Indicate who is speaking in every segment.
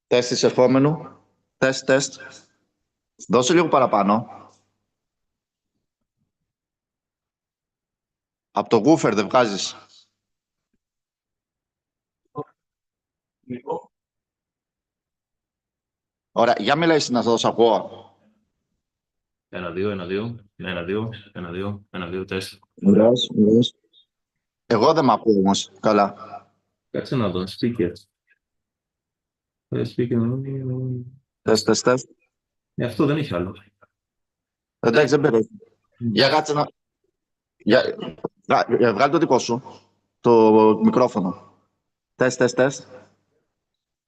Speaker 1: Τεστ εισερχόμενου. Τεστ, τεστ. Δώσε λίγο παραπάνω. Από το woofer δεν βγάζεις. Ωραία, για μιλάει εσύ να δώσω ακούω.
Speaker 2: 1-2, 1-2, 1-2, 1-2, 1-2, τεστ.
Speaker 1: Ωραίος, ωραίος. Εγώ δεν μ' ακούω όμως. Καλά.
Speaker 2: Κάτσε να δω, speaker. Speaker.
Speaker 1: Τεστ, τεστ, τεστ.
Speaker 2: Αυτό δεν έχει άλλο.
Speaker 1: Εντάξει, δεν πειράζει. Για κάτσε να... Βγάλει το δικό σου. Το μικρόφωνο. Τεστ, τεστ, τεστ.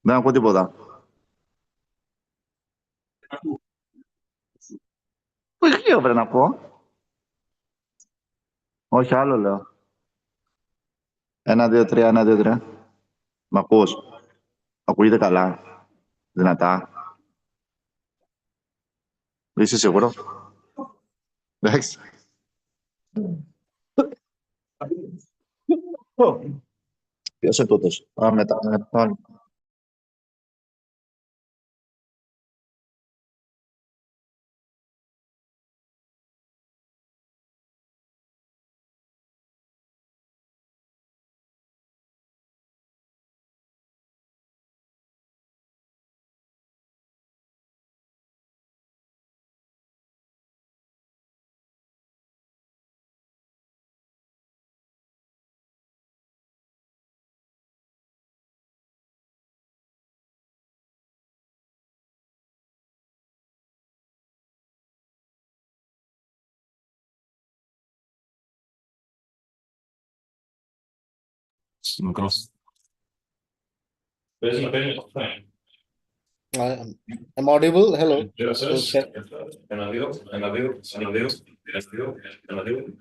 Speaker 1: Δεν ακούω τίποτα. Πού ηχείο πρέπει να πω. Όχι, άλλο λέω. 1, 2, 3, 1, 2, 3. Μ' ακούς. Ακούγεται καλά. Δυνατά. Είσαι σίγουρο. Εντάξει. Ποιος είναι τούτος. Μετά.
Speaker 2: Μικρός. Παίζει να παίρνει το φάει.
Speaker 3: I'm audible. Hello.
Speaker 2: Check.
Speaker 3: Check.
Speaker 2: 1-2, 1-2, 1-2, 1-2, 1-2.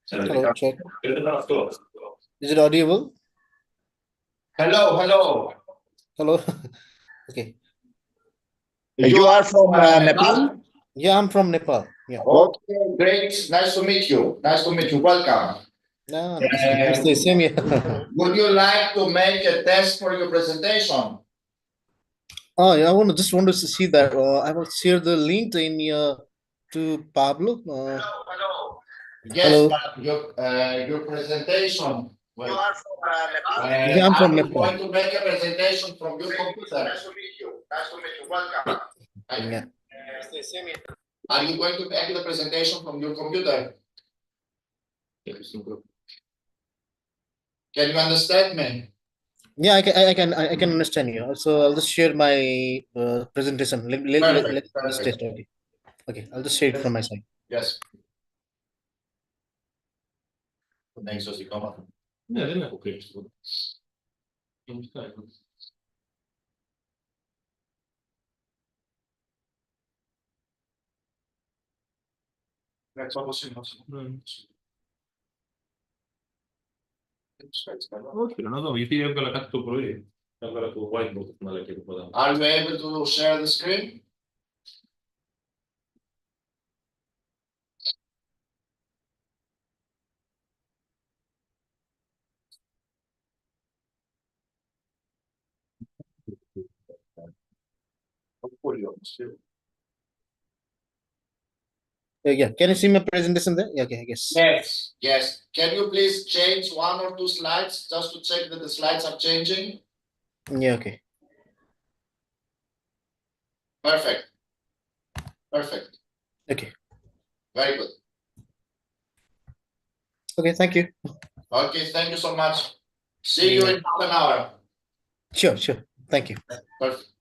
Speaker 3: Hello. Check.
Speaker 2: Ήταν αυτό.
Speaker 3: Is it audible?
Speaker 2: Hello, hello.
Speaker 3: Hello. Okay.
Speaker 1: You are from Nepal?
Speaker 3: Yeah, I'm from Nepal. Yeah.
Speaker 1: Okay, great. Nice to meet you. Nice to meet you. Welcome.
Speaker 3: No, it's the same. Yeah.
Speaker 1: Would you like to make a test for your presentation?
Speaker 3: Oh, yeah. I just want to see that. I will share the link in to Pablo.
Speaker 1: Hello. Yes,
Speaker 3: Hello.
Speaker 1: your presentation. You are from Nepal?
Speaker 3: Yeah, I'm from
Speaker 1: I'm
Speaker 3: Nepal.
Speaker 1: going to make a presentation from your computer. Nice to meet you. Nice to meet you. Welcome.
Speaker 3: Yeah.
Speaker 1: Are you going to make the presentation from your computer? Can you understand me?
Speaker 3: Yeah, I can understand you. So I'll just share my presentation. Let's
Speaker 1: Perfect.
Speaker 3: test. Okay. Okay. I'll just share it from my side.
Speaker 1: Yes. Thanks, Josicoma.
Speaker 2: Ναι, δεν έχω κρύψει τίποτα. Όχι, να δω, γιατί έβγαλα κάτι το πρωί. Έβγαλα το whiteboard, να λέει και τίποτα.
Speaker 1: Are you able to share the screen?
Speaker 3: Yeah. Can you see my presentation there? Yeah. Okay. I guess.
Speaker 1: Yes. Yes. Can you please change 1 or 2 slides just to check that the slides are changing?
Speaker 3: Yeah. Okay.
Speaker 1: Perfect. Perfect.
Speaker 3: Okay.
Speaker 1: Very good.
Speaker 3: Okay. Thank you.
Speaker 1: Okay, thank you so much. See you in half an hour.
Speaker 3: Sure. Sure. Thank you.
Speaker 1: Perfect.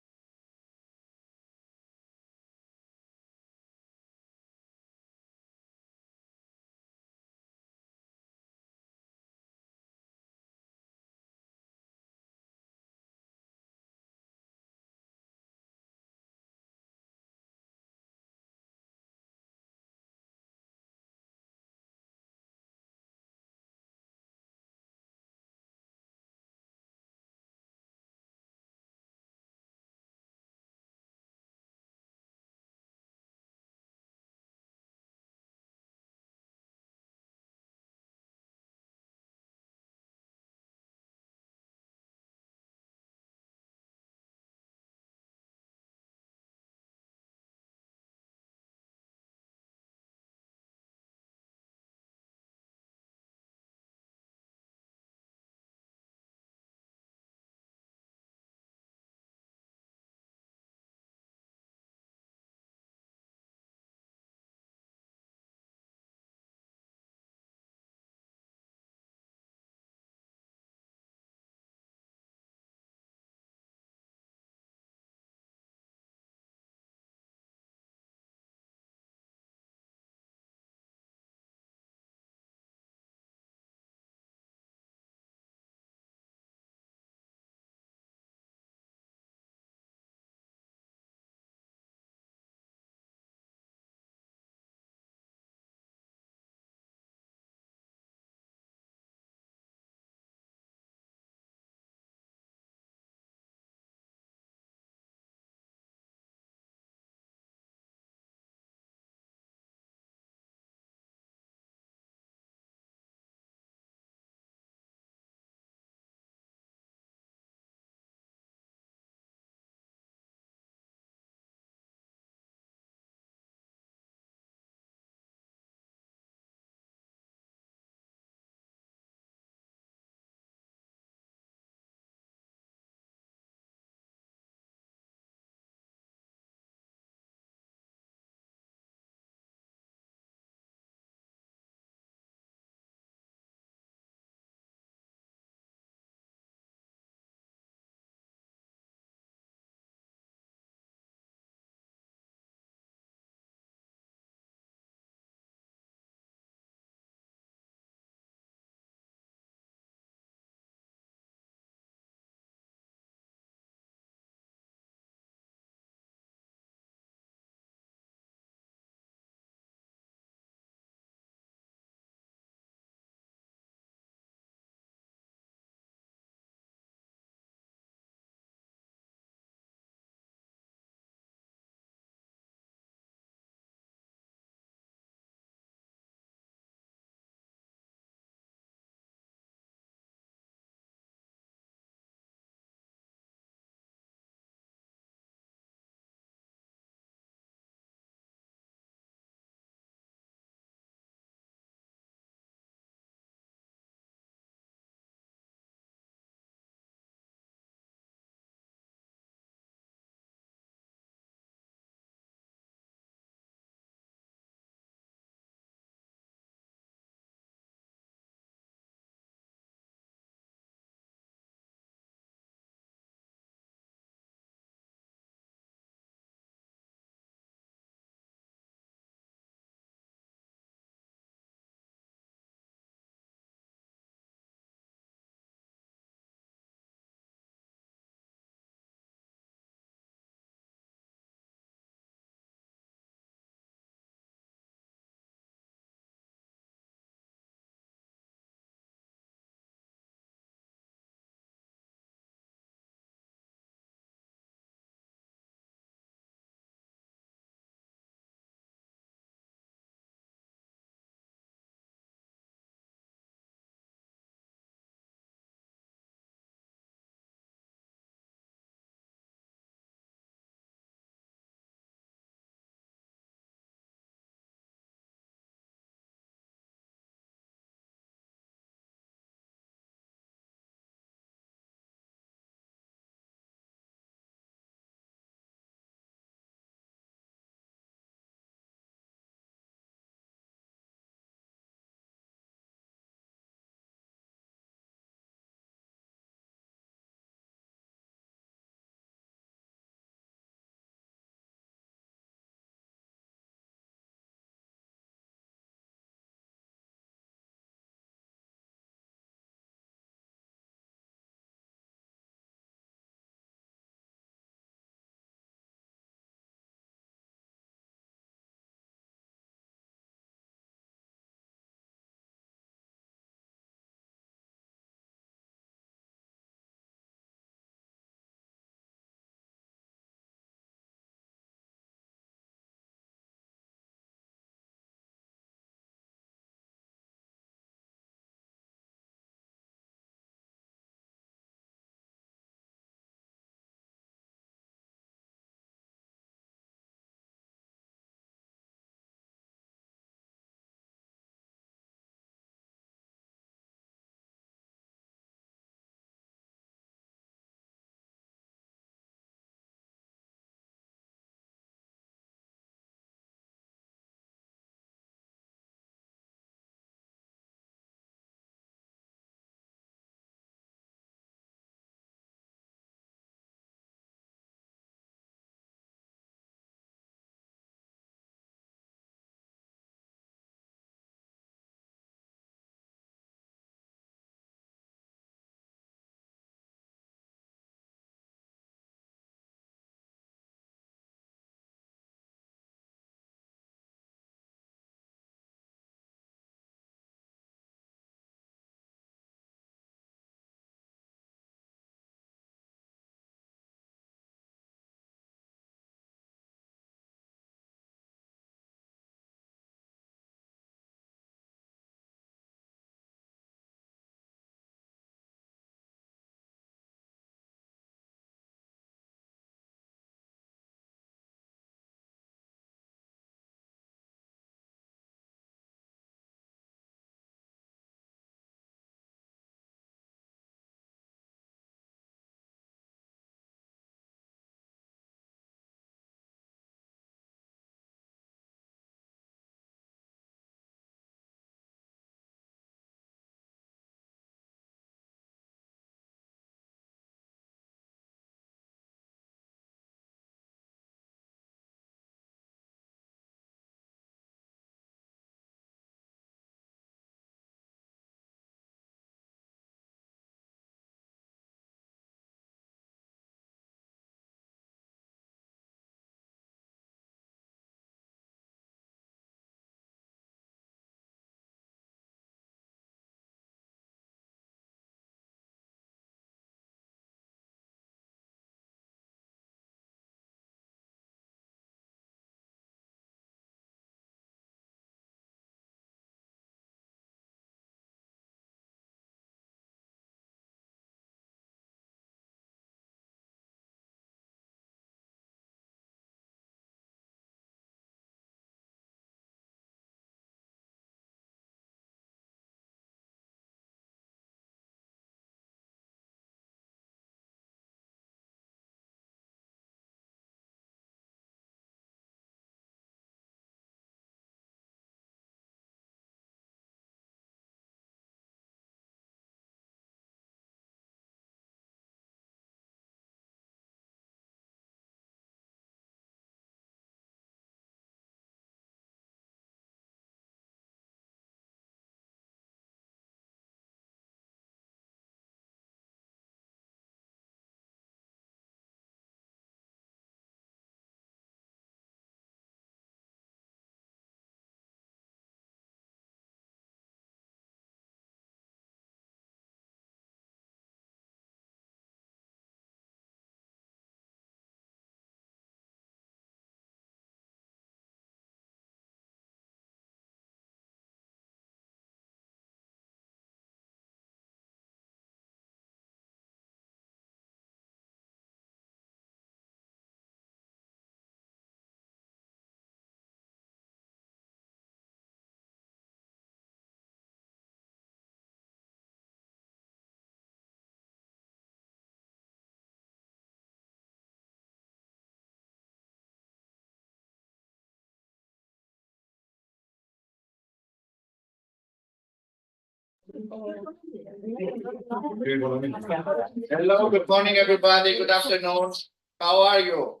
Speaker 4: Hello, good morning, everybody. Good afternoon. How are you?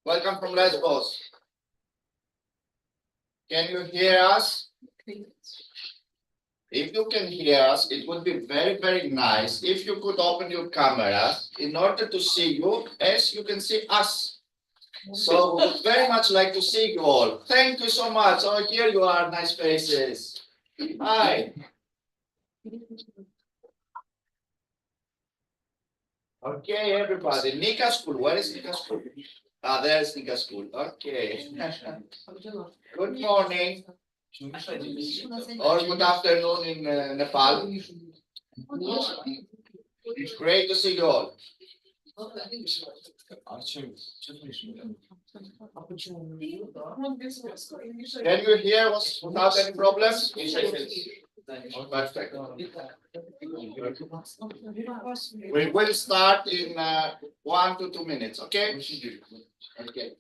Speaker 4: Welcome from Lesbos. Can you hear us? If you can hear us, it would be very, very nice if you could open your camera in order to see you as you can see us. So we would very much like to see you all. Thank you so much. Oh, here you are, nice faces. Hi. Okay, everybody. Nika School. Where is Nika School? Ah, there's Nika School. Okay. Good morning or good afternoon in Nepal. It's great to see you all. Can you hear us without any problems? Perfect. We will start in 1 to 2 minutes, okay? Okay.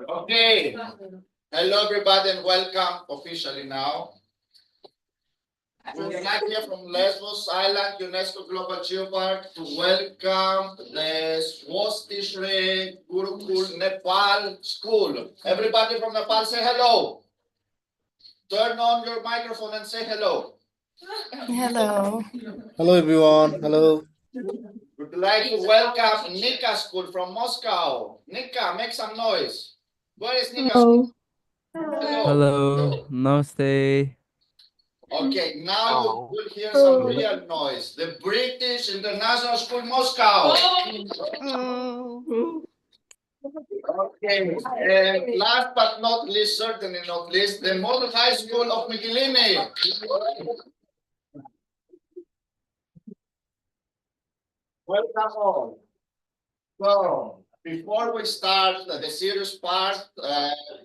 Speaker 4: Okay. Hello, everybody, and welcome officially now. We're back here from Lesbos Island, UNESCO Global Geopark, to welcome the Swastishri Gurukul Nepal School. Everybody from Nepal, say hello. Turn on your microphone and say hello.
Speaker 5: Hello.
Speaker 3: Hello, everyone. Hello.
Speaker 4: We'd like to welcome Nika School from Moscow. Nika, make some noise. Where is Nika School?
Speaker 6: Hello, namaste.
Speaker 4: Okay, now you will hear some real noise. The British International School Moscow. Okay, and last but not least, certainly not least, the Model High School of Mytilene. Welcome all. So, before we start the serious part,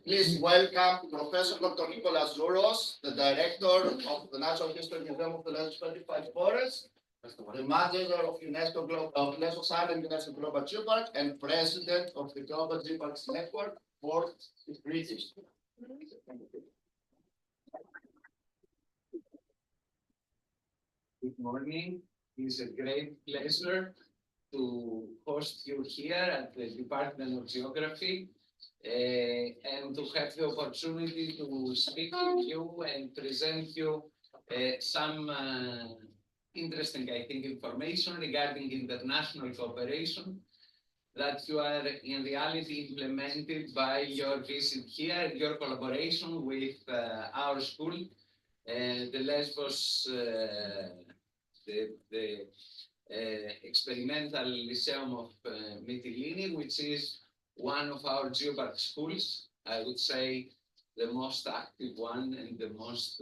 Speaker 4: please welcome Professor Dr. Nicholas Zouros, the Director of the Natural History Museum of the Lesbos 25 Forest, the Manager of Lesbos Island UNESCO Global Geopark, and President of the Global Geoparks Network for the British.
Speaker 7: Good morning. It's a great pleasure to host you here at the Department of Geography and to have the opportunity to speak with you and present you some interesting, I think, information regarding international cooperation that you are in reality implemented by your visit here, your collaboration with our school, the Lesbos, the Experimental Lyceum of Mytilene, which is one of our geopark schools. I would say the most active one and the most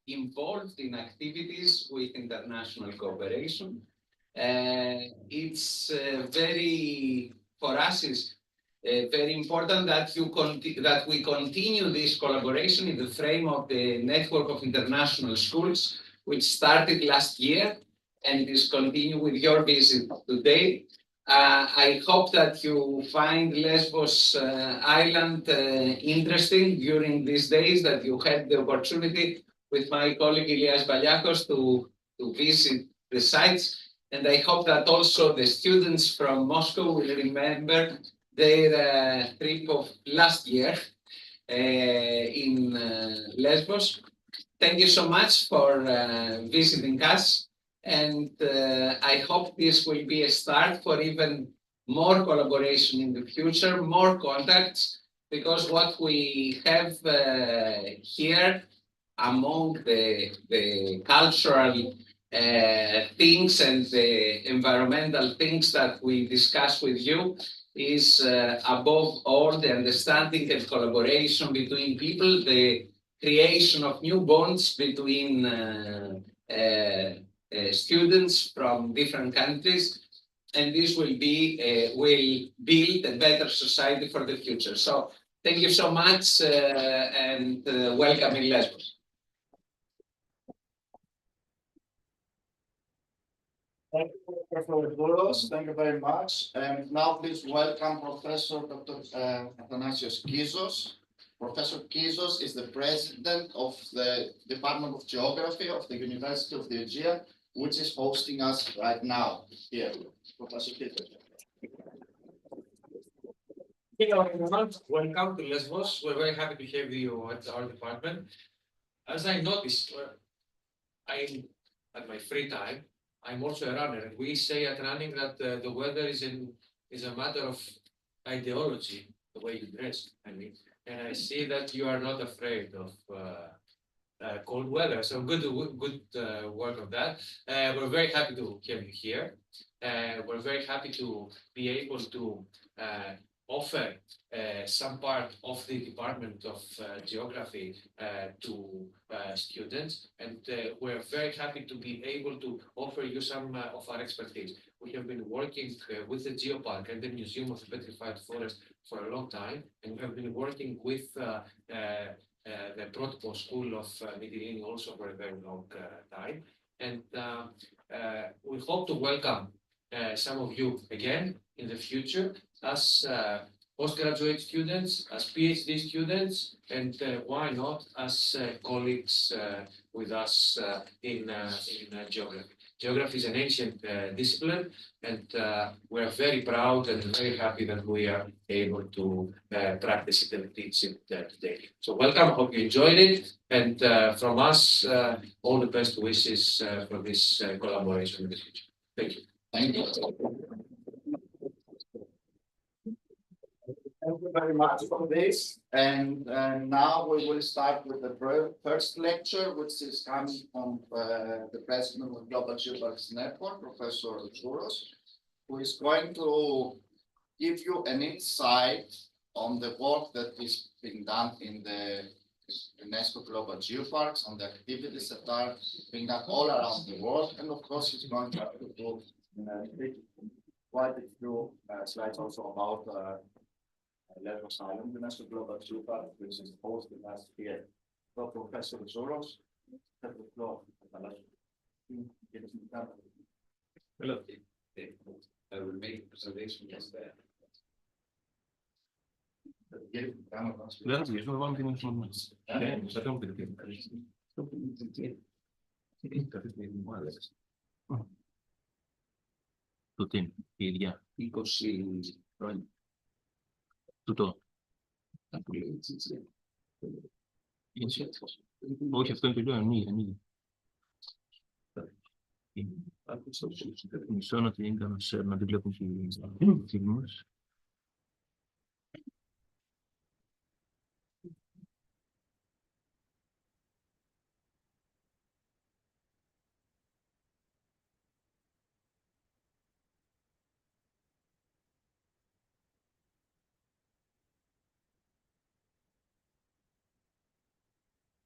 Speaker 7: involved in activities with international cooperation. It's very, for us, is very important that we continue this collaboration in the frame of the Network of International Schools, which started last year and is continuing with your visit today. I hope that you find Lesbos Island interesting during these days, that you had the opportunity with my colleague Ilias Baliakos to visit the sites. And I hope that also the students from Moscow will remember their trip of last year in Lesbos. Thank you so much for visiting us. And I hope this will be a start for even more collaboration in the future, more contacts, because what we have here among the cultural things and the environmental things that we discuss with you is above all the understanding and collaboration between people, the creation of new bonds between students from different countries, and this will build a better society for the future. So thank you so much and welcome in Lesbos.
Speaker 4: Thank you, Professor Douros. Thank you very much. And now please welcome Professor Dr. Athanasios Kizos. Professor Kizos is the president of the Department of Geography of the University of the Aegean, which is hosting us right now here. Professor Kizos.
Speaker 8: Hello everyone, welcome to Lesbos. We're very happy to have you at our department. As I noticed, I'm at my free time, I'm also a runner. We say at running that the weather is a matter of ideology, the way you dress. I mean, and I see that you are not afraid of cold weather. So good work on that. We're very happy to have you here. We're very happy to be able to offer some part of the Department of Geography to students, and we're very happy to be able to offer you some of our expertise. We have been working with the Geopark and the Museum of the Petrified Forest for a long time, and we have been working with the Protopos School of Mytilene also for a very long time. And we hope to welcome some of you again in the future as postgraduate students, as PhD students, and why not as colleagues with us in geography. Geography is an ancient discipline, and we're very proud and very happy that we are able to practice it and teach it today. So welcome, hope you enjoyed it, and from us, all the best wishes for this collaboration in the future. Thank you.
Speaker 4: Thank you. Thank you very much for this. And now we will start with the first lecture, which is coming from the president of Global Geoparks Network, Professor Douros, who is going to give you an insight on the work that is being done in the UNESCO Global Geoparks, on the activities that are being done all around the world. And of course, he's going to do quite a few slides also about Lesbos Island, UNESCO Global Geopark, which is hosted last year. So Professor Douros, have the floor.
Speaker 7: Hello. I will make a presentation just there.
Speaker 2: Grazie, sono avanti in informazione. Sappiamo perché. Tutti, Ilya. Tutto. Όχι, αυτό είναι το λέω, ανοίγει. Μισό να την κάνω share, να την βλέπουν και οι φίλοι μας.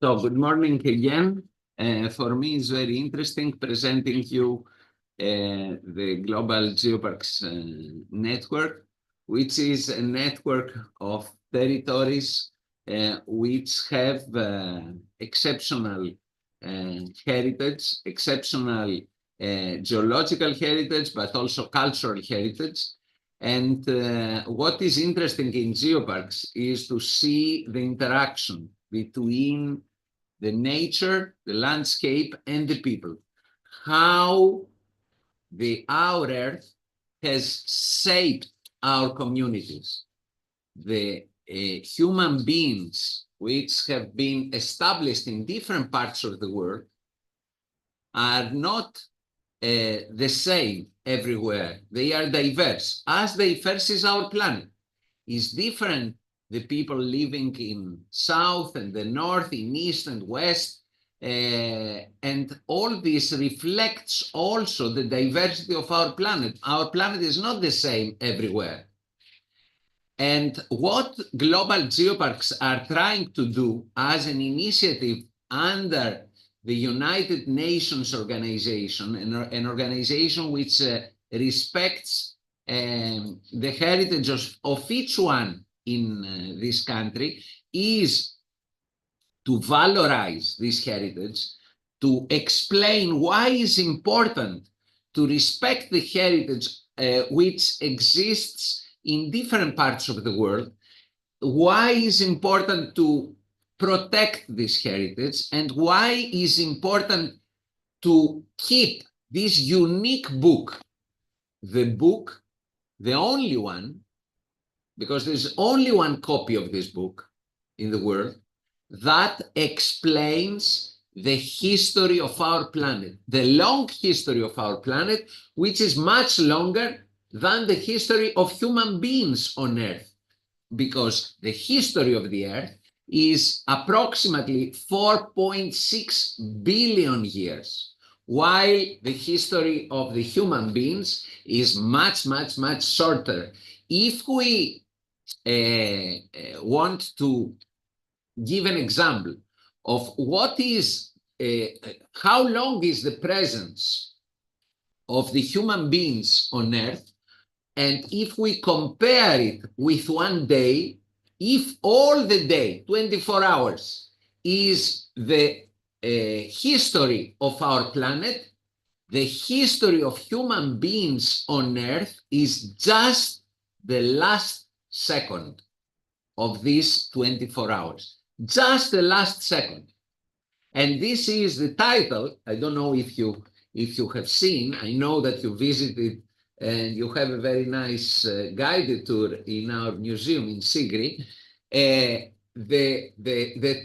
Speaker 7: So good morning again. For me, it's very interesting presenting you the Global Geoparks Network, which is a network of territories which have exceptional heritage, exceptional geological heritage, but also cultural heritage. And what is interesting in geoparks is to see the interaction between the nature, the landscape, and the people. How our Earth has shaped our communities. The human beings which have been established in different parts of the world are not the same everywhere. They are diverse. As diverse as our planet. Is different the people living in south and the north, in east and west, And all this reflects also the diversity of our planet. Our planet is not the same everywhere. And what global geoparks are trying to do as an initiative under the United Nations organization, an organization which respects the heritage of each one in this country, is to valorize this heritage, to explain why it's important to respect the heritage which exists in different parts of the world, why it's important to protect this heritage, and why it's important to keep this unique book, the only one, because there's only one copy of this book in the world, that explains the history of our planet, the long history of our planet, which is much longer than the history of human beings on Earth, because the history of the Earth is approximately 4.6 billion years, while the history of the human beings is much, much, much shorter. If we want to give an example of what is, how long is the presence of the human beings on Earth, and if we compare it with one day, if all the day, 24 hours, is the history of our planet, the history of human beings on Earth is just the last second of these 24 hours. Just the last second. And this is the title. I don't know if you have seen. I know that you visited and you have a very nice guided tour in our museum in Sigri. The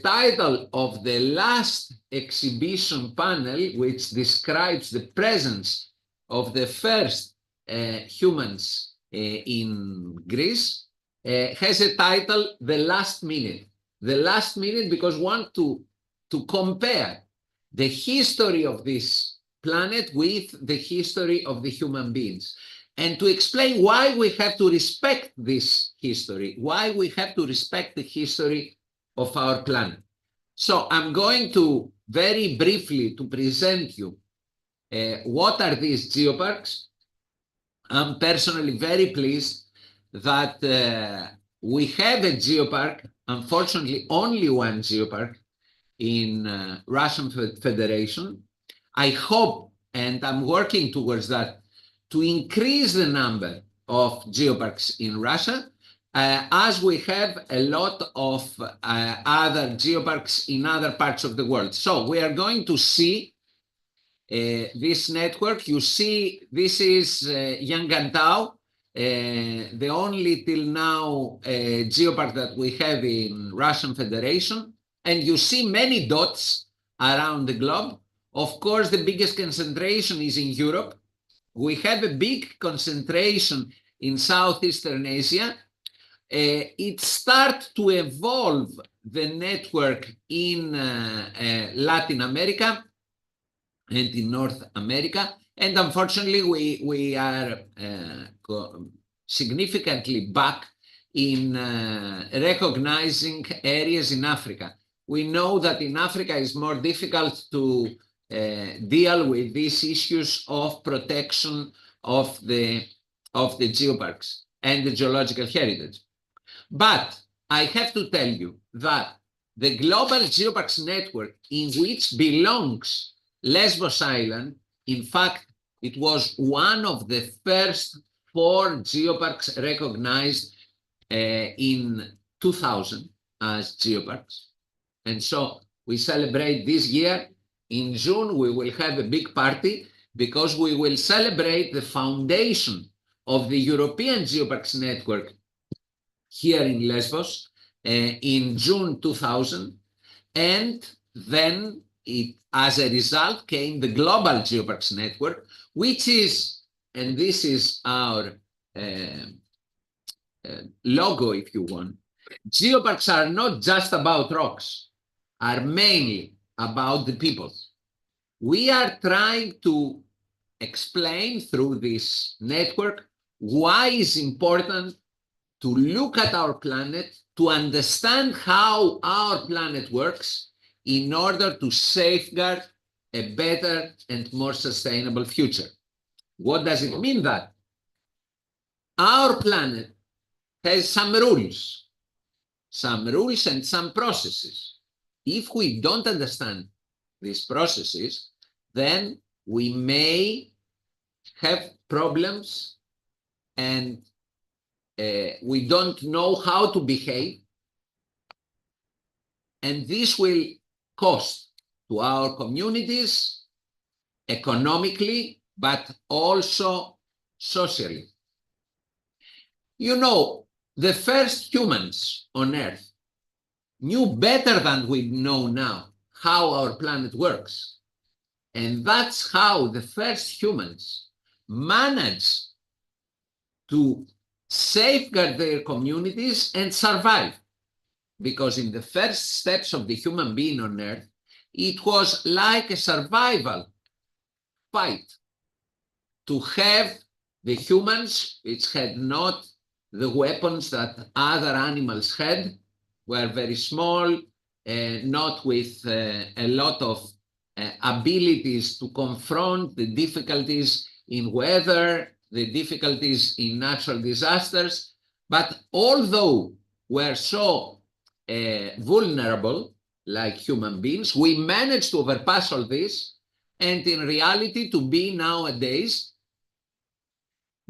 Speaker 7: title of the last exhibition panel, which describes the presence of the first humans in Greece, has a title, The Last Minute. The last minute, because we want to compare the history of this planet with the history of the human beings, and to explain why we have to respect this history, why we have to respect the history of our planet. So I'm going to very briefly to present you what are these geoparks. I'm personally very pleased that we have a geopark, unfortunately only one geopark in Russian Federation. I hope, and I'm working towards that, to increase the number of geoparks in Russia, as we have a lot of other geoparks in other parts of the world. So we are going to see this network. You see, this is Yangantau, the only till now geopark that we have in Russian Federation. And you see many dots around the globe. Of course, the biggest concentration is in Europe. We have a big concentration in Southeastern Asia. It started to evolve the network in Latin America and in North America. And unfortunately, we are significantly back in recognizing areas in Africa. We know that in Africa it's more difficult to deal with these issues of protection of the geoparks and the geological heritage. But I have to tell you that the Global Geoparks Network, in which belongs Lesbos Island, in fact, it was one of the first 4 geoparks recognized in 2000 as geoparks. And so we celebrate this year. In June, we will have a big party because we will celebrate the foundation of the European Geoparks Network here in Lesbos in June 2000. And then as a result came the Global Geoparks Network, which is, and this is our logo, if you want. Geoparks are not just about rocks, are mainly about the people. We are trying to explain through this network why it's important to look at our planet, to understand how our planet works in order to safeguard a better and more sustainable future. What does it mean that? Our planet has some rules and some processes. If we don't understand these processes, then we may have problems and we don't know how to behave. And this will cost to our communities economically, but also socially. You know, the first humans on Earth knew better than we know now how our planet works. And that's how the first humans managed to safeguard their communities and survive. Because in the first steps of the human being on Earth, it was like a survival fight to have the humans, which had not the weapons that other animals had, were very small, not with a lot of abilities to confront the difficulties in weather, the difficulties in natural disasters. But although we're so vulnerable, like human beings, we managed to overpass all this, and in reality to be nowadays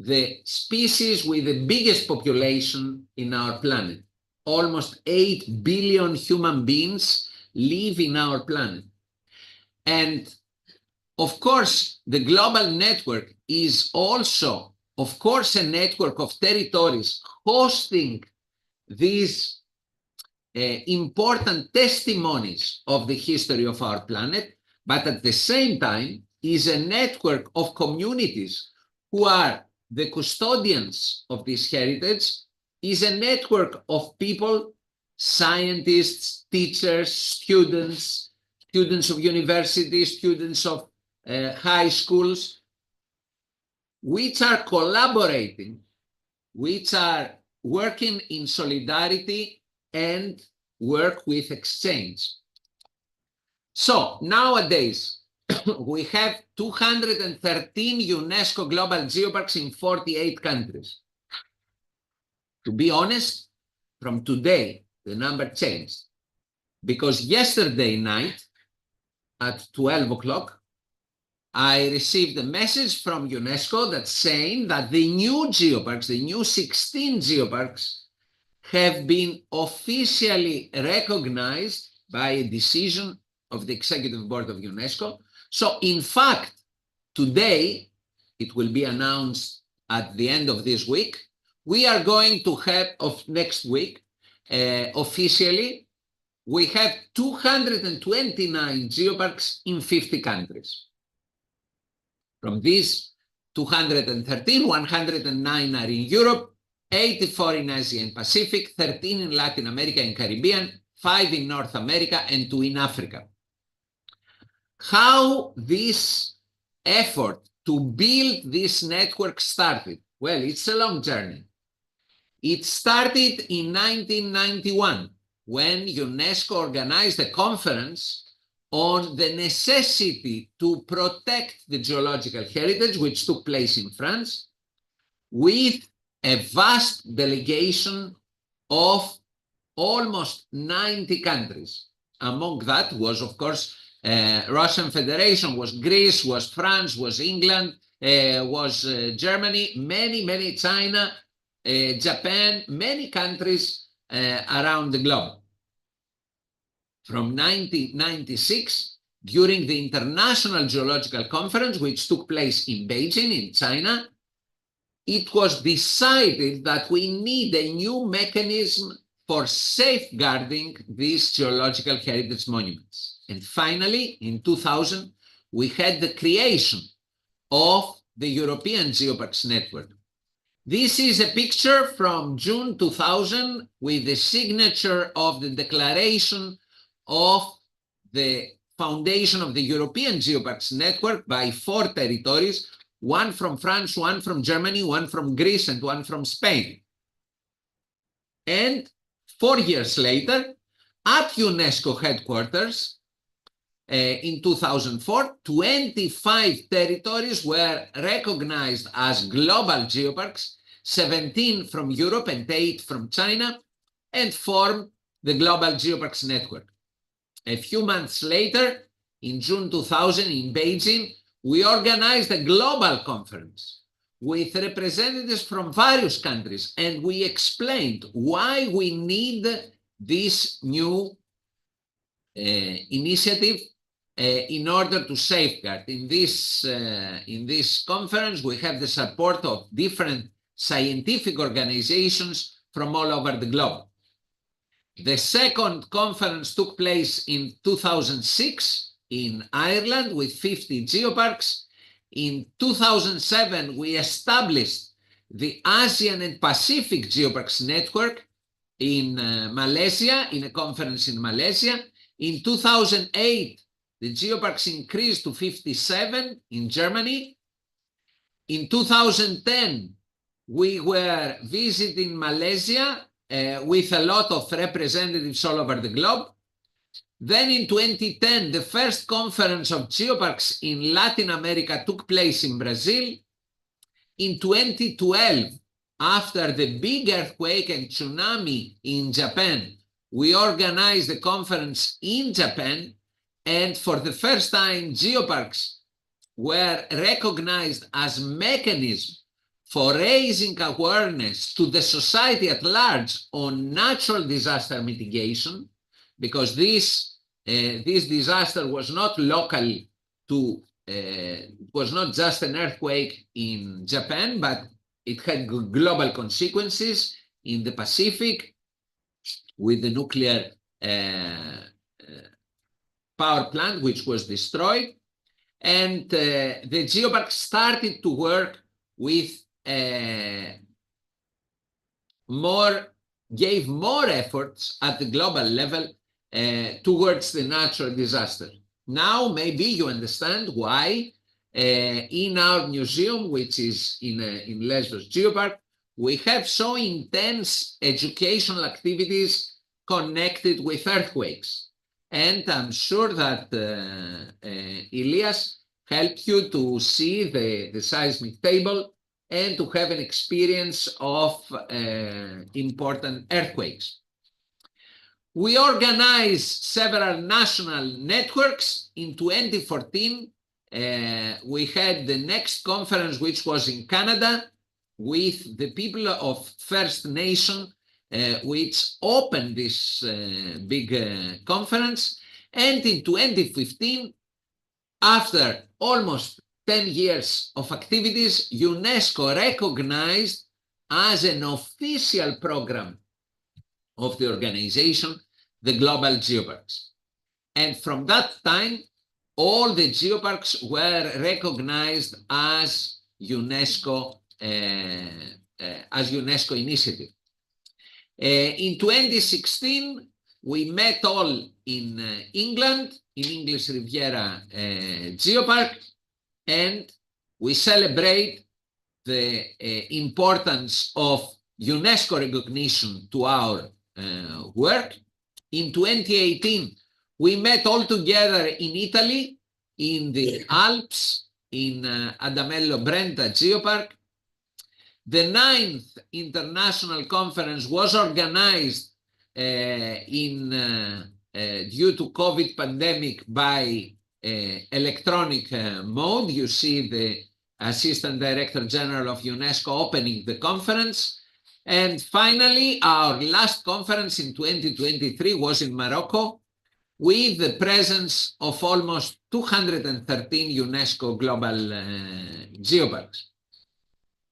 Speaker 7: the species with the biggest population in our planet. Almost 8 billion human beings live in our planet. And of course, the global network is also, of course, a network of territories hosting these important testimonies of the history of our planet, but at the same time is a network of communities who are the custodians of this heritage, is a network of people, scientists, teachers, students of universities, students of high schools, which are collaborating, which are working in solidarity and work with exchange. So nowadays, we have 213 UNESCO global geoparks in 48 countries. To be honest, from today, the number changed. Because yesterday night, at 12 o'clock, I received a message from UNESCO that's saying that the new geoparks, the new 16 geoparks, have been officially recognized by a decision of the Executive Board of UNESCO. So in fact, today, it will be announced at the end of this week, we are going to have, of next week, officially, we have 229 geoparks in 50 countries. From these 213, 109 are in Europe, 84 in Asia and Pacific, 13 in Latin America and Caribbean, 5 in North America, and 2 in Africa. How this effort to build this network started? Well, it's a long journey. It started in 1991 when UNESCO organized a conference on the necessity to protect the geological heritage, which took place in France, with a vast delegation of almost 90 countries. Among that was, of course, Russian Federation, was Greece, was France, was England, was Germany, many, China, Japan, many countries around the globe. From 1996, during the International Geological Conference, which took place in Beijing, in China, it was decided that we need a new mechanism for safeguarding these geological heritage monuments. And finally, in 2000, we had the creation of the European Geoparks Network. This is a picture from June 2000 with the signature of the declaration of the foundation of the European Geoparks network by 4 territories, one from France, one from Germany, one from Greece, and one from Spain. And 4 years later, at UNESCO headquarters, in 2004, 25 territories were recognized as global geoparks, 17 from Europe and 8 from China, and formed the Global Geoparks Network. A few months later, in June 2000 in Beijing, we organized a global conference with representatives from various countries, and we explained why we need this new initiative in order to safeguard. In this conference, we have the support of different scientific organizations from all over the globe. The second conference took place in 2006 in Ireland with 50 geoparks. In 2007, we established the ASEAN and Pacific Geoparks Network in Malaysia, in a conference in Malaysia. In 2008, the geoparks increased to 57 in Germany. In 2010, we were visiting Malaysia with a lot of representatives all over the globe. Then in 2010, the first conference of geoparks in Latin America took place in Brazil. In 2012, after the big earthquake and tsunami in Japan, we organized a conference in Japan, and for the first time, geoparks were recognized as mechanism for raising awareness to the society at large on natural disaster mitigation, because this disaster was not local to, it was not just an earthquake in Japan, but it had global consequences in the Pacific with the nuclear power plant, which was destroyed. And the geopark started to work with gave more efforts at the global level towards the natural disaster. Now, maybe you understand why in our museum, which is in Lesbos Geopark, we have so intense educational activities connected with earthquakes. And I'm sure that Ilias helped you to see the seismic table and to have an experience of important earthquakes. We organized several national networks. In 2014, we had the next conference, which was in Canada, with the people of First Nation, which opened this big conference. And in 2015, after almost 10 years of activities, UNESCO recognized as an official program of the organization the Global Geoparks. And from that time, all the geoparks were recognized as UNESCO initiative. In 2016, we met all in England, in English Riviera Geopark, and we celebrate the importance of UNESCO recognition to our work. In 2018, we met all together in Italy, in the Alps, in Adamello Brenta Geopark. The 9th International Conference was organized due to COVID pandemic by electronic mode. You see the Assistant Director General of UNESCO opening the conference. And finally, our last conference in 2023 was in Morocco, with the presence of almost 213 UNESCO global geoparks.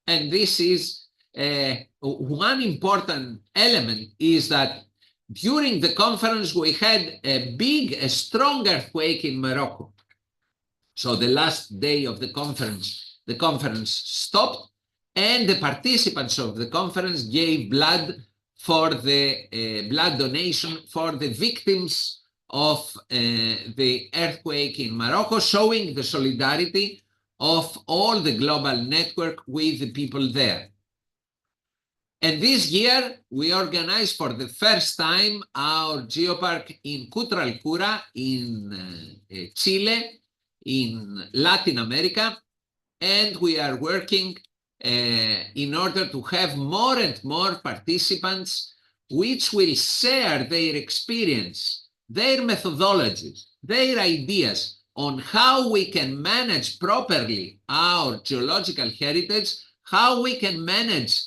Speaker 7: And this is one important element, is that during the conference, we had a strong earthquake in Morocco. So the last day of the conference stopped, and the participants of the conference gave blood for the blood donation for the victims of the earthquake in Morocco, showing the solidarity of all the global network with the people there. And this year, we organized for the first time our geopark in Cutralcura in Chile, in Latin America, and we are working in order to have more and more participants which will share their experience, their methodologies, their ideas on how we can manage properly our geological heritage, how we can manage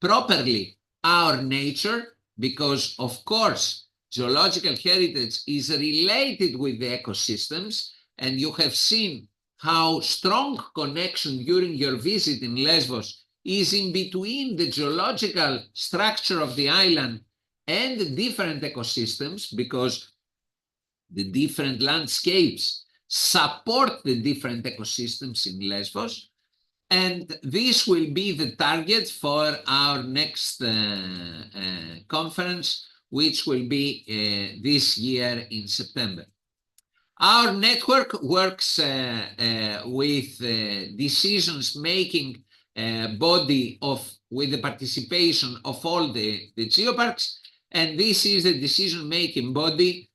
Speaker 7: properly our nature, because of course geological heritage is related with the ecosystems, and you have seen how strong connection during your visit in Lesbos is in between the geological structure of the island and the different ecosystems, because the different landscapes support the different ecosystems in Lesbos. And this will be the target for our next conference, which will be this year in September. Our network works with decisions-making body with the participation of all the geoparks, and this is the decision-making body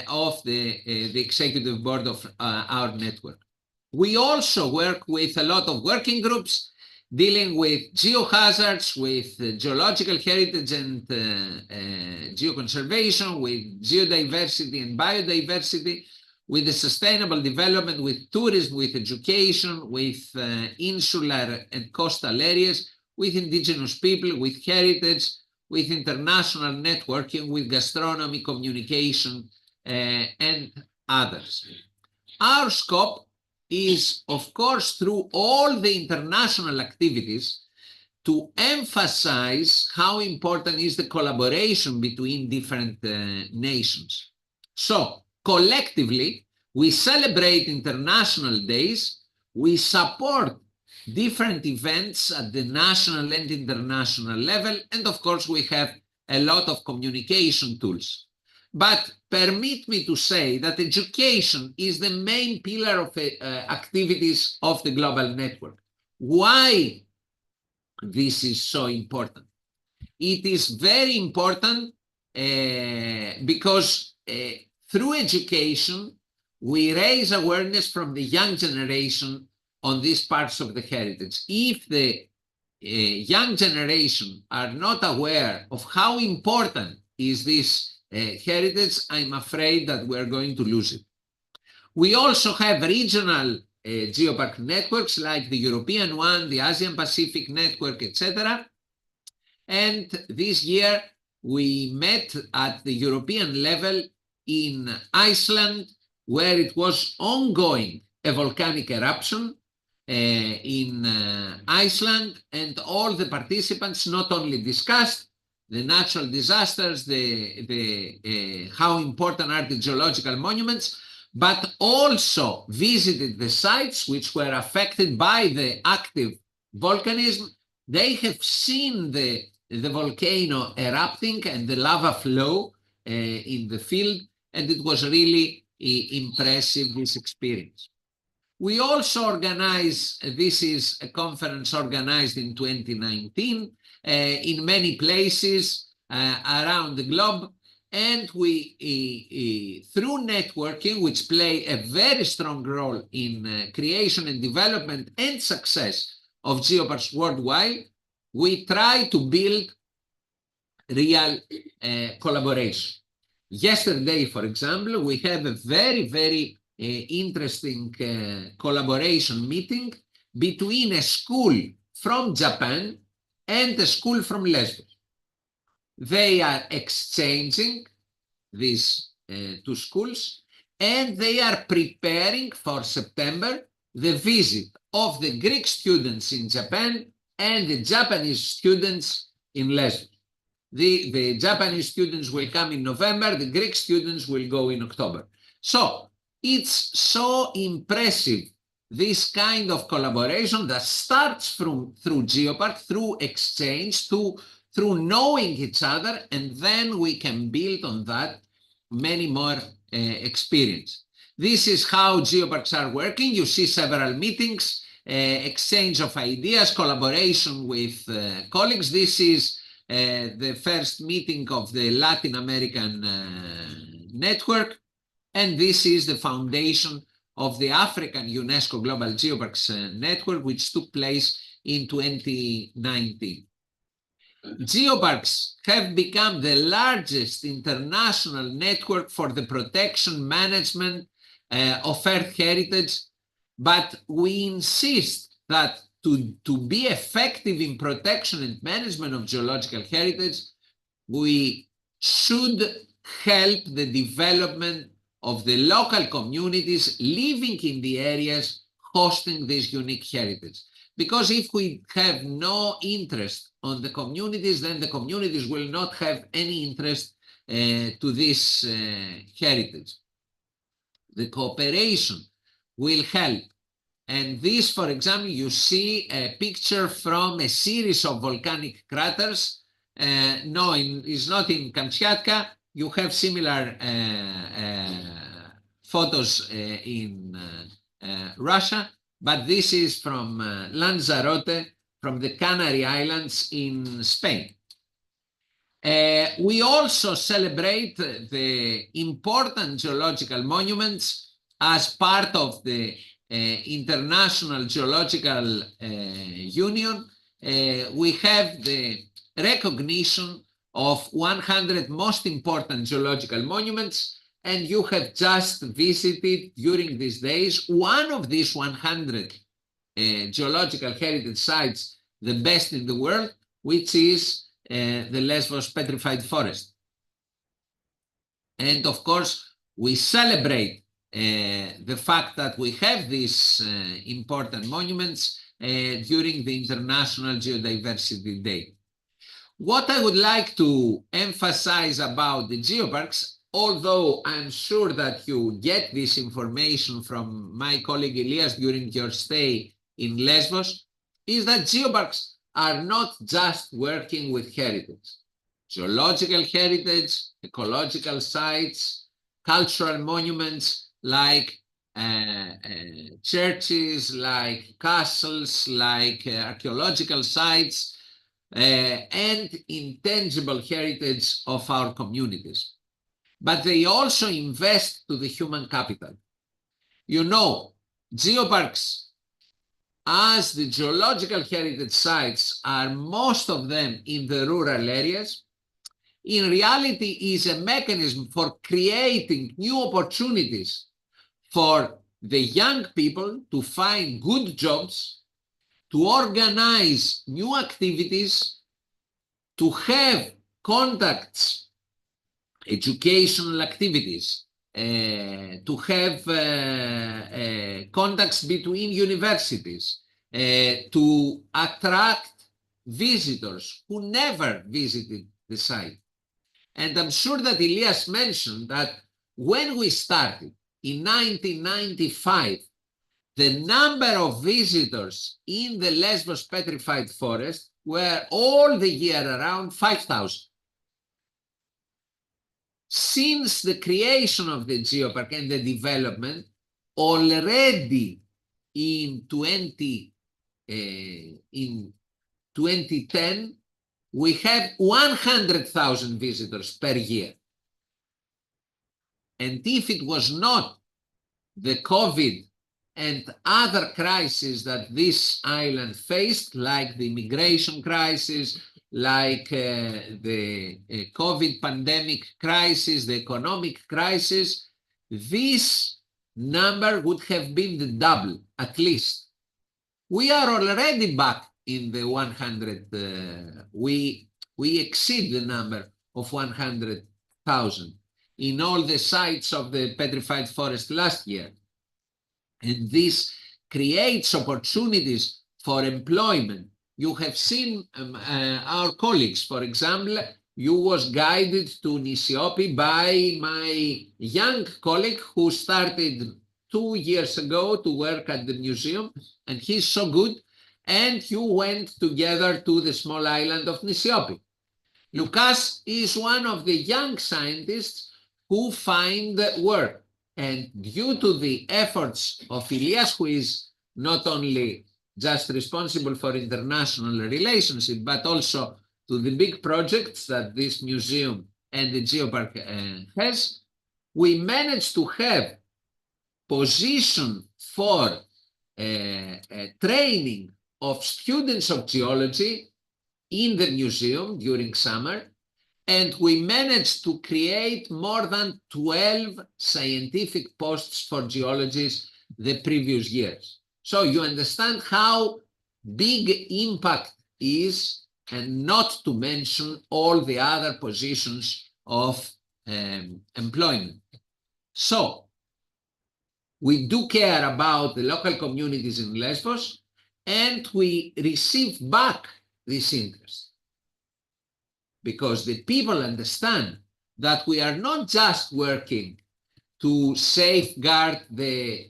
Speaker 7: of the executive board of our network. We also work with a lot of working groups dealing with geohazards, with geological heritage and geoconservation, with geodiversity and biodiversity, with the sustainable development, with tourism, with education, with insular and coastal areas, with indigenous people, with heritage, with international networking, with gastronomy, communication, and others. Our scope is, of course, through all the international activities, to emphasize how important is the collaboration between different nations. So, collectively, we celebrate international days, we support different events at the national and international level, and of course, we have a lot of communication tools. But permit me to say that education is the main pillar of activities of the global network. Why this is so important? It is very important because through education, we raise awareness from the young generation on these parts of the heritage. If the young generation are not aware of how important is this heritage, I'm afraid that we're going to lose it. We also have regional geopark networks like the European one, the Asian Pacific network, etc. And this year we met at the European level in Iceland, where it was ongoing a volcanic eruption in Iceland, and all the participants not only discussed the natural disasters, how important are the geological monuments, but also visited the sites which were affected by the active volcanism. They have seen the volcano erupting and the lava flow in the field, and it was really impressive, this experience. We also organize, this is a conference organized in 2019, in many places around the globe, and we, through networking, which play a very strong role in creation and development and success of geoparks worldwide, we try to build real collaboration. Yesterday, for example, we have a very, very interesting collaboration meeting between a school from Japan and a school from Lesbos. They are exchanging these two schools, and they are preparing for September the visit of the Greek students in Japan and the Japanese students in Lesbos. The Japanese students will come in November, the Greek students will go in October. So it's so impressive, this kind of collaboration that starts through geopark, through exchange, through knowing each other, and then we can build on that many more experience. This is how geoparks are working. You see several meetings, exchange of ideas, collaboration with colleagues. This is the first meeting of the Latin American network, and this is the foundation of the African UNESCO Global Geoparks Network, which took place in 2019. Geoparks have become the largest international network for the protection, management of Earth heritage, but we insist that to be effective in protection and management of geological heritage, we should help the development of the local communities living in the areas hosting this unique heritage. Because if we have no interest on the communities, then the communities will not have any interest to this heritage. The cooperation will help. And this, for example, you see a picture from a series of volcanic craters. No, it's not in Kamchatka. You have similar photos in Russia, but this is from Lanzarote, from the Canary Islands in Spain. We also celebrate the important geological monuments as part of the International Geological Union. We have the recognition of 100 most important geological monuments, and you have just visited during these days one of these 100 geological heritage sites, the best in the world, which is the Lesvos Petrified Forest. And of course, we celebrate the fact that we have these important monuments during the International Geodiversity Day. What I would like to emphasize about the geoparks, although I'm sure that you get this information from my colleague Elias during your stay in Lesvos, is that geoparks are not just working with heritage. Geological heritage, ecological sites, cultural monuments like churches, like castles, like archaeological sites, and intangible heritage of our communities. But they also invest to the human capital. You know, geoparks, as the geological heritage sites are most of them in the rural areas, in reality is a mechanism for creating new opportunities for the young people to find good jobs, to organize new activities, to have contacts, educational activities, to have contacts between universities, to attract visitors who never visited the site. And I'm sure that Elias mentioned that when we started in 1995, the number of visitors in the Lesvos Petrified Forest were all the year around 5,000. Since the creation of the geopark and the development, already in 2010, we had 100,000 visitors per year. And if it was not the COVID and other crises that this island faced, like the immigration crisis, like the COVID pandemic crisis, the economic crisis, this number would have been the double, at least. We are already back in the 100, we exceed the number of 100,000 in all the sites of the Petrified Forest last year. And this creates opportunities for employment. You have seen our colleagues, for example, you was guided to Nisiopi by my young colleague who started 2 years ago to work at the museum, and he's so good. And you went together to the small island of Nisiopi. Lukas is one of the young scientists who find work. And due to the efforts of Ilias, who is not only just responsible for international relationship, but also to the big projects that this museum and the Geopark has, we managed to have position for training of students of geology in the museum during summer, and we managed to create more than 12 scientific posts for geologists the previous years. So you understand how big impact is, and not to mention all the other positions of employment. So we do care about the local communities in Lesbos, and we receive back this interest, because the people understand that we are not just working to safeguard the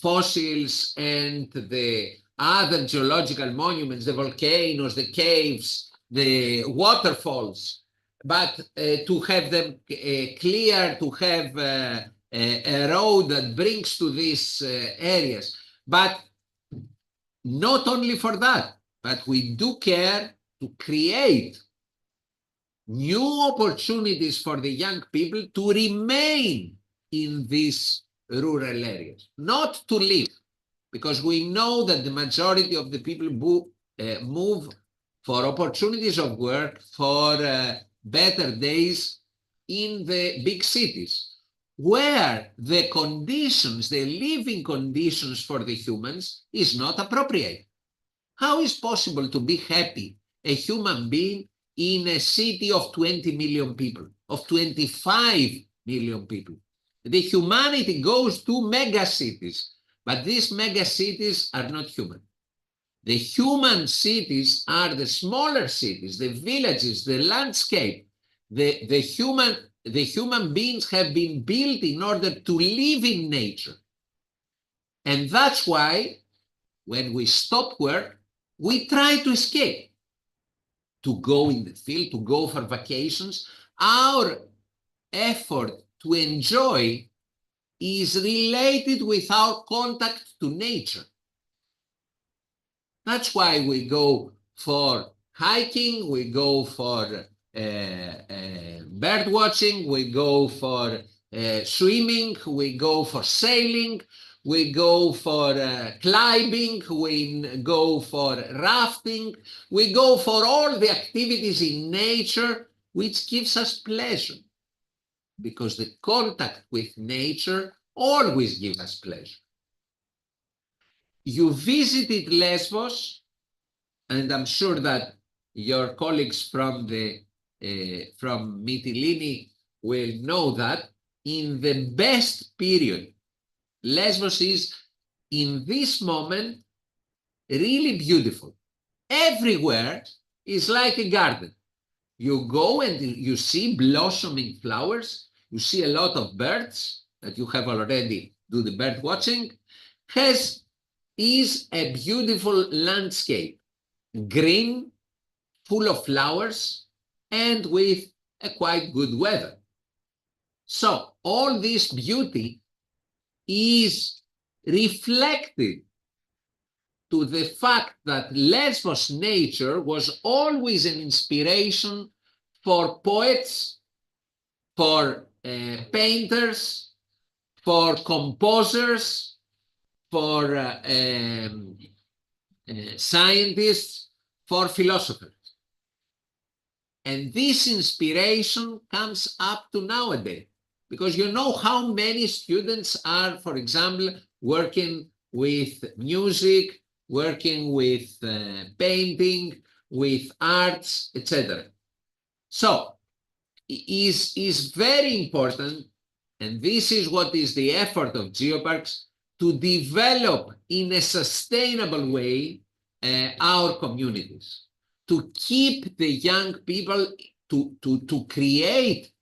Speaker 7: fossils and the other geological monuments, the volcanoes, the caves, the waterfalls, but to have them clear, to have a road that brings to these areas. But not only for that, but we do care to create new opportunities for the young people to remain in these rural areas, not to live, because we know that the majority of the people move for opportunities of work, for better days in the big cities, where the conditions, the living conditions for the humans is not appropriate. How is possible to be happy, a human being, in a city of 20 million people, of 25 million people? The humanity goes to mega cities, but these mega cities are not human. The human cities are the smaller cities, the villages, the landscape. The human beings have been built in order to live in nature. And that's why when we stop work, we try to escape, to go in the field, to go for vacations. Our effort to enjoy is related with our contact to nature. That's why we go for hiking, we go for bird watching, we go for swimming, we go for sailing, we go for climbing, we go for rafting, we go for all the activities in nature which gives us pleasure, because the contact with nature always gives us pleasure. You visited Lesbos, and I'm sure that your colleagues from Mytilene will know that in the best period, Lesbos is, in this moment, really beautiful. Everywhere is like a garden. You go and you see blossoming flowers. You see a lot of birds that you have already do the bird watching. Is a beautiful landscape, green, full of flowers, and with a quite good weather. So all this beauty is reflected to the fact that Lesbos nature was always an inspiration for poets, for painters, for composers, for scientists, for philosophers. And this inspiration comes up to nowadays, because you know how many students are, for example, working with music, working with painting, with arts, etc. So it is very important, and this is what is the effort of Geoparks, to develop in a sustainable way our communities, to keep the young people, to create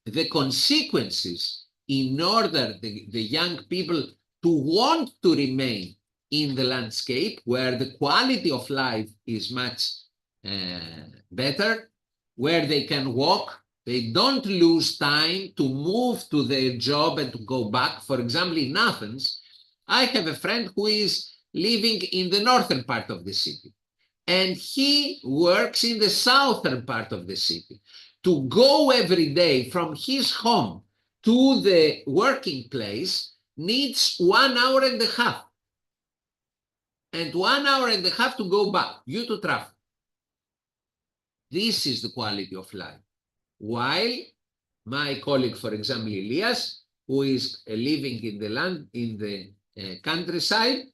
Speaker 7: the consequences in order the young people to want to remain in the landscape where the quality of life is much better, where they can walk,
Speaker 9: They don't lose time to move to their job and to go back. For example, in Athens, I have a friend who is living in the northern part of the city, and he works in the southern part of the city. To go every day from his home to the working place needs 1 hour and a half. And 1 hour and a half to go back due to traffic. This is the quality of life. While my colleague, for example, Elias, who is living in the land, in the countryside,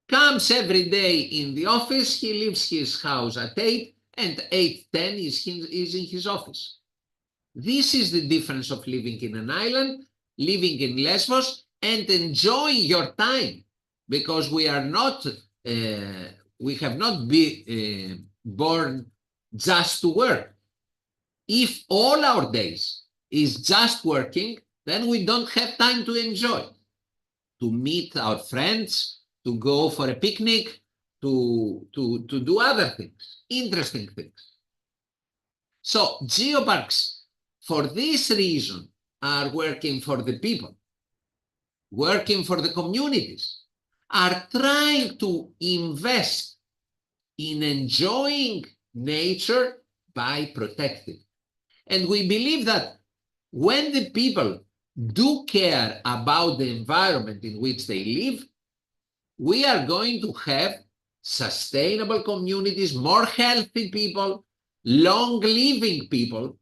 Speaker 9: comes every day in the office. He leaves his house at 8, and 8:10 is in his office. This is the difference of living in an island, living in Lesbos, and enjoying your time, because we are not, we have not been born just to work. If all our days is just working, then we don't have time to enjoy, to meet our friends, to go for a picnic, to do other things, interesting things. So geoparks, for this reason, are working for the people, working for the communities, are trying to invest in enjoying nature by protecting. And we believe that when the people do care about the environment in which they live, we are going to have sustainable communities, more healthy people, long-living people,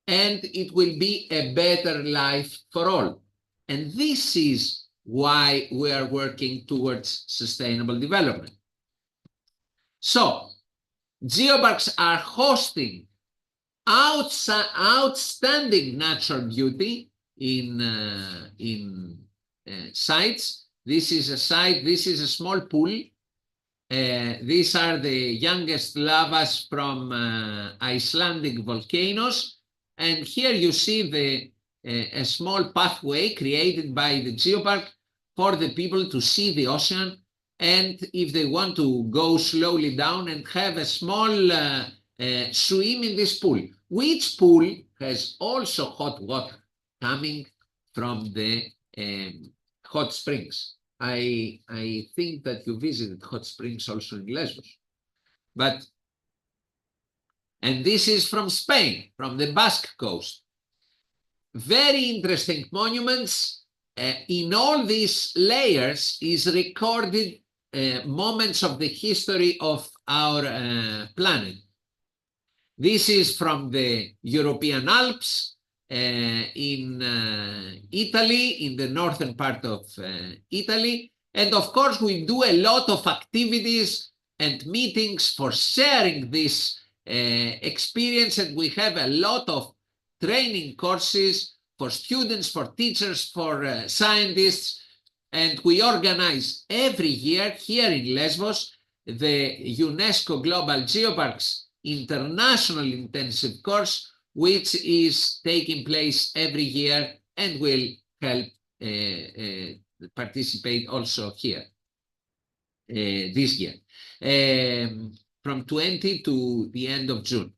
Speaker 9: and it will be a better life for all. And this is why we are working towards sustainable development. So, geoparks are hosting outstanding natural beauty in sites. This is a site, this is a small pool. These are the youngest lavas from Icelandic volcanoes. And here you see a small pathway created by the geopark for the people to see the ocean. And if they want to go slowly down and have a small swim in this pool, which pool has also hot water coming from the hot springs. I think that you visited hot springs also in Lesbos. And this is from Spain, from the Basque coast. Very interesting monuments. In all these layers is recorded moments of the history of our planet. This is from the European Alps in Italy, in the northern part of Italy. And of course, we do a lot of activities and meetings for sharing this experience, and we have a lot of training courses for students, for teachers, for scientists, and we organize every year here in Lesbos the UNESCO Global Geoparks International Intensive Course, which is taking place every year and will help participate also here this year. From 20 to the end of June.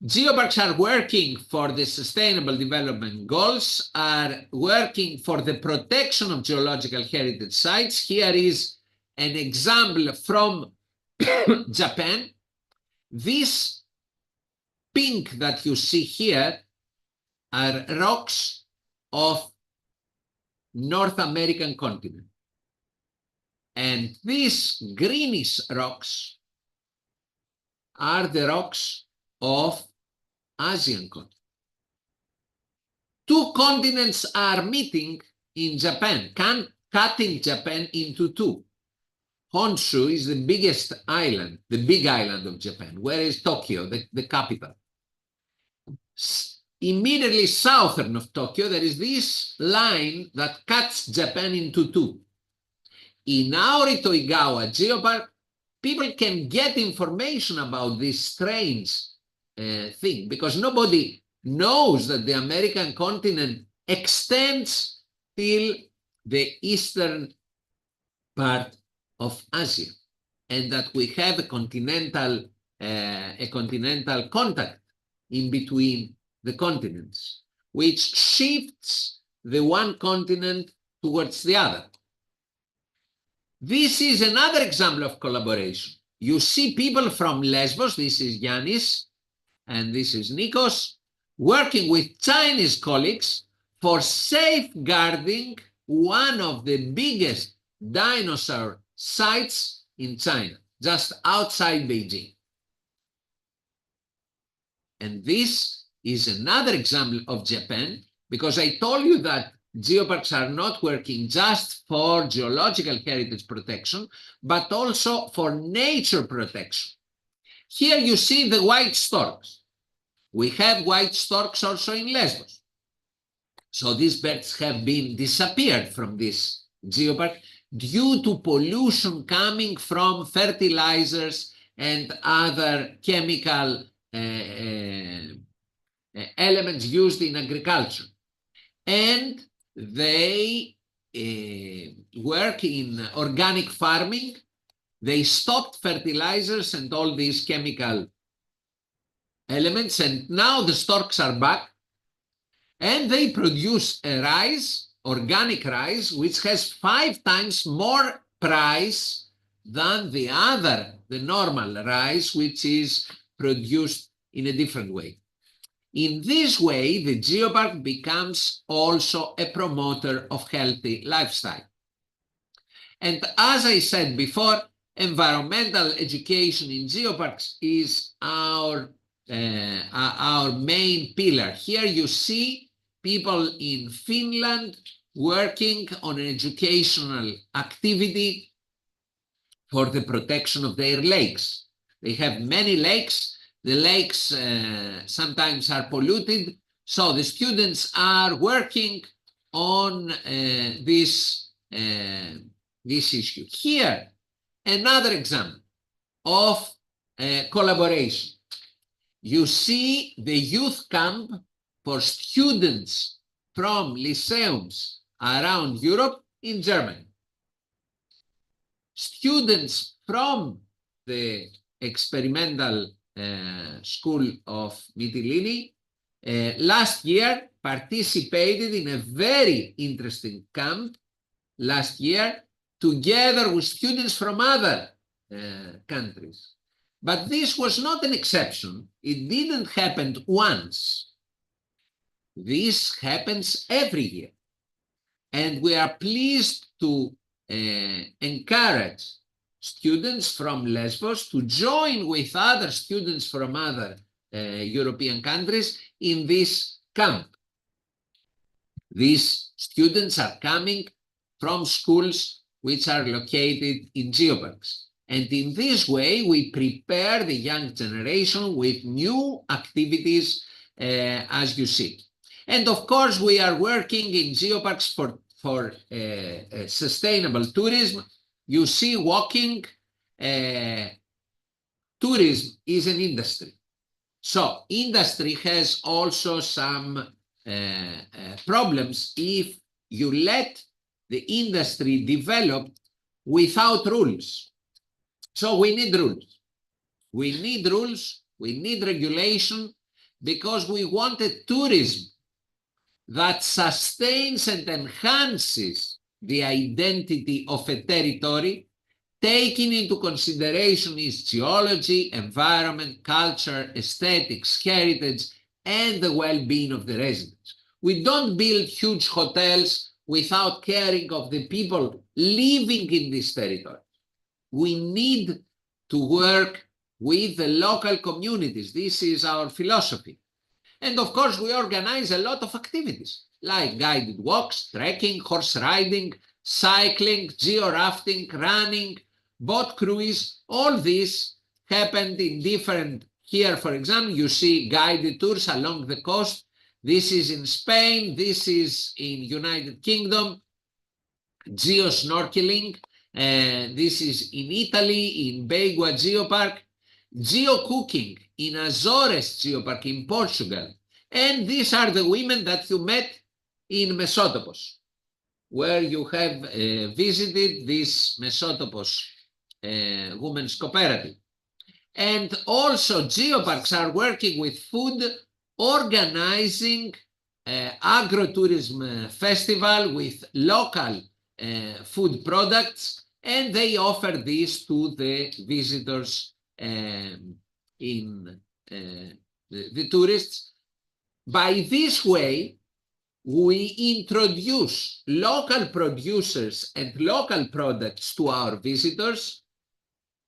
Speaker 9: Geoparks are working for the Sustainable Development Goals, are working for the protection of geological heritage sites. Here is an example from Japan. This pink that you see here are rocks of North American continent. And these greenish rocks are the rocks of Asian continent. Two continents are meeting in Japan, cutting Japan into two. Honshu is the biggest island, the big island of Japan. Where is Tokyo, the capital? Immediately southern of Tokyo, there is this line that cuts Japan into two. In Aori Toigawa Geopark, people can get information about this strange thing, because nobody knows that the American continent extends till the eastern part of Asia, and that we have a continental contact in between the continents, which shifts the one continent towards the other. This is another example of collaboration. You see people from Lesbos, this is Yannis, and this is Nikos, working with Chinese colleagues for safeguarding one of the biggest dinosaur sites in China, just outside Beijing. And this is another example of Japan, because I told you that geoparks are not working just for geological heritage protection, but also for nature protection. Here you see the white storks. We have white storks also in Lesbos. So these birds have been disappeared from this geopark due to pollution coming from fertilizers and other chemical elements used in agriculture. And they work in organic farming. They stopped fertilizers and all these chemical elements, and now the storks are back, and they produce a rice, organic rice, which has 5 times more price than the normal rice, which is produced in a different way. In this way, the geopark becomes also a promoter of healthy lifestyle. And as I said before, environmental education in geoparks is our main pillar. Here you see people in Finland working on an educational activity for the protection of their lakes. They have many lakes. The lakes sometimes are polluted, so the students are working on this issue. Here, another example of collaboration. You see the youth camp for students from lyceums around Europe in Germany. Students from the experimental school of Mytilene last year participated in a very interesting camp last year together with students from other countries. But this was not an exception. It didn't happen once. This happens every year. And we are pleased to encourage students from Lesbos to join with other students from other European countries in this camp. These students are coming from schools which are located in geoparks. And in this way, we prepare the young generation with new activities, as you see. And of course, we are working in geoparks for sustainable tourism. You see, walking tourism is an industry. So industry has also some problems if you let the industry develop without rules. So we need rules. We need rules, we need regulation, because we want a tourism that sustains and enhances the identity of a territory, taking into consideration its geology, environment, culture, aesthetics, heritage, and the well-being of the residents. We don't build huge hotels without caring of the people living in this territory. We need to work with the local communities. This is our philosophy. And of course, we organize a lot of activities like guided walks, trekking, horse riding, cycling, geo-rafting, running, boat cruise. All this happened in different, here for example, you see guided tours along the coast. This is in Spain, this is in United Kingdom, geo-snorkeling. This is in Italy, in Beigua Geopark, geo-cooking in Azores Geopark in Portugal. And these are the women that you met in Mesotopos, where you have visited this Mesotopos women's cooperative. And also geoparks are working with food, organizing agrotourism festival with local food products, and they offer this to the visitors in the tourists. By this way, we introduce local producers and local products to our visitors,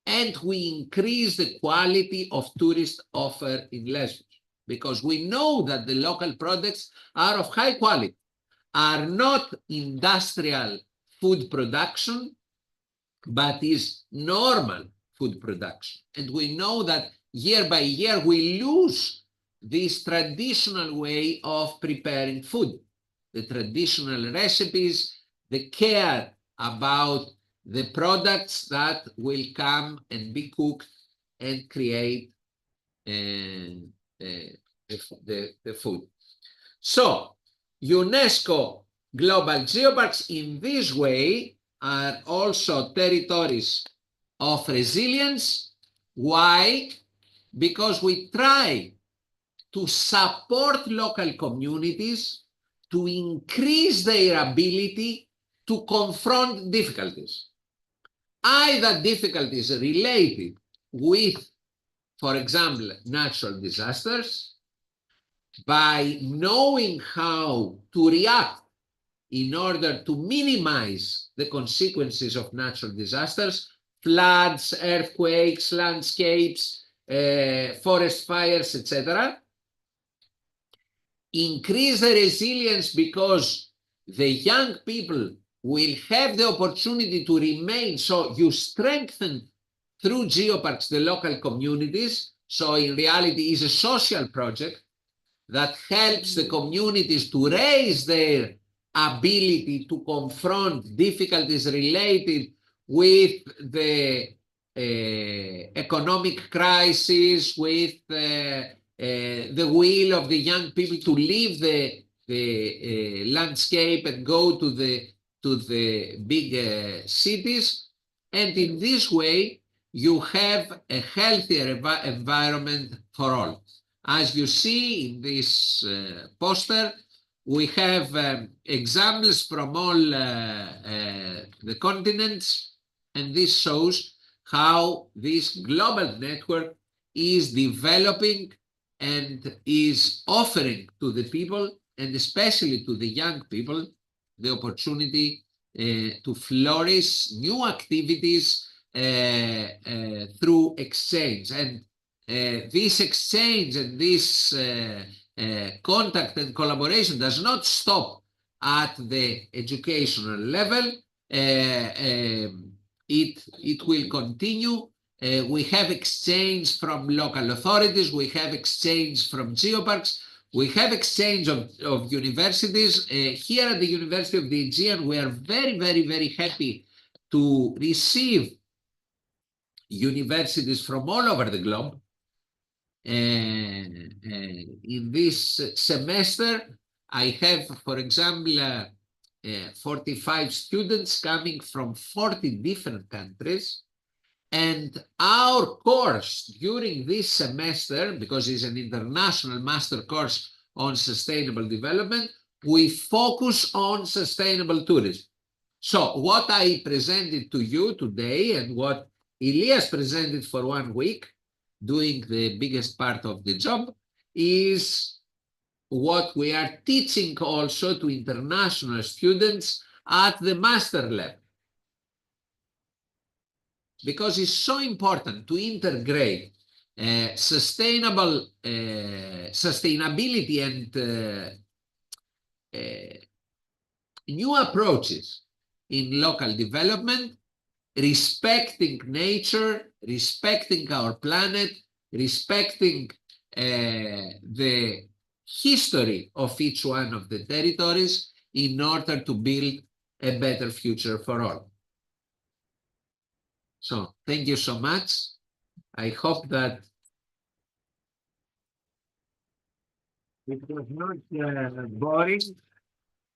Speaker 9: and we increase the quality of tourist offer in Lesbos, because we know that the local products are of high quality, are not industrial food production, but is normal food production. And we know that year by year we lose this traditional way of preparing food, the traditional recipes, the care about the products that will come and be cooked and create the food. So UNESCO Global Geoparks in this way are also territories of resilience. Why? Because we try to support local communities to increase their ability to confront difficulties. Either difficulties related with, for example, natural disasters, by knowing how to react in order to minimize the consequences of natural disasters, floods, earthquakes, landscapes, forest fires, etc. Increase the resilience because the young people will have the opportunity to remain. So you strengthen through geoparks the local communities. So in reality, it's a social project that helps the communities to raise their ability to confront difficulties related with the economic crisis, with the will of the young people to leave the landscape and go to the big cities. And in this way, you have a healthier environment for all. As you see in this poster, we have examples from all the continents, and this shows how this global network is developing and is offering to the people, and especially to the young people, the opportunity to flourish new activities through exchange. And this exchange and this contact and collaboration does not stop at the educational level. It will continue. We have exchange from local authorities, we have exchange from geoparks, we have exchange of universities. Here at the University of the Aegean, we are very, very, very happy to receive universities from all over the globe. In this semester, I have, for example, 45 students coming from 40 different countries. And our course during this semester, because it's an international master course on sustainable development, we focus on sustainable tourism. So what I presented to you today and what Ilias presented for 1 week, doing the biggest part of the job, is what we are teaching also to international students at the master level. Because it's so important to integrate sustainability and new approaches in local development, respecting nature, respecting our planet, respecting the history of each one of the territories in order to build a better future for all. So thank you so much. I hope that it was not boring,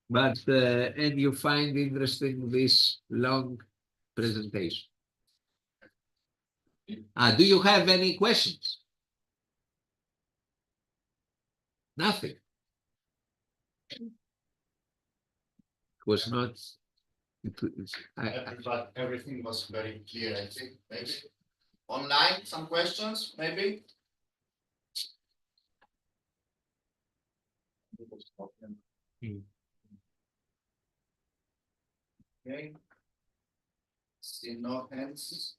Speaker 9: but and you find interesting this long presentation. Do you have any questions? Nothing. It was not.
Speaker 4: But everything was very clear, I think. Maybe online, some questions, maybe? Okay. See no hands.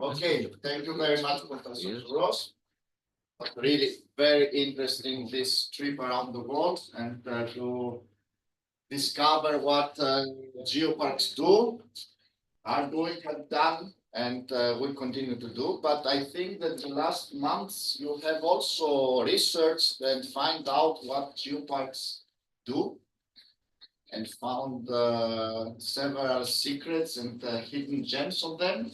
Speaker 4: Okay, thank you very much, Professor
Speaker 9: Yes.
Speaker 4: Ross. Really very interesting this trip around the world and to discover what geoparks do, are doing, have done, and will continue to do. But I think that the last months you have also researched and find out what geoparks do and found several secrets and hidden gems of them.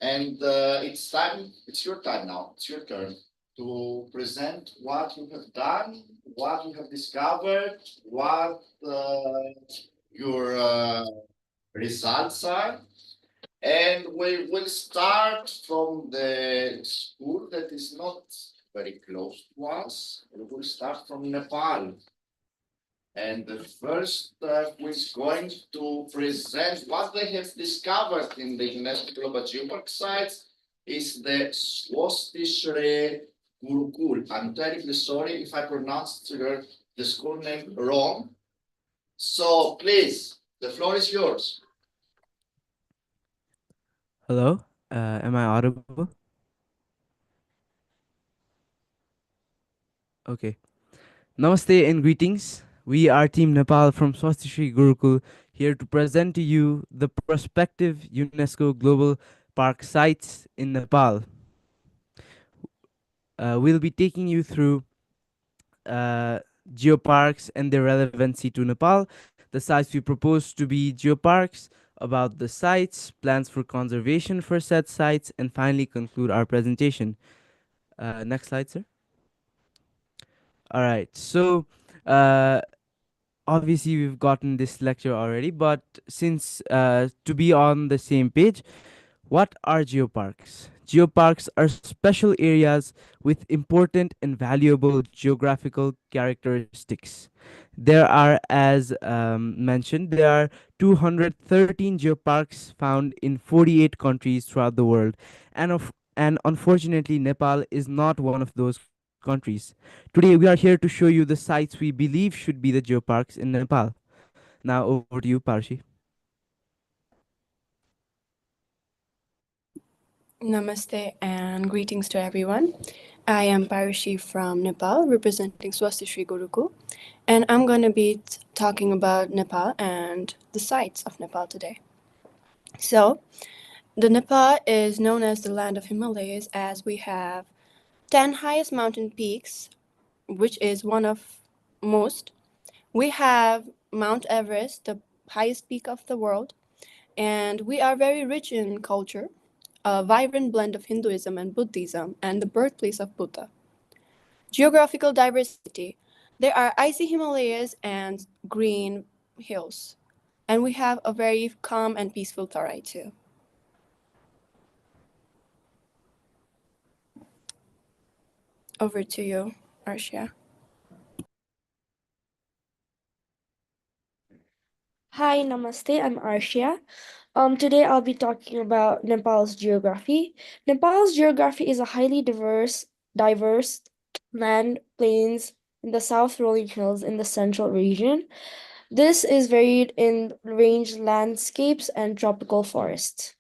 Speaker 4: And it's time, it's your time now, it's your turn to present what you have done, what you have discovered, what your results are. And we will start from the school that is not very close to us. We will start from Nepal. And the first who is going to present what they have discovered in the UNESCO Global Geopark sites is the Swastishre Gurukul. I'm terribly sorry if I pronounced the school name wrong. So please, the floor is yours.
Speaker 6: Hello, am I audible? Okay. Namaste and greetings. We are Team Nepal from Swastishri Gurukul here to present to you the prospective UNESCO Global Park sites in Nepal. We'll be taking you through geoparks and their relevancy to Nepal, the sites we propose to be geoparks, about the sites, plans for conservation for said sites, and finally conclude our presentation. Next slide, sir. All right, so obviously we've gotten this lecture already, but since to be on the same page, what are geoparks? Geoparks are special areas with important and valuable geographical characteristics. There are, as mentioned, there are 213 geoparks found in 48 countries throughout the world, and unfortunately, Nepal is not one of those countries. Today, we are here to show you the sites we believe should be the geoparks in Nepal. Now, over to you, Parshi.
Speaker 5: Namaste and greetings to everyone. I am Parushi from Nepal, representing Swastishri Gurukul, and I'm going to be talking about Nepal and the sites of Nepal today. So, the Nepal is known as the land of Himalayas, as we have 10 highest mountain peaks, which is one of most. We have Mount Everest, the highest peak of the world, and we are very rich in culture, a vibrant blend of Hinduism and Buddhism, and the birthplace of Buddha. Geographical diversity. There are icy Himalayas and green hills, and we have a very calm and peaceful Tarai too. Over to you, Arshia.
Speaker 10: Hi, namaste. I'm Arshia. Today I'll be talking about Nepal's geography. Nepal's geography is a highly diverse land, plains in the south, rolling hills in the central region. This is varied in range landscapes and tropical forests.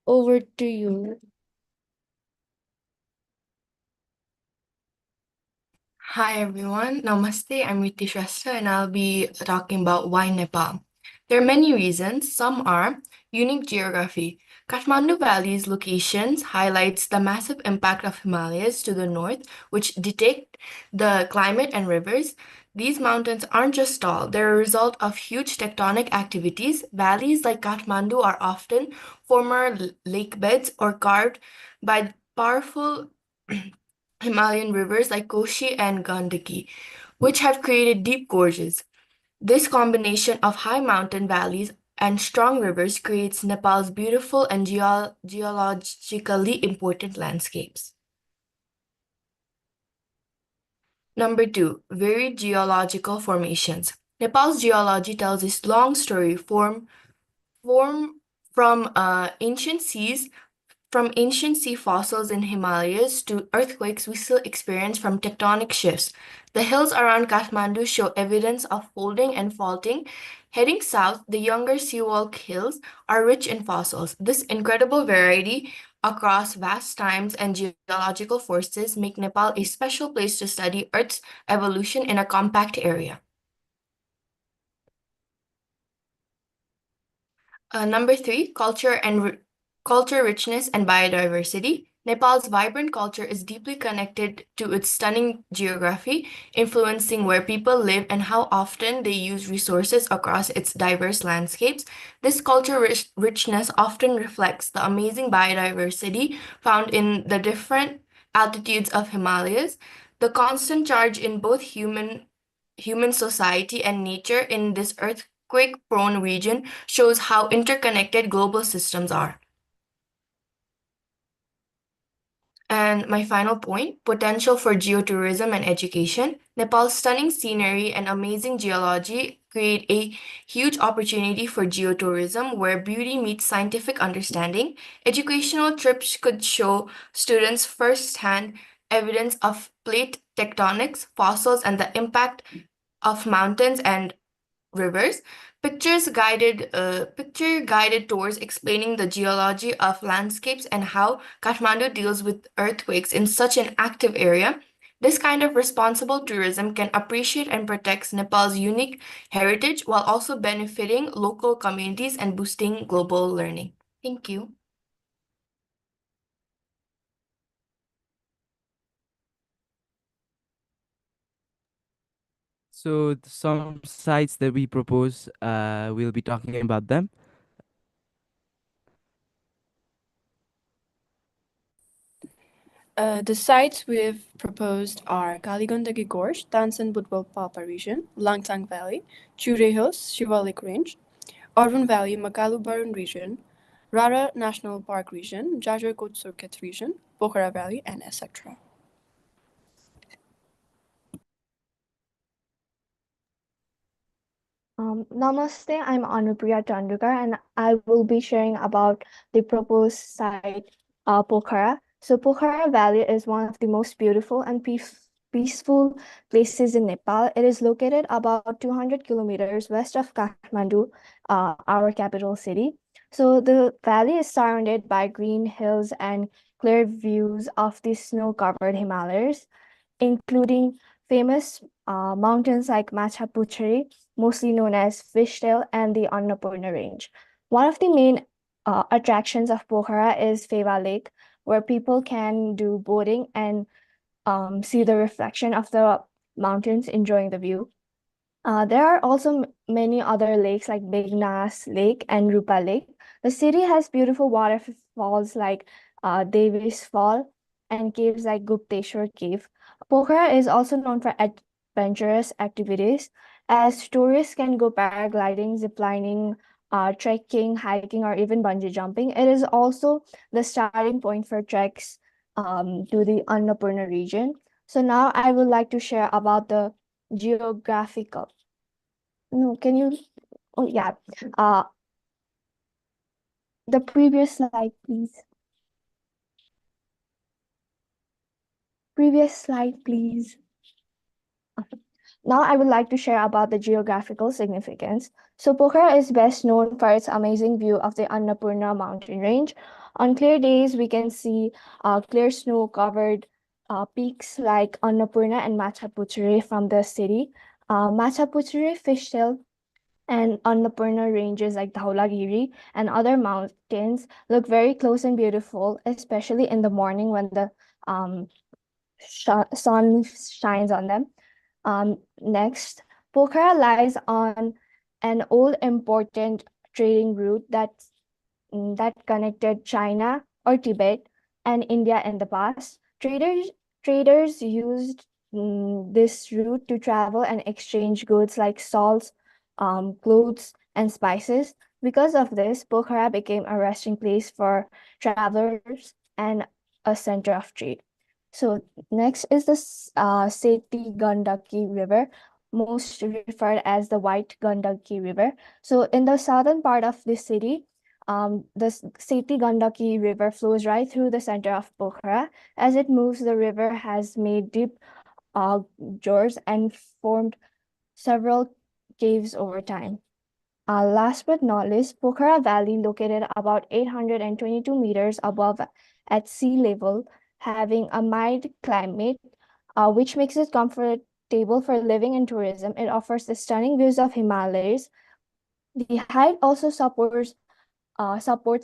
Speaker 10: Over to you.
Speaker 5: Hi everyone, Namaste. I'm Riti Shrestha and I'll be talking about why Nepal. There are many reasons. Some are unique geography. Kathmandu Valley's locations highlights the massive impact of Himalayas to the north, which dictate the climate and rivers. These mountains aren't just tall, they're a result of huge tectonic activities. Valleys like Kathmandu are often former lake beds or carved by powerful Himalayan rivers like Koshi and Gandaki, which have created deep gorges. This combination of high mountain valleys and strong rivers creates Nepal's beautiful and geologically important landscapes. Number 2, varied geological formations. Nepal's geology tells this long story from ancient seas, from ancient sea fossils in Himalayas to earthquakes we still experience from tectonic shifts. The hills around Kathmandu show evidence of folding and faulting. Heading south, the younger seawall hills are rich in fossils. This incredible variety across vast times and geological forces make Nepal a special place to study Earth's evolution in a compact area. Number 3, culture richness and biodiversity. Nepal's vibrant culture is deeply connected to its stunning geography, influencing where people live and how often they use resources across its diverse landscapes. This culture richness often reflects the amazing biodiversity found in the different altitudes of Himalayas. The constant charge in both human society and nature in this earthquake-prone region shows how interconnected global systems are. And my final point, potential for geotourism and education. Nepal's stunning scenery and amazing geology create a huge opportunity for geotourism where beauty meets scientific understanding. Educational trips could show students firsthand evidence of plate tectonics, fossils, and the impact of mountains and rivers. Picture-guided tours explaining the geology of landscapes and how Kathmandu deals with earthquakes in such an active area. This kind of responsible tourism can appreciate and protect Nepal's unique heritage while also benefiting local communities and boosting global learning. Thank you.
Speaker 6: So some sites that we propose, we'll be talking about them.
Speaker 5: The sites we've proposed are Kaligandagi Gorge, Tansen Budwal Papa region, Langtang Valley, Chure Hills, Shivalik Range, Orvan Valley, Makalu Barun region, Rara National Park region, Jajarkot Surkhet region, Pokhara Valley, and etc.
Speaker 10: Namaste, I'm Anupriya Chandukar and I will be sharing about the proposed site, Pokhara. So Pokhara Valley is one of the most beautiful and peaceful places in Nepal. It is located about 200 kilometers west of Kathmandu, our capital city. So the valley is surrounded by green hills and clear views of the snow-covered Himalayas, including famous mountains like Machapuchhari, mostly known as Fishtail, and the Annapurna Range. One of the main attractions of Pokhara is Feva Lake, where people can do boating and see the reflection of the mountains, enjoying the view. There are also many other lakes like Begnas Lake and Rupa Lake. The city has beautiful waterfalls like Devi's Fall and caves like Gupteshwar Cave. Pokhara is also known for adventurous activities, as tourists can go paragliding, ziplining, trekking, hiking, or even bungee jumping. It is also the starting point for treks to the Annapurna region. So now I would like to share about the geographical. No, can you? Oh, yeah. The previous slide, please. Previous slide, please. Now I would like to share about the geographical significance. So Pokhara is best known for its amazing view of the Annapurna mountain range. On clear days, we can see clear snow-covered peaks like Annapurna and Machapuchhari from the city. Machapuchhari, Fishtail, and Annapurna ranges like Dhaulagiri and other mountains look very close and beautiful, especially in the morning when the sun shines on them. Next, Pokhara lies on an old important trading route that connected China or Tibet and India in the past. Traders used this route to travel and exchange goods like salts, clothes, and spices. Because of this, Pokhara became a resting place for travelers and a center of trade. So next is the Seti Gandaki River, most referred as the White Gandaki River. So in the southern part of the city, the Seti Gandaki River flows right through the center of Pokhara. As it moves, the river has made deep gorges and formed several caves over time. Last but not least, Pokhara Valley, located about 822 meters above at sea level, having a mild climate, which makes it comfortable for living and tourism. It offers the stunning views of Himalayas. The height also supports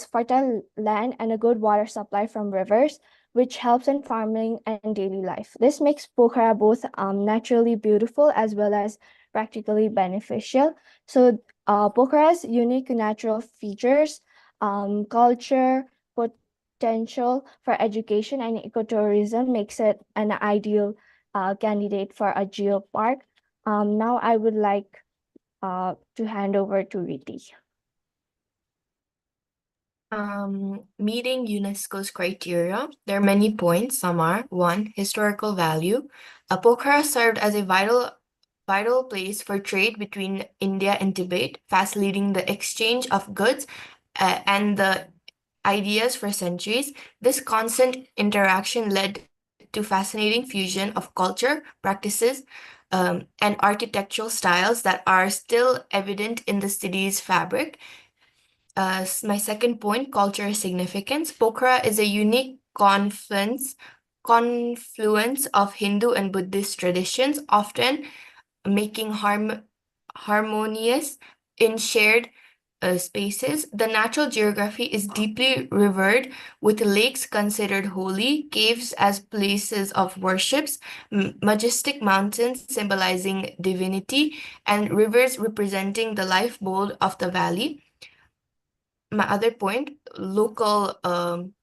Speaker 10: fertile land and a good water supply from rivers, which helps in farming and daily life. This makes Pokhara both naturally beautiful as well as practically beneficial. So Pokhara's unique natural features, culture, potential for education and ecotourism makes it an ideal candidate for a geopark. Now I would like to hand over to Riti.
Speaker 5: Meeting UNESCO's criteria, there are many points. Some are: 1, historical value. Pokhara served as a vital place for trade between India and Tibet, facilitating the exchange of goods and the ideas for centuries. This constant interaction led to fascinating fusion of culture, practices, and architectural styles that are still evident in the city's fabric. My second point, cultural significance. Pokhara is a unique confluence of Hindu and Buddhist traditions, often making harmonious in shared spaces. The natural geography is deeply revered, with lakes considered holy, caves as places of worships, majestic mountains symbolizing divinity, and rivers representing the lifeblood of the valley. My other point, local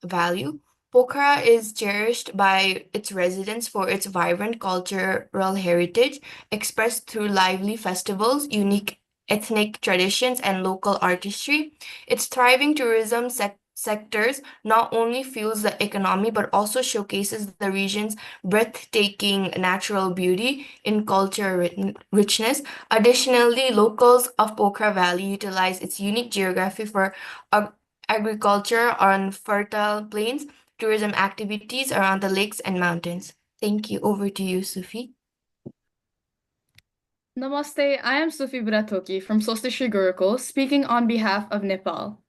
Speaker 5: value. Pokhara is cherished by its residents for its vibrant cultural heritage, expressed through lively festivals, unique ethnic traditions, and local artistry. Its thriving tourism sectors not only fuels the economy but also showcases the region's breathtaking natural beauty in culture richness. Additionally, locals of Pokhara Valley utilize its unique geography for agriculture on fertile plains, tourism activities around the lakes and mountains. Thank you. Over to you, Sufi.
Speaker 11: Namaste, I am Sufi Bratoki from Swasti Gurukul, speaking on behalf of Nepal.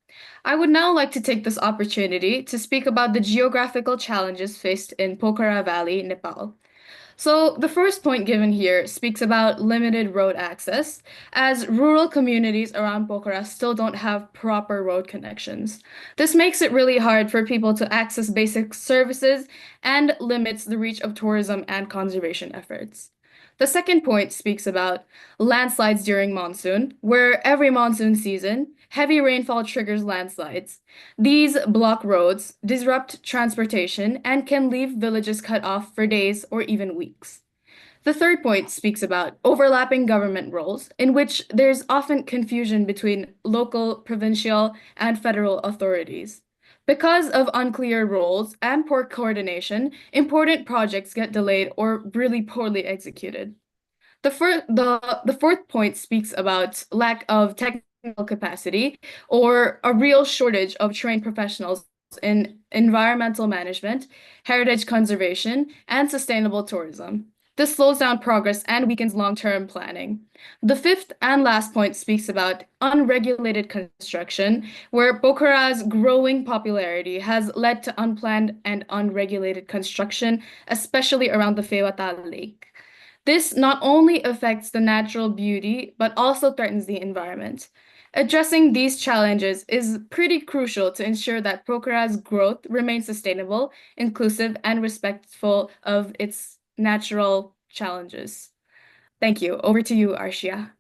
Speaker 11: I would now like to take this opportunity to speak about the geographical challenges faced in Pokhara Valley, Nepal. So the first point given here speaks about limited road access, as rural communities around Pokhara still don't have proper road connections. This makes it really hard for people to access basic services and limits the reach of tourism and conservation efforts. The second point speaks about landslides during monsoon, where every monsoon season, heavy rainfall triggers landslides. These block roads, disrupt transportation, and can leave villages cut off for days or even weeks. The third point speaks about overlapping government roles, in which there's often confusion between local, provincial, and federal authorities. Because of unclear roles and poor coordination, important projects get delayed or really poorly executed. The fourth point speaks about lack of technical capacity or a real shortage of trained professionals in environmental management, heritage conservation, and sustainable tourism. This slows down progress and weakens long-term planning. The fifth and last point speaks about unregulated construction, where Pokhara's growing popularity has led to unplanned and unregulated construction, especially around the Fewata Lake. This not only affects the natural beauty, but also threatens the environment. Addressing these challenges is pretty crucial to ensure that Pokhara's growth remains sustainable, inclusive, and respectful of its natural challenges. Thank you. Over to you, Arshia.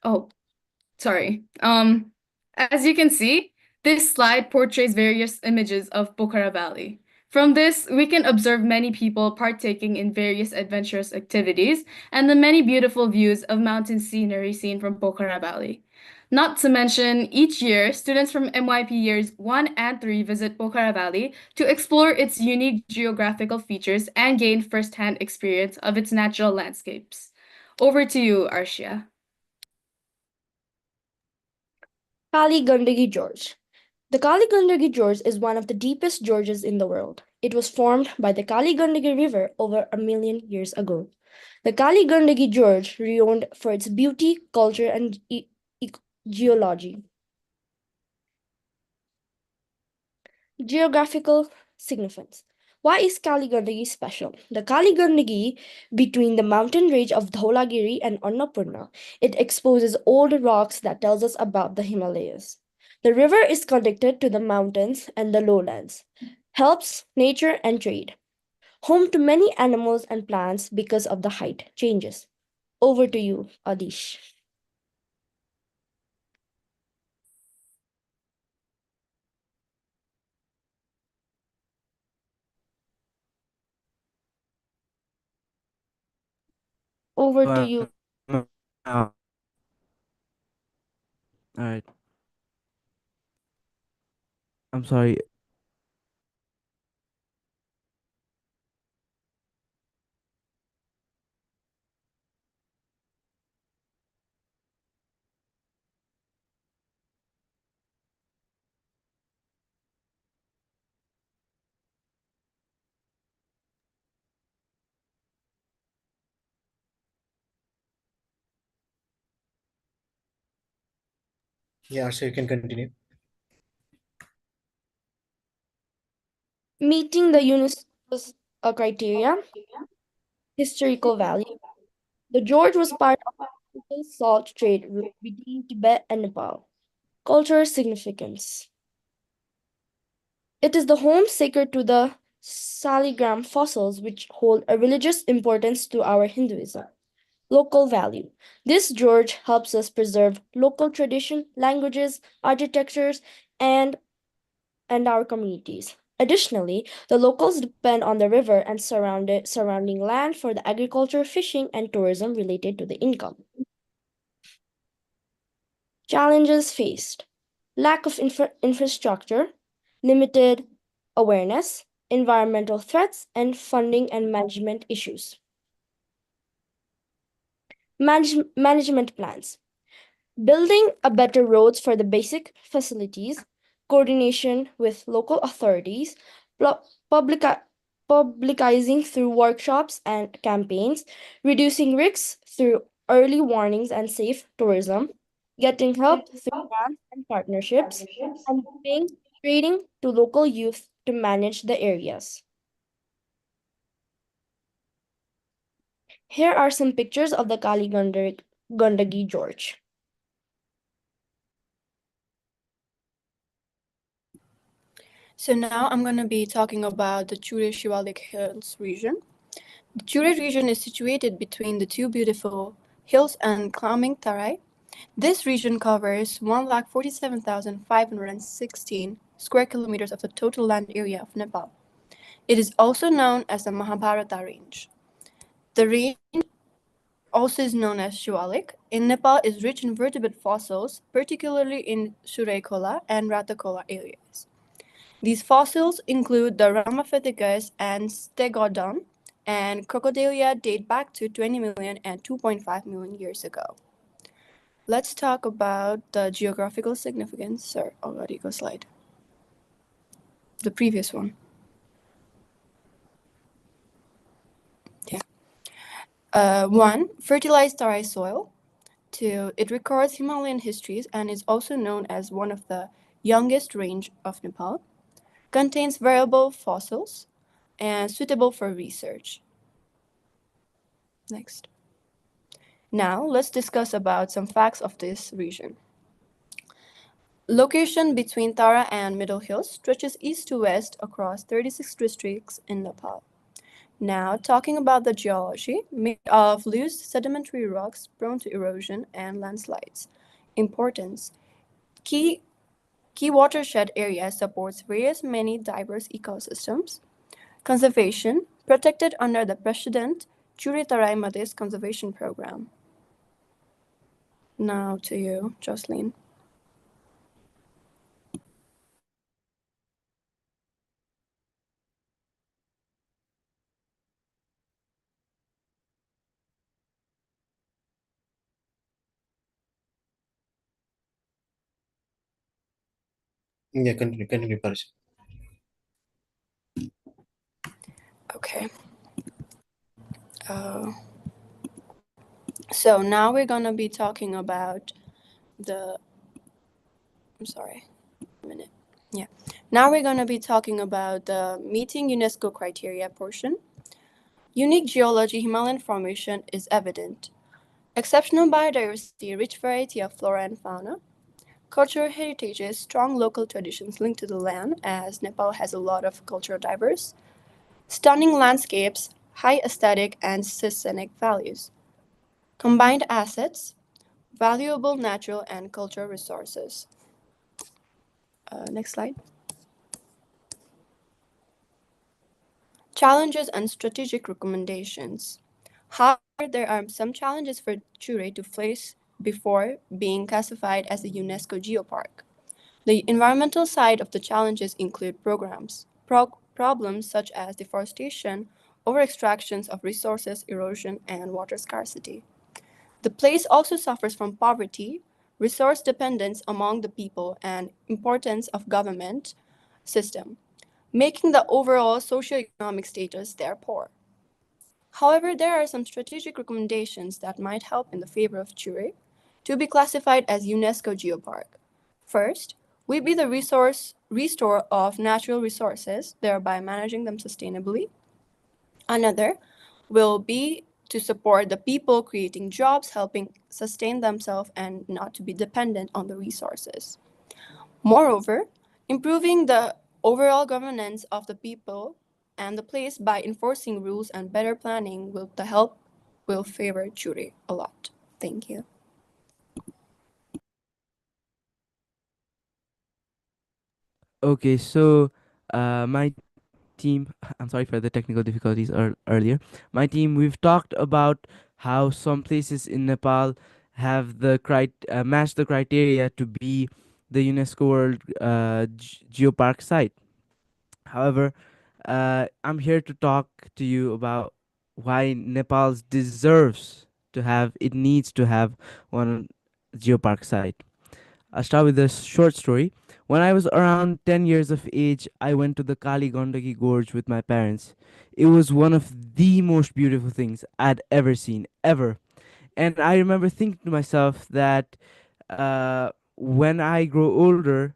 Speaker 11: Oh, sorry. As you can see, this slide portrays various images of Pokhara Valley. From this, we can observe many people partaking in various adventurous activities and the many beautiful views of mountain scenery seen from Pokhara Valley. Not to mention, each year, students from MYP years 1 and 3 visit Pokhara Valley to explore its unique geographical features and gain first-hand experience of its natural landscapes. Over to you, Arshia.
Speaker 10: Kali Gandagi Gorge. The Kali Gandagi Gorge is one of the deepest gorges in the world. It was formed by the Kali Gandagi River over 1,000,000 years ago. The Kali Gandagi Gorge, renowned for its beauty, culture, and geology. Geographical significance. Why is Kali Gandagi special? The Kali Gandagi, between the mountain range of Dhaulagiri and Annapurna, it exposes old rocks that tells us about the Himalayas. The river is connected to the mountains and the lowlands, helps nature and trade. Home to many animals and plants because of the height changes. Over to you, Adish. Over to you.
Speaker 6: All right. I'm sorry.
Speaker 3: Yeah, so you can continue.
Speaker 10: Meeting the UNESCO's criteria, historical value. The Gorge was part of the salt trade route between Tibet and Nepal. Cultural significance. It is the home sacred to the Saligram fossils, which hold a religious importance to our Hinduism. Local value. This gorge helps us preserve local tradition, languages, architectures, and our communities. Additionally, the locals depend on the river and surrounding land for the agriculture, fishing, and tourism related to the income. Challenges faced: lack of infrastructure, limited awareness, environmental threats, and funding and management issues. Management plans. Building a better roads for the basic facilities, coordination with local authorities, publicizing through workshops and campaigns, reducing risks through early warnings and safe tourism, getting help through grants and partnerships, and giving training to local youth to manage the areas. Here are some pictures of the Kali Gandagi Gorge.
Speaker 5: So now I'm going to be talking about the Chure Shivalik Hills region. The Chure region is situated between the two beautiful hills and climbing Tarai. This region covers 1,47,516 square kilometers of the total land area of Nepal. It is also known as the Mahabharata range. The range also is known as Shivalik. In Nepal is rich in vertebrate fossils, particularly in Suraikola and Ratakola areas. These fossils include the Ramapithecus and Stegodon, and Crocodilia date back to 20 million and 2.5 million years ago. Let's talk about the geographical significance. Sir, already go slide. The previous one. Yeah. 1. Fertilized Tarai soil. 2. It records Himalayan histories and is also known as one of the youngest range of Nepal. Contains variable fossils and suitable for research. Next. Now, let's discuss about some facts of this region. Location between Tara and Middle Hills stretches east to west across 36 districts in Nepal. Now, talking about the geology, made of loose sedimentary rocks prone to erosion and landslides. Importance. Key watershed area supports many diverse ecosystems. Conservation, protected under the President Chure Tarai Madhes Conservation Program. Now to you, Jocelyn.
Speaker 3: Yeah, continue, Parish.
Speaker 5: Okay. So now we're gonna be talking about the. I'm sorry. A minute. Yeah. Now we're gonna be talking about the meeting UNESCO criteria portion. Unique geology, Himalayan formation is evident. Exceptional biodiversity, rich variety of flora and fauna. Cultural heritages, strong local traditions linked to the land, as Nepal has a lot of cultural diverse. Stunning landscapes, high aesthetic and scenic values. Combined assets, valuable natural and cultural resources. Next slide. Challenges and strategic recommendations. However, there are some challenges for Chure to face before being classified as a UNESCO geopark. The environmental side of the challenges include problems such as deforestation, over-extractions of resources, erosion, and water scarcity. The place also suffers from poverty, resource dependence among the people, and importance of government system, making the overall socioeconomic status there poor. However, there are some strategic recommendations that might help in the favor of Chure to be classified as UNESCO Geopark. First, we be the restore of natural resources, thereby managing them sustainably. Another will be to support the people creating jobs, helping sustain themselves and not to be dependent on the resources. Moreover, improving the overall governance of the people and the place by enforcing rules and better planning will favor Chure a lot. Thank you.
Speaker 6: Okay, so my team, I'm sorry for the technical difficulties earlier. My team, we've talked about how some places in Nepal have match the criteria to be the UNESCO World Geopark site. However, I'm here to talk to you about why Nepal deserves to have, it needs to have one geopark site. I'll start with a short story. When I was around 10 years of age, I went to the Kali Gandaki Gorge with my parents. It was one of the most beautiful things I'd ever seen, ever. And I remember thinking to myself that when I grow older,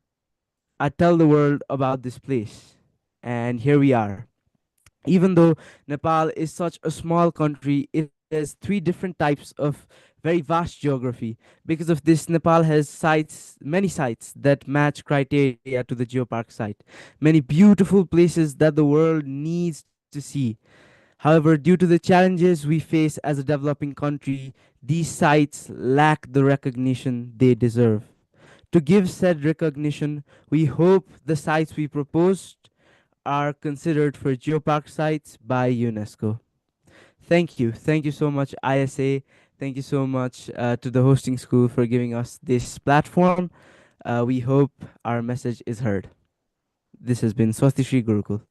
Speaker 6: I tell the world about this place. And here we are. Even though Nepal is such a small country, it has three different types of very vast geography. Because of this, Nepal has many sites that match criteria to the geopark site. Many beautiful places that the world needs to see. However, due to the challenges we face as a developing country, these sites lack the recognition they deserve. To give said recognition, we hope the sites we proposed are considered for geopark sites by UNESCO. Thank you. Thank you so much, ISA. Thank you so much to the hosting school for giving us this platform. We hope our message is heard. This has been Swasti Shri Gurukul.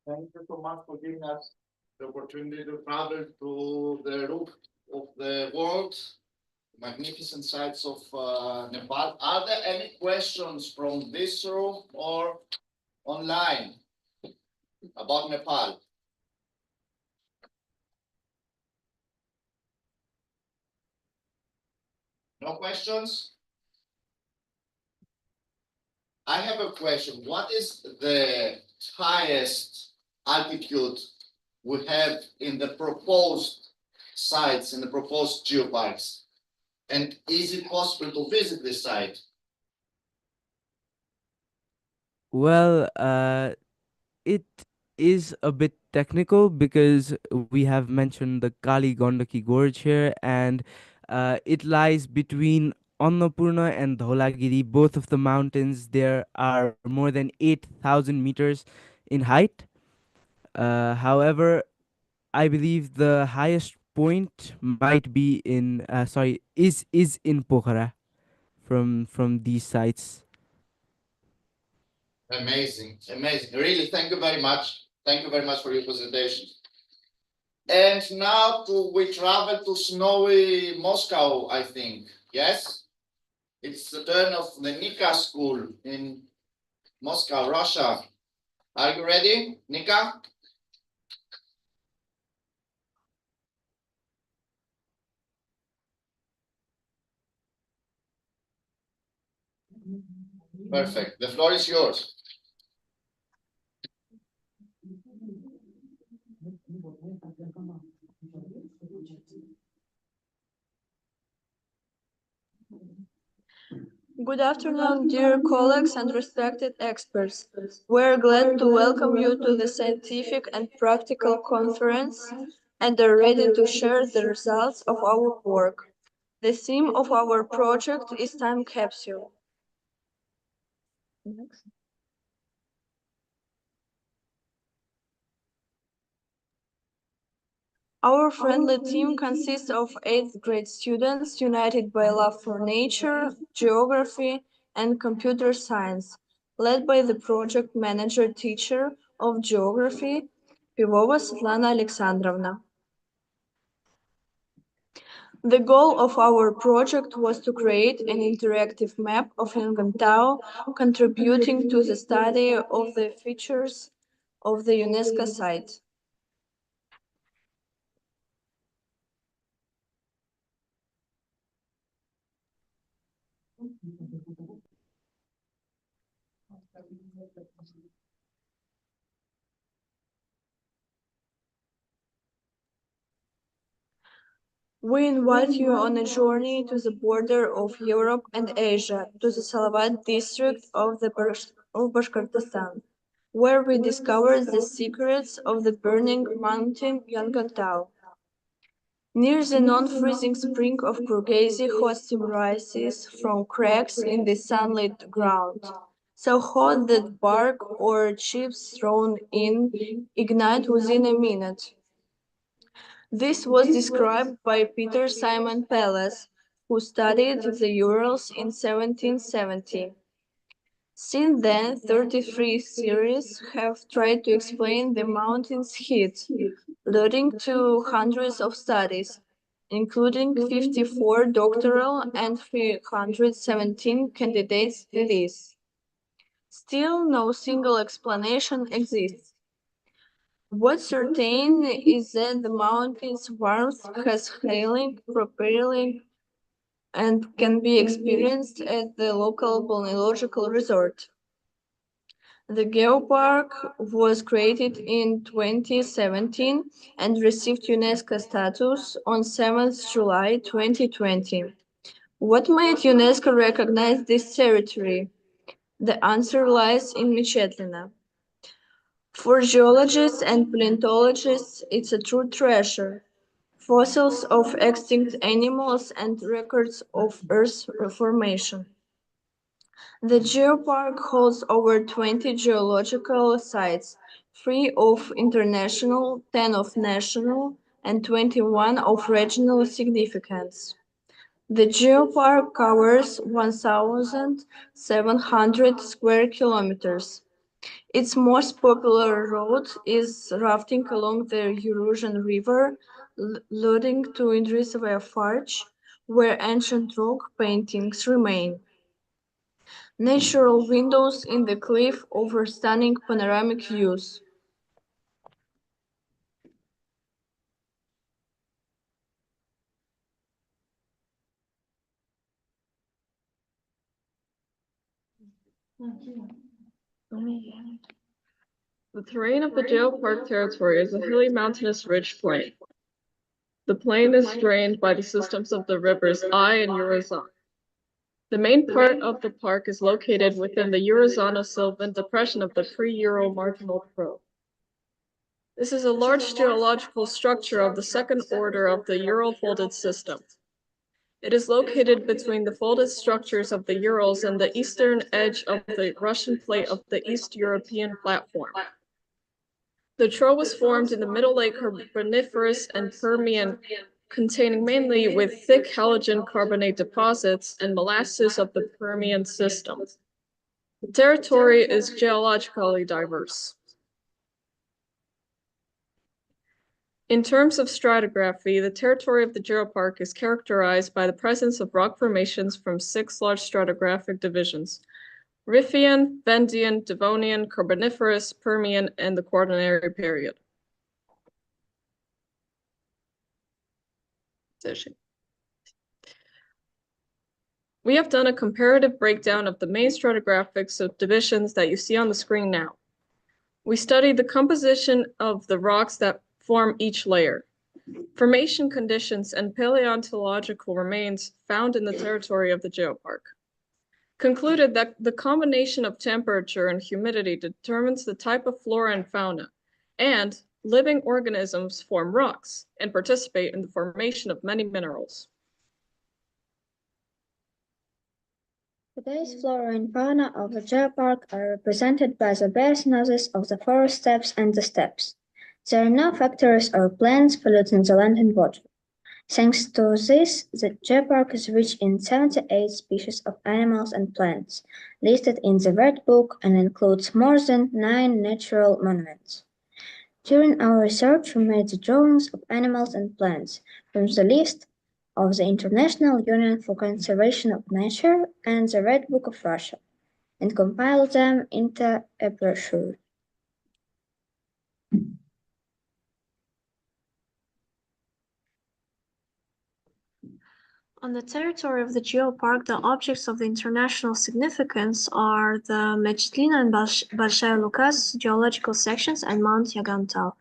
Speaker 4: Thank you so much for giving us the opportunity to travel to the roof of the world, magnificent sights of Nepal. Are there any questions from this room or online about Nepal? No questions? I have a question. What is the highest altitude we have in the proposed sites, in the proposed geoparks? And is it possible to visit this site?
Speaker 6: Well, it is a bit technical because we have mentioned the Kali Gandaki Gorge here, and it lies between Annapurna and Dholagiri, both of the mountains. There are more than 8,000 meters in height. However, I believe the highest point might be in is in Pokhara from these sites.
Speaker 4: Amazing, amazing. Really, thank you very much. Thank you very much for your presentation. And now we travel to snowy Moscow, I think. Yes? It's the turn of the Nika School in Moscow, Russia. Are you ready, Nika? Perfect. The floor is yours.
Speaker 12: Good afternoon, dear colleagues and respected experts. We're glad to welcome you to the scientific and practical conference and are ready to share the results of our work. The theme of our project is Time Capsule. Next. Our friendly team consists of 8th grade students united by love for nature, geography, and computer science, led by the project manager teacher of geography, Pivova Svetlana Alexandrovna. The goal of our project was to create an interactive map of Engantau, contributing to the study of the features of the UNESCO site. We invite you on a journey to the border of Europe and Asia, to the Salavat district of Bashkortostan, where we discovered the secrets of the burning mountain Yangantau. Near the non-freezing spring of Kurgazi, hot steam rises from cracks in the sunlit ground, so hot that bark or chips thrown in ignite within a minute. This was described by Peter Simon Pallas, who studied the Urals in 1770. Since then, 33 theories have tried to explain the mountain's heat, leading to hundreds of studies, including 54 doctoral and 317 candidate theses. Still, no single explanation exists. What's certain is that the mountain's warmth has healing properties and can be experienced at the local balneological resort. The Geopark was created in 2017 and received UNESCO status on 7th July 2020. What made UNESCO recognize this territory? The answer lies in Mechetlina. For geologists and paleontologists, it's a true treasure. Fossils of extinct animals and records of Earth's formation. The Geopark holds over 20 geological sites, 3 of international, 10 of national, and 21 of regional significance. The Geopark covers 1,700 square kilometers. Its most popular route is rafting along the Erosion River, leading to Indrisovaya Farch, where ancient rock paintings remain. Natural windows in the cliff offer stunning panoramic views.
Speaker 13: The terrain of the Geopark territory is a hilly mountainous ridge plain. The plain is drained by the systems of the rivers I and Urozan. The main part of the park is located within the Urozano-Sylvan depression of the pre-Ural marginal probe. This is a large geological structure of the second order of the Ural folded system. It is located between the folded structures of the Urals and the eastern edge of the Russian plate of the East European platform. The trough was formed in the Middle Late Carboniferous and Permian, containing mainly with thick halogen carbonate deposits and molasses of the Permian system. The territory is geologically diverse. In terms of stratigraphy, the territory of the geopark is characterized by the presence of rock formations from 6 large stratigraphic divisions: Riphean, Vendian, Devonian, Carboniferous, Permian, and the Quaternary period. We have done a comparative breakdown of the main stratigraphic subdivisions that you see on the screen now. We studied the composition of the rocks that form each layer, formation conditions, and paleontological remains found in the territory of the geopark. Concluded that the combination of temperature and humidity determines the type of flora and fauna, and living organisms form rocks and participate in the formation of many minerals.
Speaker 14: Today's flora and fauna of the geopark are represented by the bare snows of the forest steppes and the steppes. There are no factories or plants polluting the land and water. Thanks to this, the geopark is rich in 78 species of animals and plants, listed in the Red Book, and includes more than 9 natural monuments. During our research, we made the drawings of animals and plants from the list of the International Union for Conservation of Nature and the Red Book of Russia, and compiled them into a brochure.
Speaker 12: On the territory of the geopark, the objects of the international significance are the Mechlina and Большая Lukas geological sections and Mount Yagantal.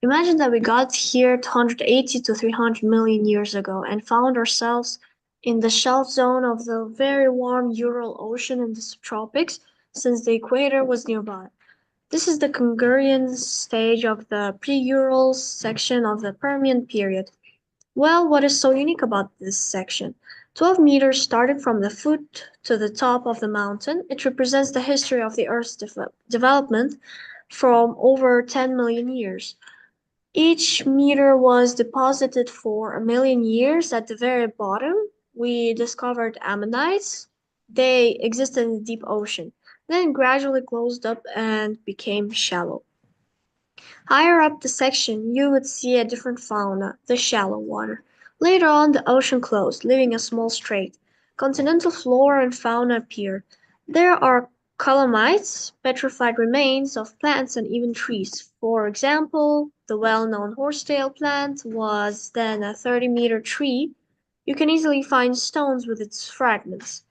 Speaker 12: Imagine that we got here 280 to 300 million years ago and found ourselves in the shelf zone of the very warm Ural Ocean in the subtropics, since the equator was nearby. This is the Kungurian stage of the pre-Ural section of the Permian period. Well, what is so unique about this section? 12 meters started from the foot to the top of the mountain. It represents the history of the Earth's development from over 10 million years. Each meter was deposited for 1 million years. At the very bottom, we discovered ammonites. They existed in the deep ocean, then gradually closed up and became shallow. Higher up the section, you would see a different fauna, the shallow water. Later on, the ocean closed, leaving a small strait. Continental flora and fauna appeared. There are calamites, petrified remains of plants and even trees. For example, the well-known horsetail plant was then a 30-meter tree. You can easily find stones with its fragments.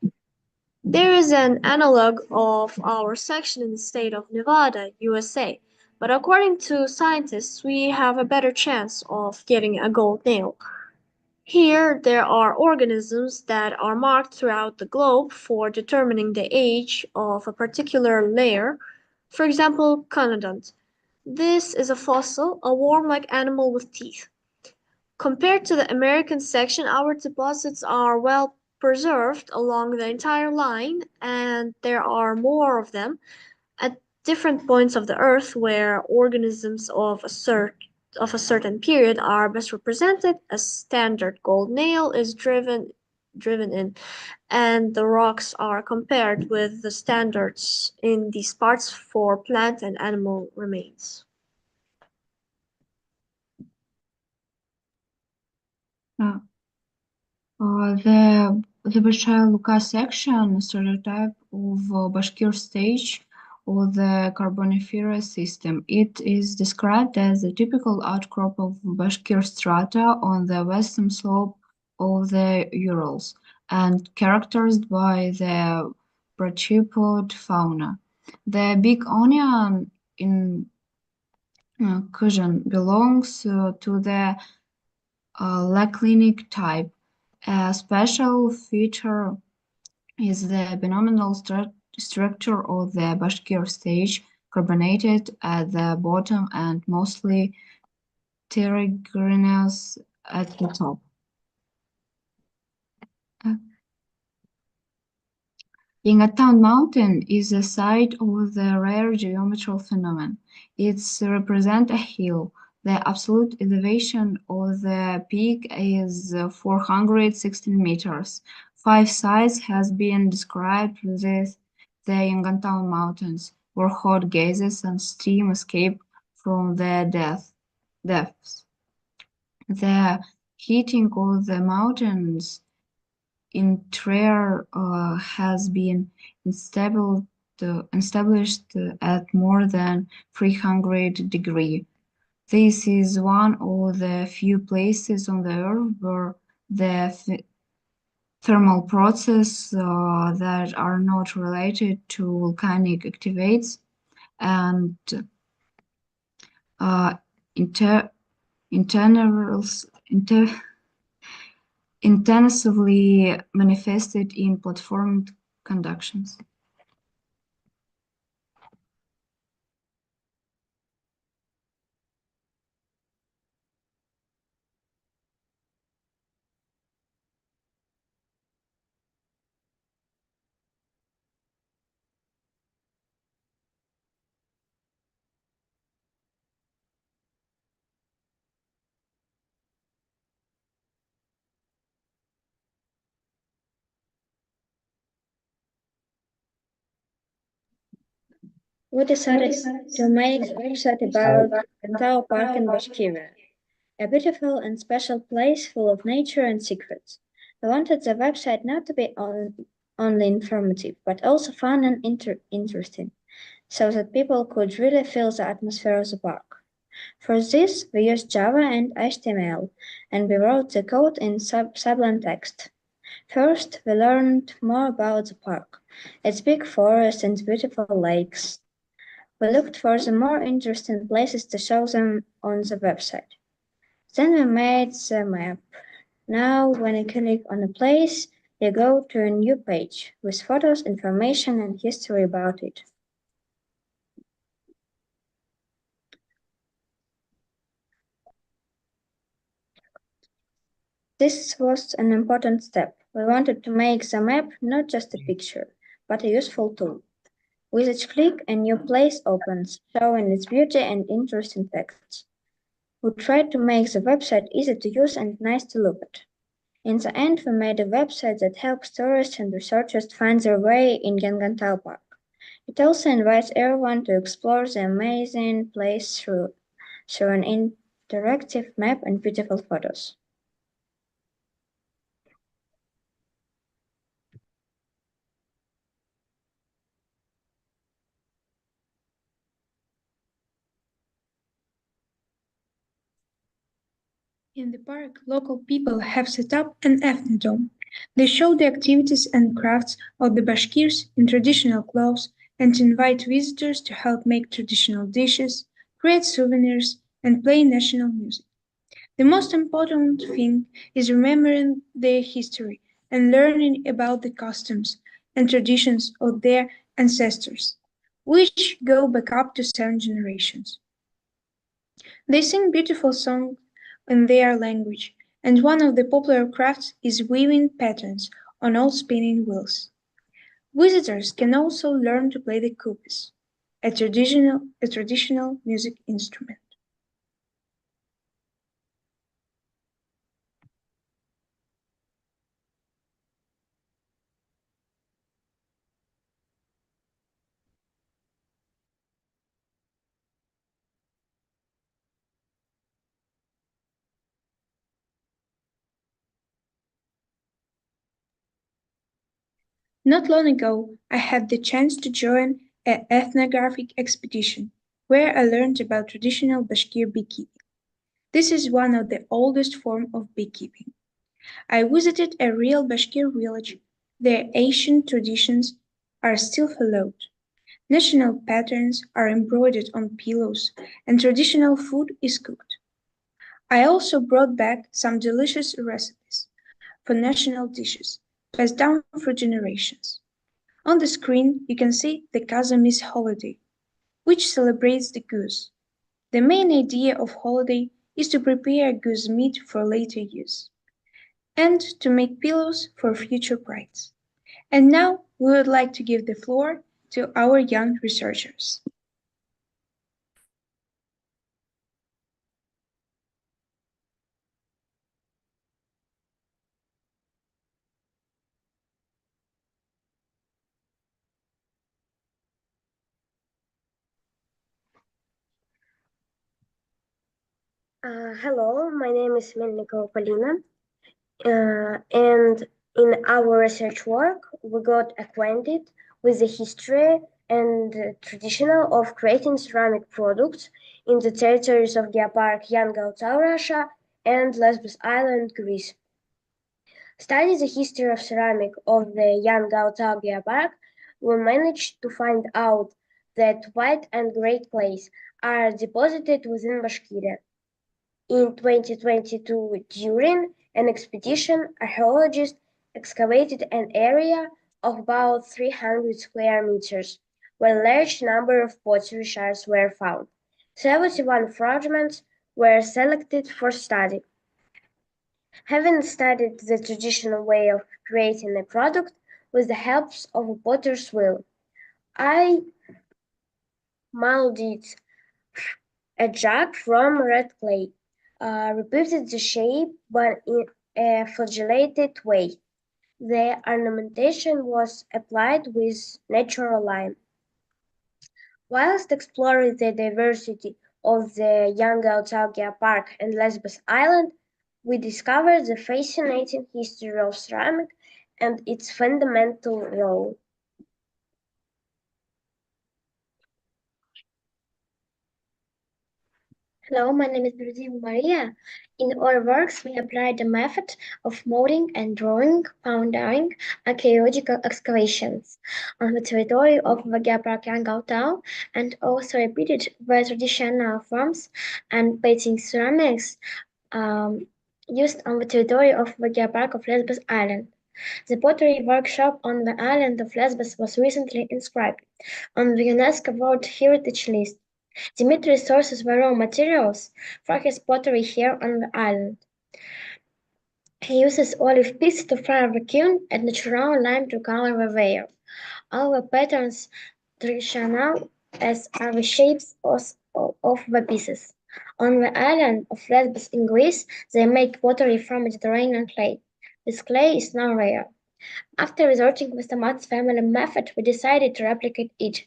Speaker 12: There is an analog of our section in the state of Nevada, USA. But according to scientists, we have a better chance of getting a gold nail. Here, there are organisms that are marked throughout the globe for determining the age of a particular layer. For example, conodont. This is a fossil, a worm-like animal with teeth. Compared to the American section, our deposits are well preserved along the entire line, and there are more of them at different points of the Earth where organisms of a certain period are best represented. A standard gold nail is driven in, and the rocks are compared with the standards in these parts for plant and animal remains.
Speaker 15: The Большая Luka section, stereotype of Bashkir stage or the Carboniferous system. It is described as a typical outcrop of Bashkir strata on the western slope of the Urals and characterized by the brachypod fauna. The big onion in Kazan belongs to the laclinic type. A special feature is the phenomenal structure of the Bashkir stage, carbonated at the bottom and mostly terrigenous at the top. Yangantang Mountain is a site of the rare geometrical phenomenon. It represents a hill. The absolute elevation of the peak is 416 meters. 5 sites has been described with the Yangantang Mountains, where hot gases and steam escape from the depths. The heating of the mountains interior has been established at more than 300 degrees. This is one of the few places on the Earth where the thermal processes that are not related to volcanic activities and intensively manifested in platform conductions.
Speaker 14: We decided to make a website about Tao Park in Bashkiria, a beautiful and special place full of nature and secrets. We wanted the website not to be only informative, but also fun and interesting, so that people could really feel the atmosphere of the park. For this, we used Java and HTML, and we wrote the code in Sublime Text. First, we learned more about the park, its big forest and beautiful lakes. We looked for the more interesting places to show them on the website. Then we made the map. Now, when you click on a place, you go to a new page with photos, information, and history about it. This was an important step. We wanted to make the map not just a picture, but a useful tool. With each click, a new place opens, showing its beauty and interesting facts. We tried to make the website easy to use and nice to look at. In the end, we made a website that helps tourists and researchers find their way in Yangantang Park. It also invites everyone to explore the amazing place through an interactive map and beautiful photos.
Speaker 16: In the park, local people have set up an ethnodome. They show the activities and crafts of the Bashkirs in traditional clothes and invite visitors to help make traditional dishes, create souvenirs, and play national music. The most important thing is remembering their history and learning about the customs and traditions of their ancestors, which go back up to 7 generations. They sing beautiful songs in their language, and one of the popular crafts is weaving patterns on old spinning wheels. Visitors can also learn to play the kupis, a traditional music instrument. Not long ago, I had the chance to join an ethnographic expedition where I learned about traditional Bashkir beekeeping. This is one of the oldest forms of beekeeping. I visited a real Bashkir village. Their ancient traditions are still followed. National patterns are embroidered on pillows, and traditional food is cooked. I also brought back some delicious recipes for national dishes passed down for generations. On the screen, you can see the Kazamis holiday, which celebrates the goose. The main idea of holiday is to prepare goose meat for later use and to make pillows for future brides. And now we would like to give the floor to our young researchers.
Speaker 17: Hello, my name is Melnikova Polina, and in our research work, we got acquainted with the history and tradition of creating ceramic products in the territories of Geopark Yangautau, Russia, and Lesbos Island, Greece. Studying the history of ceramic of the Yangautau Geopark, we managed to find out that white and gray clays are deposited within Bashkiria. In 2022, during an expedition, archaeologists excavated an area of about 300 square meters, where a large number of pottery shards were found. 71 fragments were selected for study. Having studied the traditional way of creating a product with the help of a potter's wheel, I molded a jug from red clay. Repeated the shape but in a flagellated way. The ornamentation was applied with natural lime. Whilst exploring the diversity of the Yangautau Geopark and Lesbos Island, we discovered the fascinating history of ceramic and its fundamental role.
Speaker 14: Hello, my name is Berdiva Maria. In our works, we applied the method of molding and drawing found during archaeological excavations on the territory of the Geopark Yangautau, and also repeated the traditional forms and painting ceramics used on the territory of the Geopark of Lesbos Island. The pottery workshop on the island of Lesbos was recently inscribed on the UNESCO World Heritage List. Dimitri's sources were raw materials for his pottery here on the island. He uses olive pits to fire the kiln and natural lime to color the ware. All the patterns traditional as are the shapes of the pieces. On the island of Lesbos in Greece, they make pottery from Mediterranean clay. This clay is now rare. After resorting with the Matz family method, we decided to replicate it.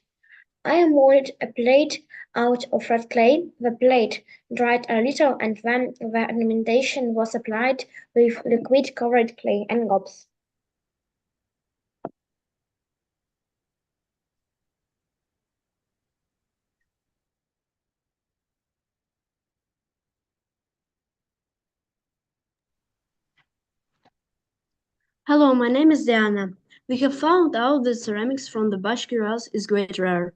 Speaker 14: I molded a plate out of red clay. The plate dried a little and then the ornamentation was applied with liquid covered clay and gobs.
Speaker 18: Hello, my name is Diana. We have found out that ceramics from the Bashkiras is quite rare.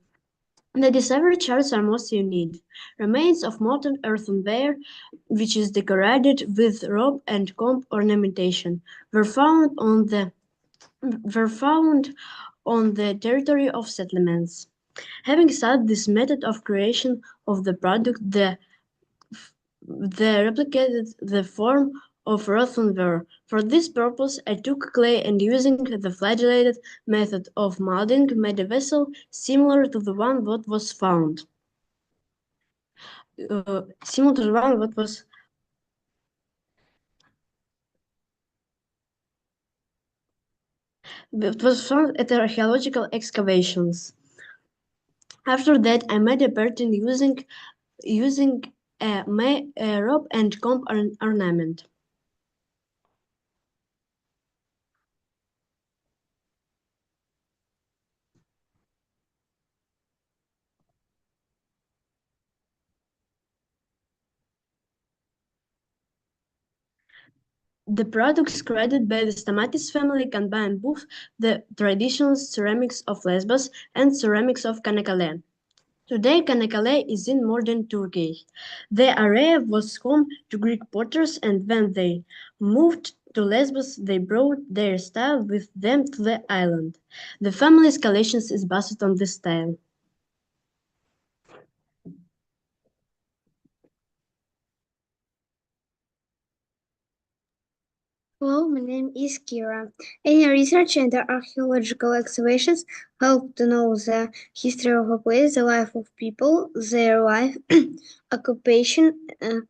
Speaker 18: The discovered shards are mostly unique. Remains of molten earthenware, which is decorated with rope and comb ornamentation, were found on the territory of settlements. Having studied this method of creation of the product, they replicated the form of earthenware. For this purpose, I took clay and using the flagellated method of molding made a vessel similar to the one that was found. Similar to the one that was found at the archaeological excavations. After that, I made a pattern using a rope and comb ornament. The products created by the Stamatis family combine both the traditional ceramics of Lesbos and ceramics of Kanakkale. Today, Kanakkale is in modern Turkey. The area was home to Greek potters, and when they moved to Lesbos, they brought their style with them to the island. The family's collections is based on this style.
Speaker 14: Hello, my name is Kira. Any research and archaeological excavations help to know the history of a place, the life of people, their life, occupation, and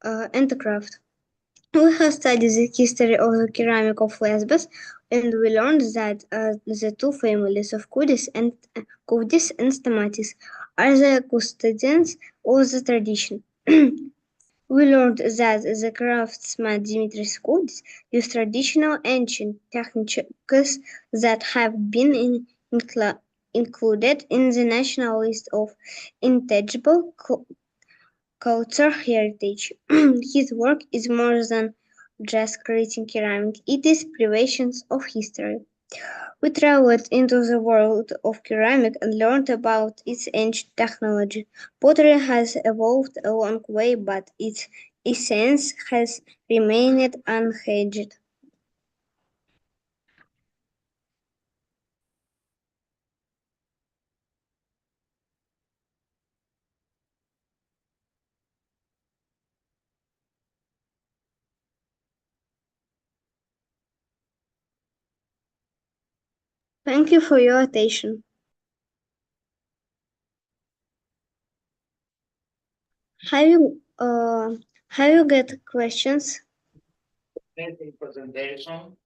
Speaker 14: the craft. We have studied the history of the ceramic of Lesbos, and we learned that the two families of Koudis and Stamatis are the custodians of the tradition. We learned that the craftsman Dimitris Koudis used traditional ancient techniques that have been included in the National List of Intangible Cultural Heritage. His work is more than just creating ceramic, it is preservation of history. We traveled into the world of ceramic and learned about its ancient technology. Pottery has evolved a long way, but its essence has remained unchanged. Thank you for your attention. Have you get questions?
Speaker 4: Amazing presentation.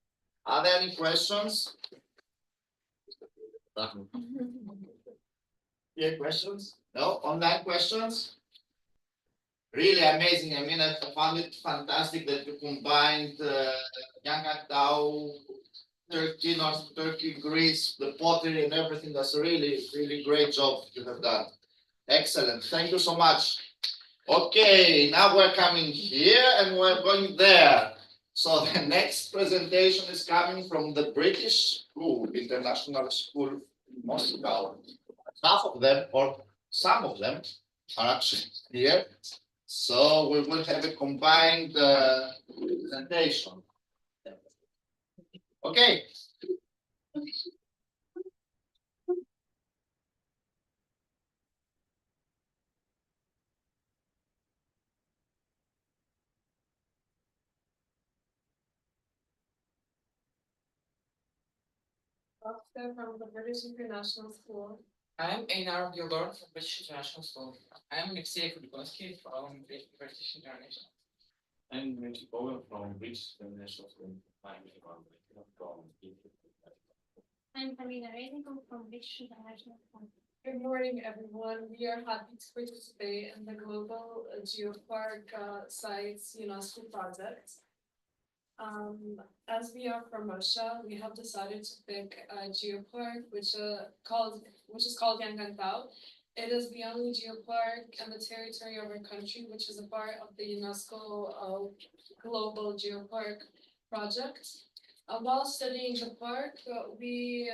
Speaker 4: Are there any questions? Yeah, questions? No, online questions? Really amazing. I mean, I found it fantastic that you combined Yangatao, Turkey, North Turkey, Greece, the pottery and everything. That's a really, really great job you have done. Excellent. Thank you so much. Okay, now we're coming here and we're going there. So the next presentation is coming from the British School, International School in Moscow. Half of them, or some of them, are actually here. So we will have a combined presentation. Okay.
Speaker 19: Doctor from the British International School. I am Einar Gildor from British International School. I am Alexei Kudkowski from British International.
Speaker 2: I'm Mitch Bowen from British International School.
Speaker 20: I'm Paulina Reinigo from British International School.
Speaker 19: Good morning, everyone. We are happy to participate in the Global Geopark Sites UNESCO project. As we are from Russia, we have decided to pick a geopark which is called Yangantau. It is the only geopark in the territory of our country, which is a part of the UNESCO Global Geopark project. While studying the park, we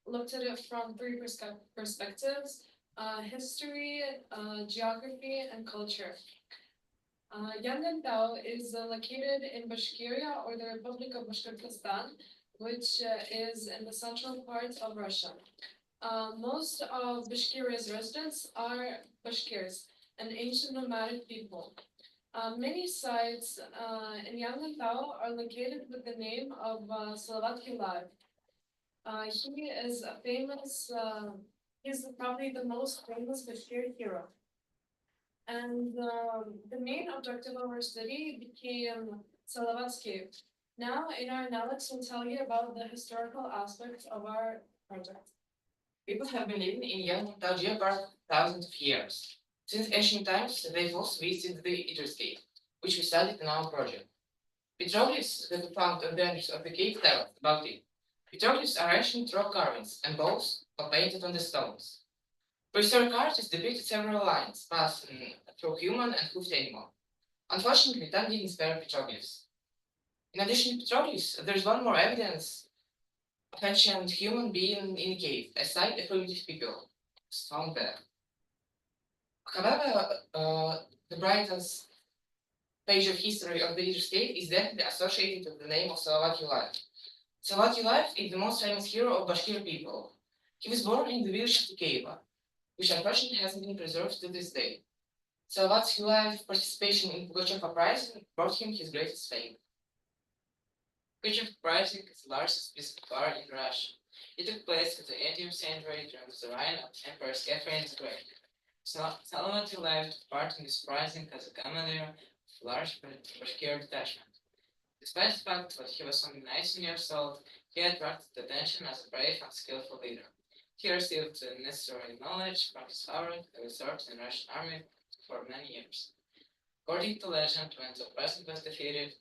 Speaker 19: looked at it from three perspectives: history, geography, and culture. Yangantau is located in Bashkiria, or the Republic of Bashkortostan, which is in the central part of Russia. Most of Bashkiria's residents are Bashkirs, an ancient nomadic people. Many sites in Yangantau are located with the name of Salavat Yulaev. He is a famous, he's probably the most famous Bashkir hero. And the main objective of our study became Salavat's cave. Now, Einar and Alex will tell you about the historical aspects of our project. People have been living in Yangantau Geopark thousands of years. Since ancient times, they've also visited the Eater's Cave, which we studied in our project. Petroglyphs that we found on the edges of the cave tell us about it. Petroglyphs are ancient rock carvings and bows are painted on the stones. Prehistoric artists depicted several lines passing through human and hoofed animal. Unfortunately, time didn't spare petroglyphs. In addition to petroglyphs, there's one more evidence of ancient human being in a cave, a site of primitive people found there. However, the brightest page of history of the Eater's Cave is definitely associated with the name of Salavat Yulaev. Salavat Yulaev is the most famous hero of Bashkir people. He was born in the village of Tukeva, which unfortunately hasn't been preserved to this day. Salavat Yulaev's participation in Pugachev uprising brought him his greatest fame.
Speaker 21: which of Pricing is the largest business bar in Russia. It took place in the 18th century during the reign of Emperor Catherine the Great. Salavat Yulayev took part in this Pricing as a commander of a large Bashkir detachment. Despite the fact that he was only 19 years old, he attracted attention as a brave and skillful leader. He received the necessary knowledge from his father, who served in the Russian army for many years. According to legend, when the President was defeated,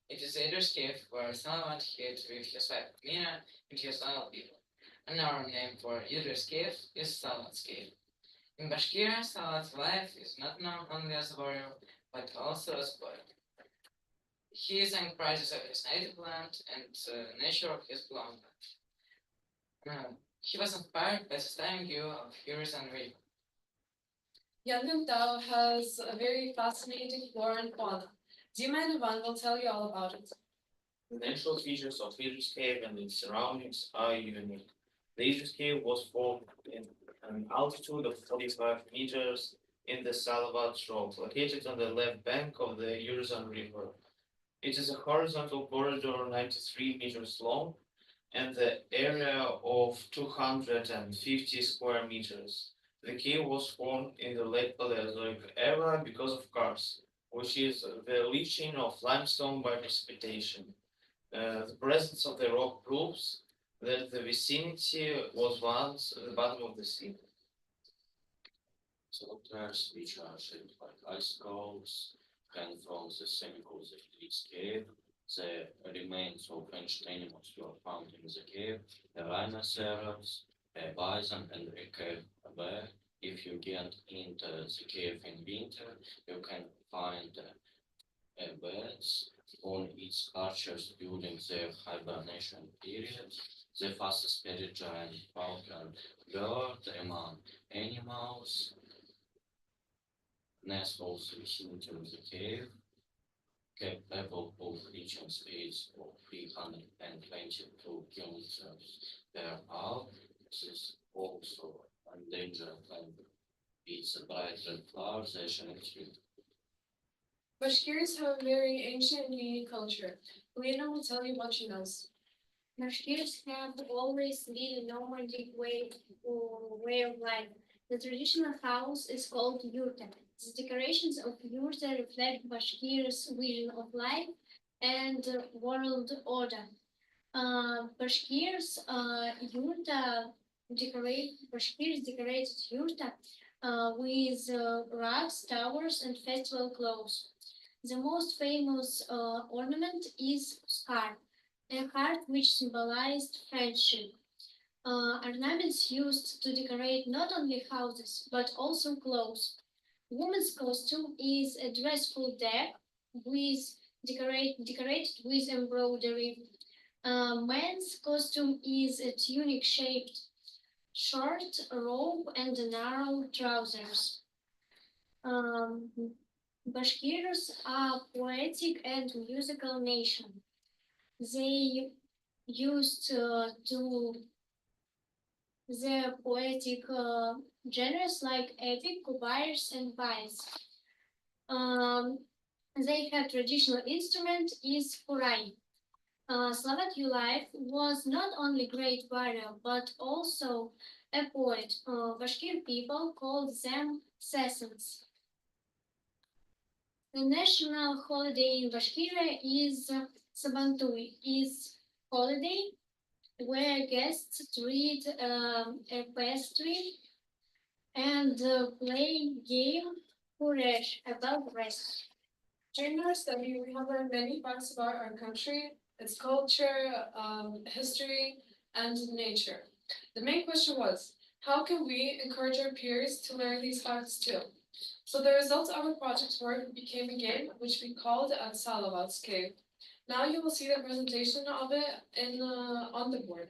Speaker 21: it is Ader's cave where Salavat hid with his wife Mina and his loyal people. Another name for Ader's cave is Salavat's cave. In Bashkiria, Salavat's life is not known only as a warrior, but also as a poet. He sang praises of his native land and the nature of his belonging. He was inspired by the stunning view of Urizen River.
Speaker 19: Yangantau has a very fascinating flora and fauna. Dima Ivan will tell you all about it.
Speaker 2: The natural features of Ader's Cave and its surroundings are unique. The Ader's Cave was formed in an altitude of 45 meters in the Salavat Rock, located on the left bank of the Urizen River. It is a horizontal corridor 93 meters long and the area of 250 square meters. The cave was formed in the late Paleozoic era because of karst, which is the leaching of limestone by precipitation. The presence of the rock proves that the vicinity was once the bottom of the sea.
Speaker 22: Solitaires, which are shaped like icicles, hang from the semicles of this cave. The remains of ancient animals were found in the cave: a rhinoceros, a bison, and a cave bear. If you get into the cave in winter, you can find bears on its arches during their hibernation period. The fastest peregrine falcon bird among animals nestles within the cave, capable of reaching speeds of 322 kilometers per hour. This is also endangered and it's a bright red flower, the Asian tree.
Speaker 19: Bashkirs have a very ancient and unique culture. Lena will tell you what she knows.
Speaker 20: Bashkirs have always lived a nomadic way of life. The traditional house is called yurta. The decorations of yurta reflect Bashkirs' vision of life and world order. Bashkirs decorated yurta with rugs, towers, and festival clothes. The most famous ornament is scarf, a heart which symbolized friendship. Ornaments used to decorate not only houses but also clothes. Woman's costume is a dress-full deck decorated with embroidery. Men's costume is a tunic-shaped short robe and narrow trousers. Bashkirs are poetic and musical nation. They used their poetic genres like epic, kubayrs, and bais. They have traditional instrument is kuray. Salavat Yulayev was not only great warrior but also a poet. Bashkir people called them Sasans. The national holiday in Bashkiria is Sabantui, is holiday where guests read a pastry and play game Kuresh about rest.
Speaker 19: During our study, we have learned many facts about our country, its culture, history, and nature. The main question was, how can we encourage our peers to learn these facts too? So the result of our project work became a game which we called at Salavat's Cave. Now you will see the presentation of it on the board.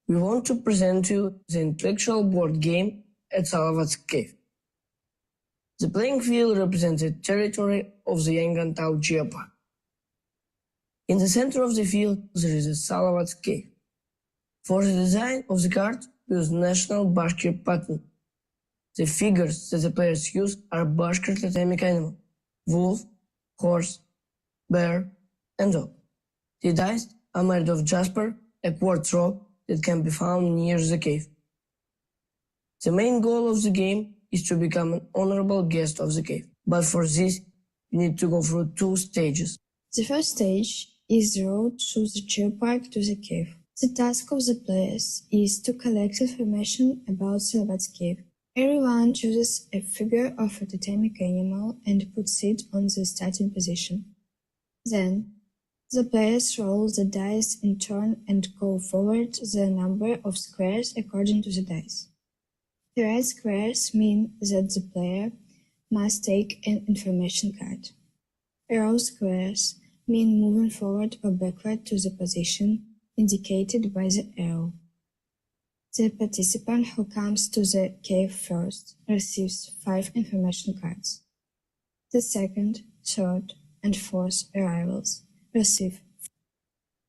Speaker 23: We want to present you the intellectual board game at Salavat's Cave.
Speaker 1: The playing field represents the territory of the Yangantau Geopark. In the center of the field, there is a Salavat cave. For the design of the card, we use national Bashkir pattern. The figures that the players use are Bashkir totemic animal: wolf, horse, bear, and dog. The dice are made of jasper, a quartz rock that can be found near the cave. The main goal of the game is to become an honorable guest of the cave, but for this, you need to go through 2 stages.
Speaker 15: The first stage is the road through the geopark to the cave. The task of the players is to collect information about Salavat's cave. Everyone chooses a figure of a totemic animal and puts it on the starting position. Then, the players roll the dice in turn and go forward the number of squares according to the dice. The red squares mean that the player must take an information card. Arrow squares mean moving forward or backward to the position indicated by the arrow. The participant who comes to the cave first receives 5 information cards. The second, third, and fourth arrivals receive.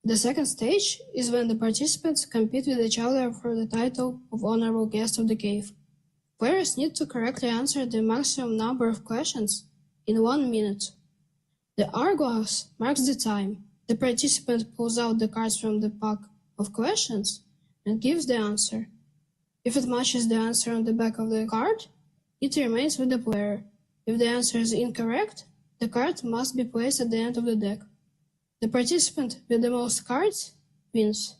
Speaker 8: The second stage is when the participants compete with each other for the title of Honorable Guest of the Cave. Players need to correctly answer the maximum number of questions in 1 minute. The hourglass marks the time. The participant pulls out the cards from the pack of questions and gives the answer. If it matches the answer on the back of the card, it remains with the player. If the answer is incorrect, the card must be placed at the end of the deck. The participant with the most cards wins.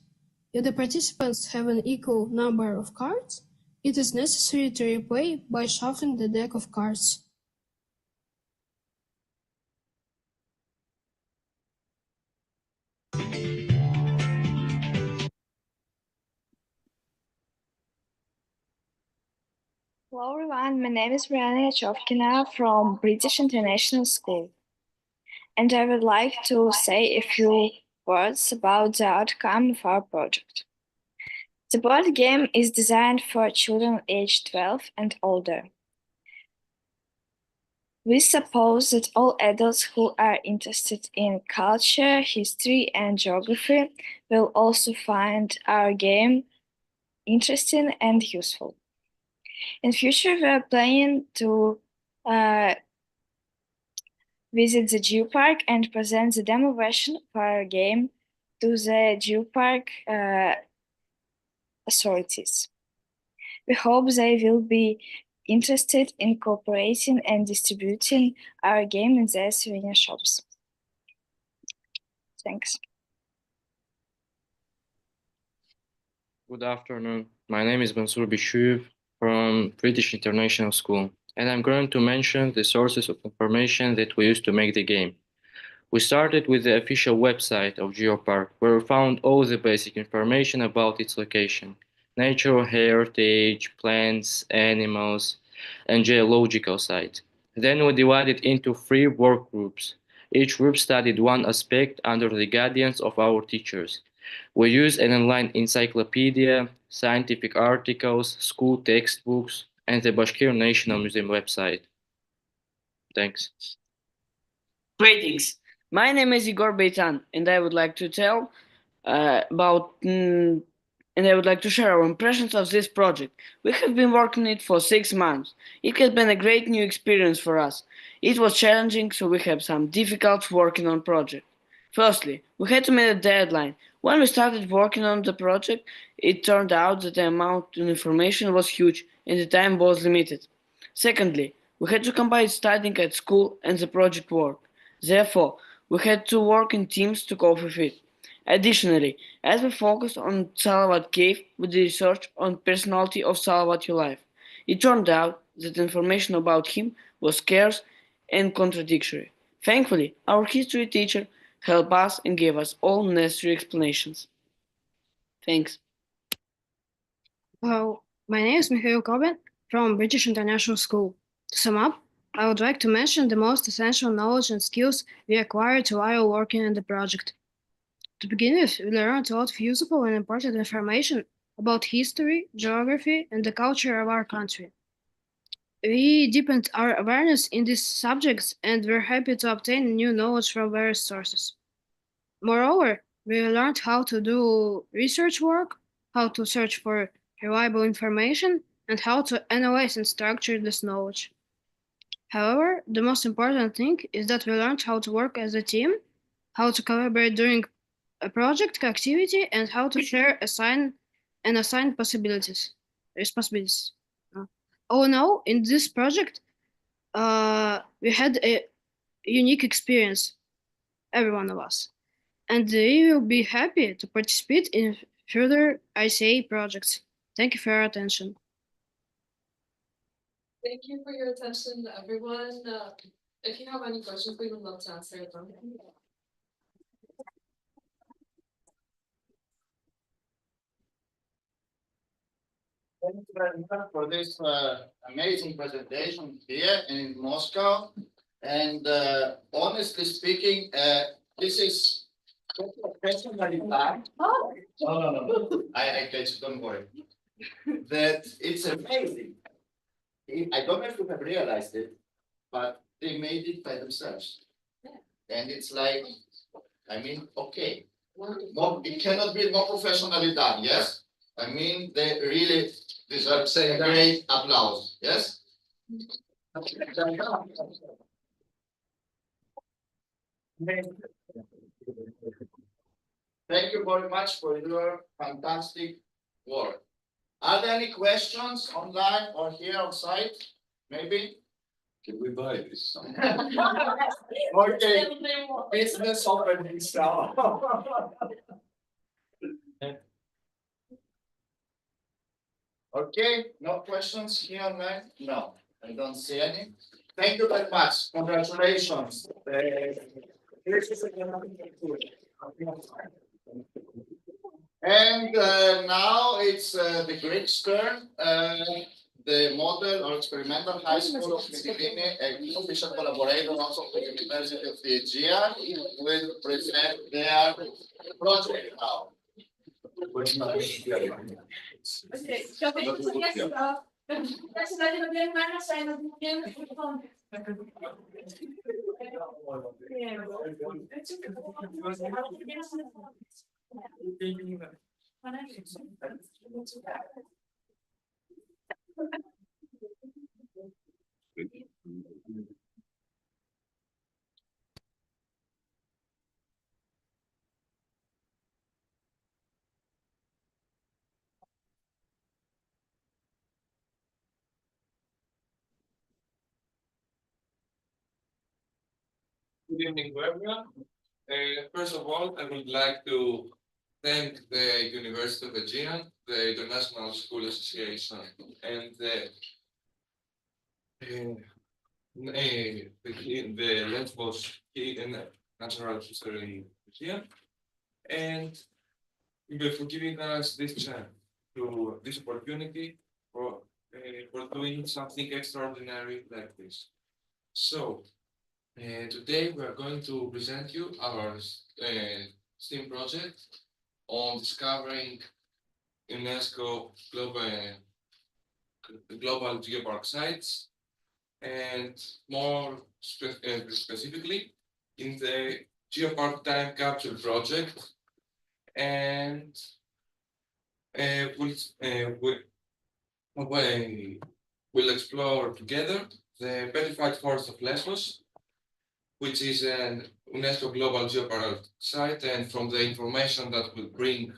Speaker 8: If the participants have an equal number of cards, it is necessary to replay by shuffling the deck of cards.
Speaker 12: Hello everyone, my name is Brianna Yachovkina from British International School, and I would like to say a few words about the outcome of our project. The board game is designed for children aged 12 and older. We suppose that all adults who are interested in culture, history, and geography will also find our game interesting and useful. In future, we are planning to visit the geopark and present the demo version of our game to the geopark authorities. We hope they will be interested in cooperating and distributing our game in their souvenir shops. Thanks.
Speaker 23: Good afternoon. My name is Mansour Bishuv from British International School, and I'm going to mention the sources of information that we used to make the game. We started with the official website of Geopark, where we found all the basic information about its location, natural heritage, plants, animals, and geological sites. Then we divided into 3 work groups. Each group studied one aspect under the guidance of our teachers. We used an online encyclopedia, scientific articles, school textbooks, and the Bashkir National Museum website. Thanks.
Speaker 24: Greetings. My name is Igor Beitan, and I would like to tell and I would like to share our impressions of this project. We have been working on it for 6 months. It has been a great new experience for us. It was challenging, so we had some difficulties working on project. Firstly, we had to meet a deadline. When we started working on the project, it turned out that the amount of information was huge and the time was limited. Secondly, we had to combine studying at school and the project work. Therefore, we had to work in teams to cope with it. Additionally, as we focused on Salavat Cave with the research on personality of Salavat Yulayev, it turned out that information about him was scarce and contradictory. Thankfully, our history teacher helped us and gave us all necessary explanations. Thanks.
Speaker 8: Hello, my name is Mikhail Kobin from British International School. To sum up, I would like to mention the most essential knowledge and skills we acquired while working on the project. To begin with, we learned a lot of useful and important information about history, geography, and the culture of our country. We deepened our awareness in these subjects and were happy to obtain new knowledge from various sources. Moreover, we learned how to do research work, how to search for reliable information, and how to analyze and structure this knowledge. However, the most important thing is that we learned how to work as a team, how to collaborate during a project activity, and how to share, assign responsibilities. All in all, in this project, we had a unique experience, every one of us, and we will be happy to participate in further ICA projects. Thank you for your attention.
Speaker 19: Thank you for your attention, everyone. If you have any questions, we would love to answer them.
Speaker 4: Thank you very much for this amazing presentation here in Moscow. And honestly speaking, this is professionally done. No. I catch it, don't worry. That it's amazing. I don't know if you have realized it, but they made it by themselves. And it's like, I mean, okay. It cannot be more professionally done, yes? I mean, they really deserve a great applause, yes? Thank you very much for your fantastic work. Are there any questions online or here on site? Maybe?
Speaker 7: Can we buy this?
Speaker 4: Okay, business opening now. Okay, no questions here online? No, I don't see any. Thank you very much. Congratulations. And now it's the Greek's turn. The model or experimental high school of Mytilene, an official collaborator also with the University of the Aegean, will present their project now.
Speaker 7: Good evening to everyone. First of all, I would like to thank the University of Aegean, the International School Association, and the Lesbos Natural History Museum, and for giving us this chance to this opportunity for doing something extraordinary like this. So today we are going to present you our STEAM project on discovering UNESCO global geopark sites, and more specifically in the Geopark Time Capsule project, and we'll explore together the Petrified Forest of Lesbos, which is an UNESCO Global Geopark site, and from the information that we bring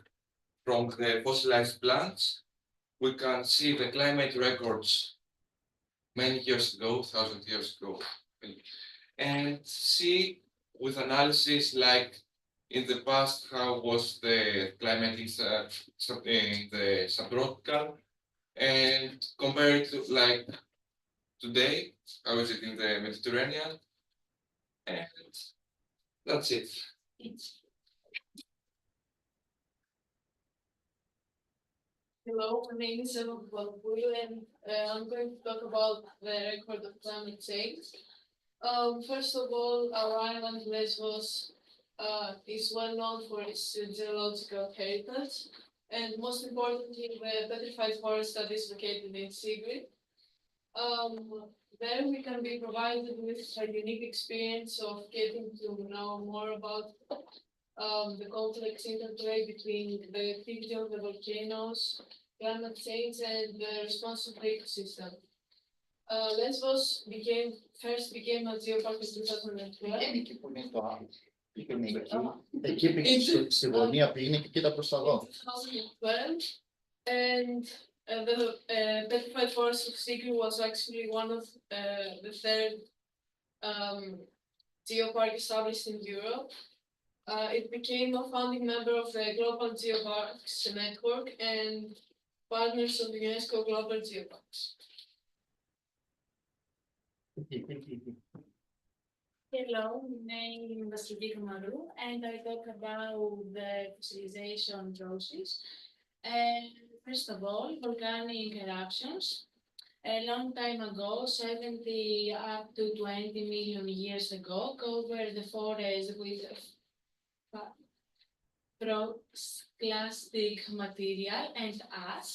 Speaker 7: from the fossilized plants, we can see the climate records many years ago, 1,000 years ago, and see with analysis like in the past how was the climate in the subtropical, and compare it to like today, how is it in the Mediterranean, and that's it.
Speaker 19: Hello, my name is Emma Balburu, and I'm going to talk about the record of climate change. First of all, our island Lesbos is well known for its geological heritage, and most importantly, the petrified forest that is located in Sigrid. There we can be provided with a unique experience of getting to know more about the complex interplay between the activity of the volcanoes, climate change, and the response of the ecosystem. Lesbos first became a geopark in 2012.
Speaker 4: Εκεί που είναι το άλλο. Πήγαινε εκεί πήγαινε στη γωνία, πήγαινε και κοίτα προς τα δω.
Speaker 19: 2012, and the Petrified Forest of Sigir was actually one of the third geopark established in Europe. It became a founding member of the Global Geoparks Network and partners of the UNESCO Global Geoparks.
Speaker 3: Hello, my name is Vasily Kamaru, and I talk about the fossilization process. First of all, volcanic eruptions. A long time ago, 70 up to 20 million years ago, covered the forest with pyroclastic material and ash.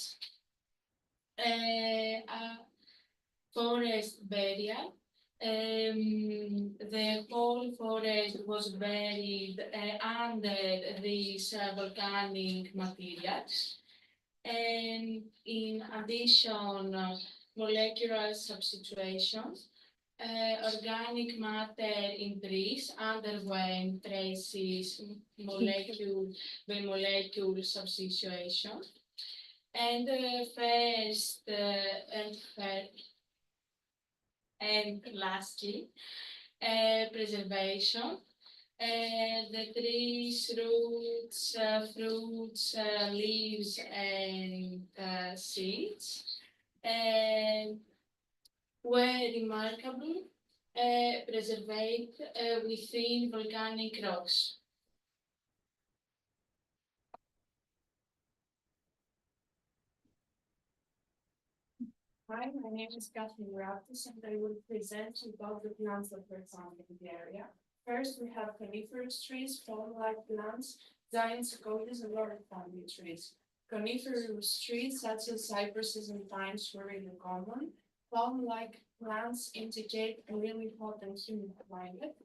Speaker 3: Forest burial. The whole forest was buried under these volcanic materials. And in addition, molecular substitutions, organic matter in trees underwent traces molecule by molecule substitution. And lastly, preservation. The trees, roots, fruits, leaves, and seeds were remarkably preserved within volcanic rocks.
Speaker 9: Hi, my name is Kathleen Raptis, and I will present about the plants that were found in the area. First, we have coniferous trees, palm-like plants, giant sequoias, and laurel family trees. Coniferous trees, such as cypresses and pines, were really common. Palm-like plants indicate a really hot and humid climate.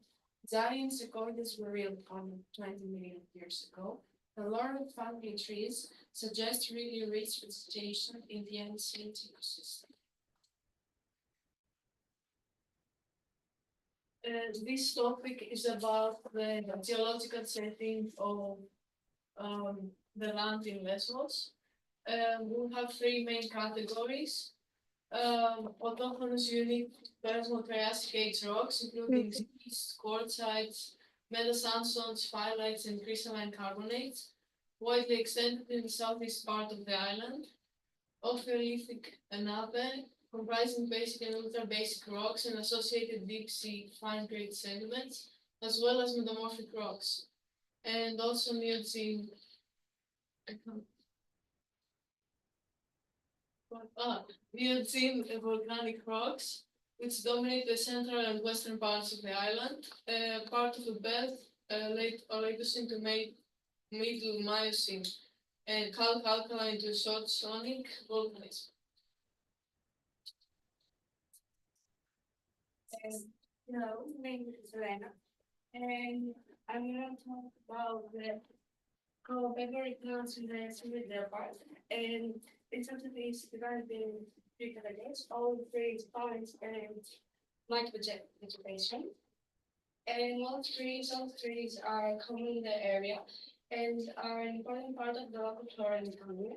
Speaker 9: Giant sequoias were really common 20 million years ago. The laurel family trees suggest really rich vegetation in the ancient ecosystem.
Speaker 19: This topic is about the geological setting of the land in Lesbos. We have three main categories. Autochthonous unique Permo-Triassic age rocks, including schist, quartzites, metasandstones, phyllites, and crystalline carbonates, widely extended in the southeast part of the island. Ophiolithic Nabe, comprising basic and ultra-basic rocks and associated deep-sea fine-grade sediments, as well as metamorphic rocks. And also Miocene volcanic rocks, which dominate the central and western parts of the island, part of a belt late Oligocene to middle Miocene, and calc-alkaline to short sonic volcanism.
Speaker 9: Hello, my name is Elena, and I'm going to talk about the co-favorite plants in the Summit Leopard, and it's actually divided in three categories: all trees, pines, and light vegetation. And all trees are common in the area and are an important part of the local flora and economy.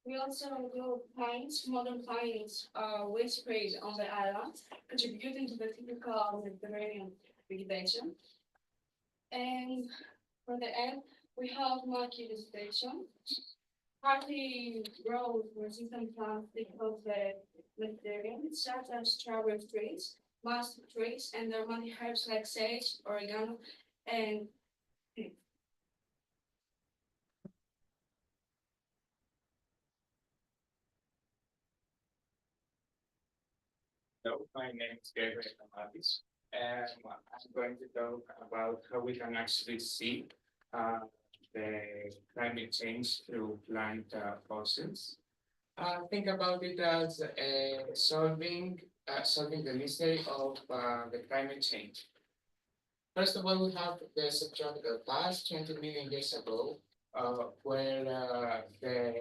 Speaker 9: We also grow pines, modern pines, which spread on the island, contributing to the typical Mediterranean vegetation. And for the end, we have murky vegetation, partly grown resistant plants of the Mediterranean, such as strawberry trees, mustard trees, and aromatic herbs like sage, oregano, and
Speaker 10: Hello, my name is Gabriel Amatis, and I'm going to talk about how we can actually see the climate change through plant fossils. Think about it as solving the mystery of the climate change. First of all, we have the subtropical past 20 million years ago, where the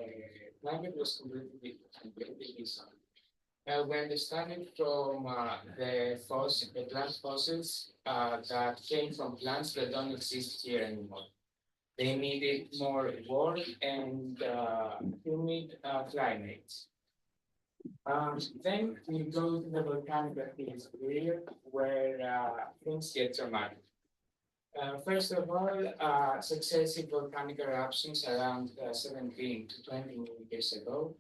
Speaker 10: climate was completely different. When they started from the plant fossils that came from plants that don't exist here anymore. They needed more warm and humid climates. Then we go to the volcanic activity period where things get dramatic. First of all, successive volcanic eruptions around 17 to 20 million years ago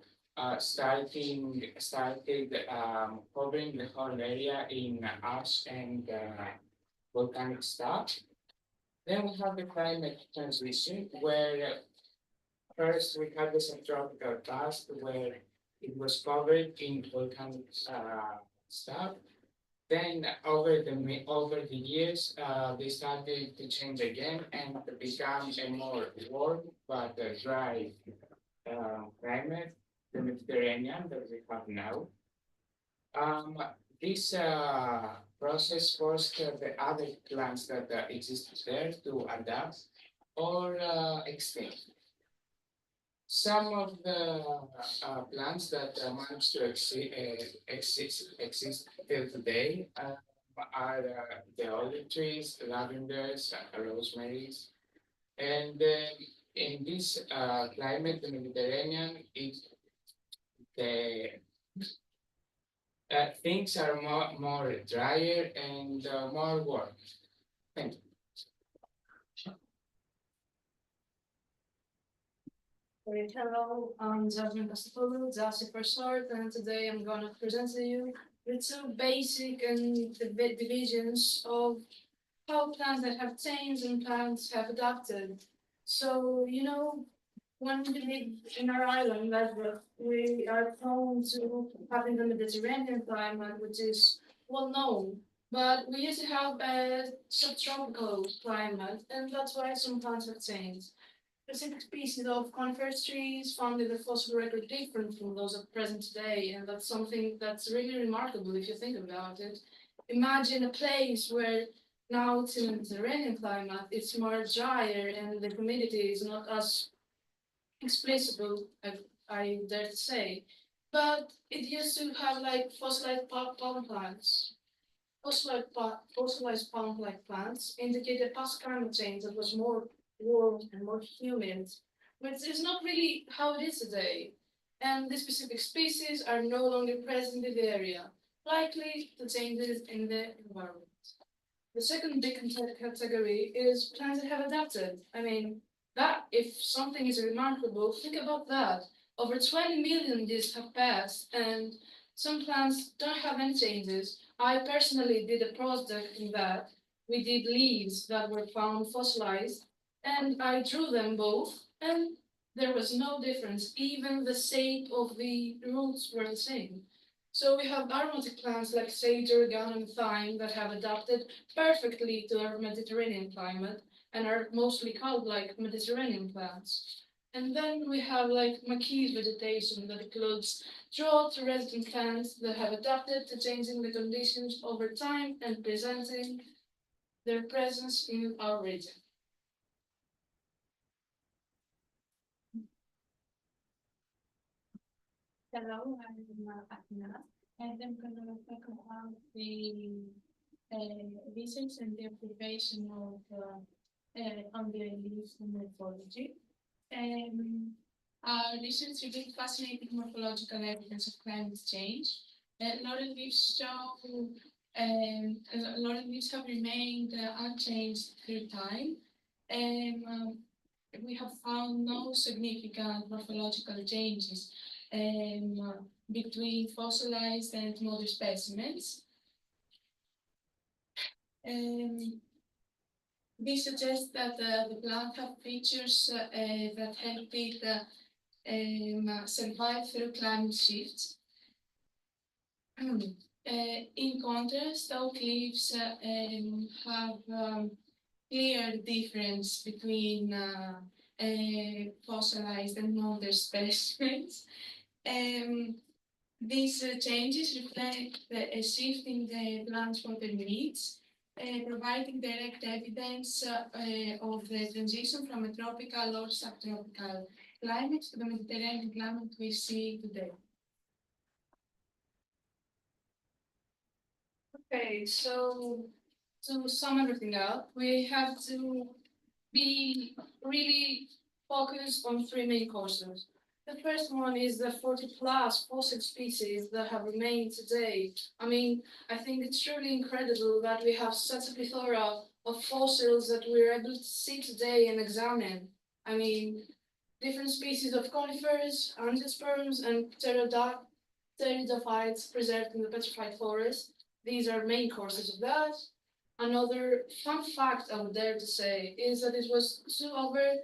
Speaker 10: started covering the whole area in ash and volcanic stuff. Then we have the climate transition where first we had the subtropical past where it was covered in volcanic stuff. Then over the years, they started to change again and become a more warm but dry climate, the Mediterranean that we have now. This process forced the other plants that existed there to adapt or extinct. Some of the plants that managed to exist till today are the olive trees, lavenders, rosemaries, and in this climate, the Mediterranean, the things are more drier and more warm. Thank you.
Speaker 3: Hello, I'm Jasmine Castapoulou, Jasi for short, and today I'm going to present to you the two basic and divisions of how plants that have changed and plants have adapted. So, when we live in our island, we are prone to having the Mediterranean climate, which is well known. But we used to have a subtropical climate, and that's why some plants have changed. Specific species of coniferous trees found in the fossil record different from those present today, and that's something that's really remarkable if you think about it. Imagine a place where now it's in the Mediterranean climate, it's more drier and the humidity is not as explicit, I dare to say. But it used to have like fossilized palm plants. Fossilized palm-like plants indicated past climate change that was more warm and more humid, which is not really how it is today. And the specific species are no longer present in the area, likely to changes in the environment. The second big category is plants that have adapted. I mean, that if something is remarkable, think about that. Over 20 million years have passed, and some plants don't have any changes. I personally did a project in that we did leaves that were found fossilized, and I drew them both, and there was no difference. Even the shape of the roots were the same. So we have aromatic plants like sage, oregano, and thyme that have adapted perfectly to our Mediterranean climate and are mostly called like Mediterranean plants. And then we have like maquis vegetation that includes drought-resistant plants that have adapted to changing the conditions over time and presenting their presence in our region.
Speaker 9: Hello, I'm Athena, and I'm going to talk about the research and the observation of on the leaves morphology. Our research revealed fascinating morphological evidence of climate change. Laurel leaves laurel leaves have remained unchanged through time. We have found no significant morphological changes between fossilized and modern specimens. This suggests that the plant have features that help it survive through climate shifts. In contrast, oak leaves have clear difference between fossilized and modern specimens. These changes reflect a shift in the transport needs, providing direct evidence of the transition from a tropical or subtropical climate to the Mediterranean climate we see today. Okay, so to sum everything up, we have to be really focused on three main causes. The first one is the 40+ fossil species that have remained today. I mean, I think it's truly incredible that we have such a plethora of fossils that we're able to see today and examine. I mean, different species of conifers, angiosperms, and pteridophytes preserved in the petrified forest. These are main causes of that. Another fun fact I would dare to say is that it was over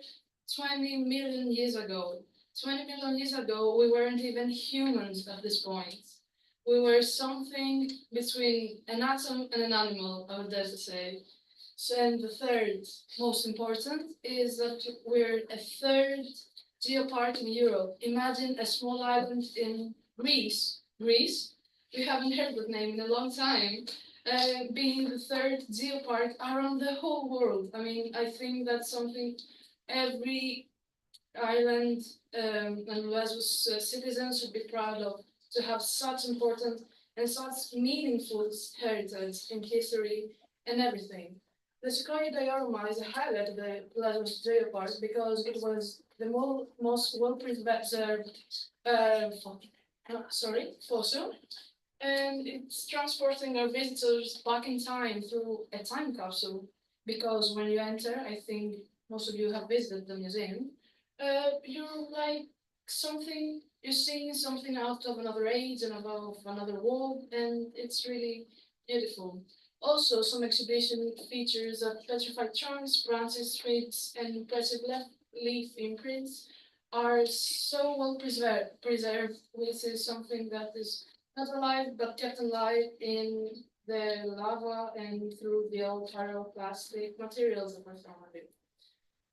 Speaker 9: 20 million years ago. 20 million years ago, we weren't even humans at this point. We were something between an atom and an animal, I would dare to say. So, and the third most important is that we're a third geopark in Europe. Imagine a small island in Greece. Greece, we haven't heard that name in a long time. Being the third geopark around the whole world. I mean, I think that's something every island and Lesbos citizens should be proud of, to have such important and such meaningful heritage in history and everything. The Sequoia diorama is a highlight of the Lesbos Geopark because it was the most well-preserved fossil, and it's transporting our visitors back in time through a time capsule. Because when you enter, I think most of you have visited the museum, you're like you're seeing something out of another age and above another world, and it's really beautiful. Also, some exhibition features of petrified trunks, branches, twigs, and impressive leaf imprints are so well preserved, which is something that is not alive but kept alive in the lava and through the old pyroclastic materials that were found in it.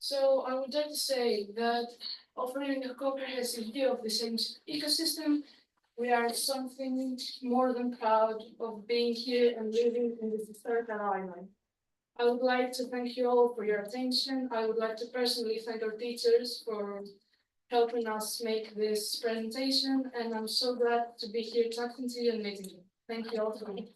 Speaker 9: So I would dare to say that offering a comprehensive view of this ecosystem, we are something more than proud of being here and living in this historical island. I would like to thank you all for your attention. I would like to personally thank our teachers for helping us make this presentation, and I'm so glad to be here talking to you and meeting you. Thank you all for me.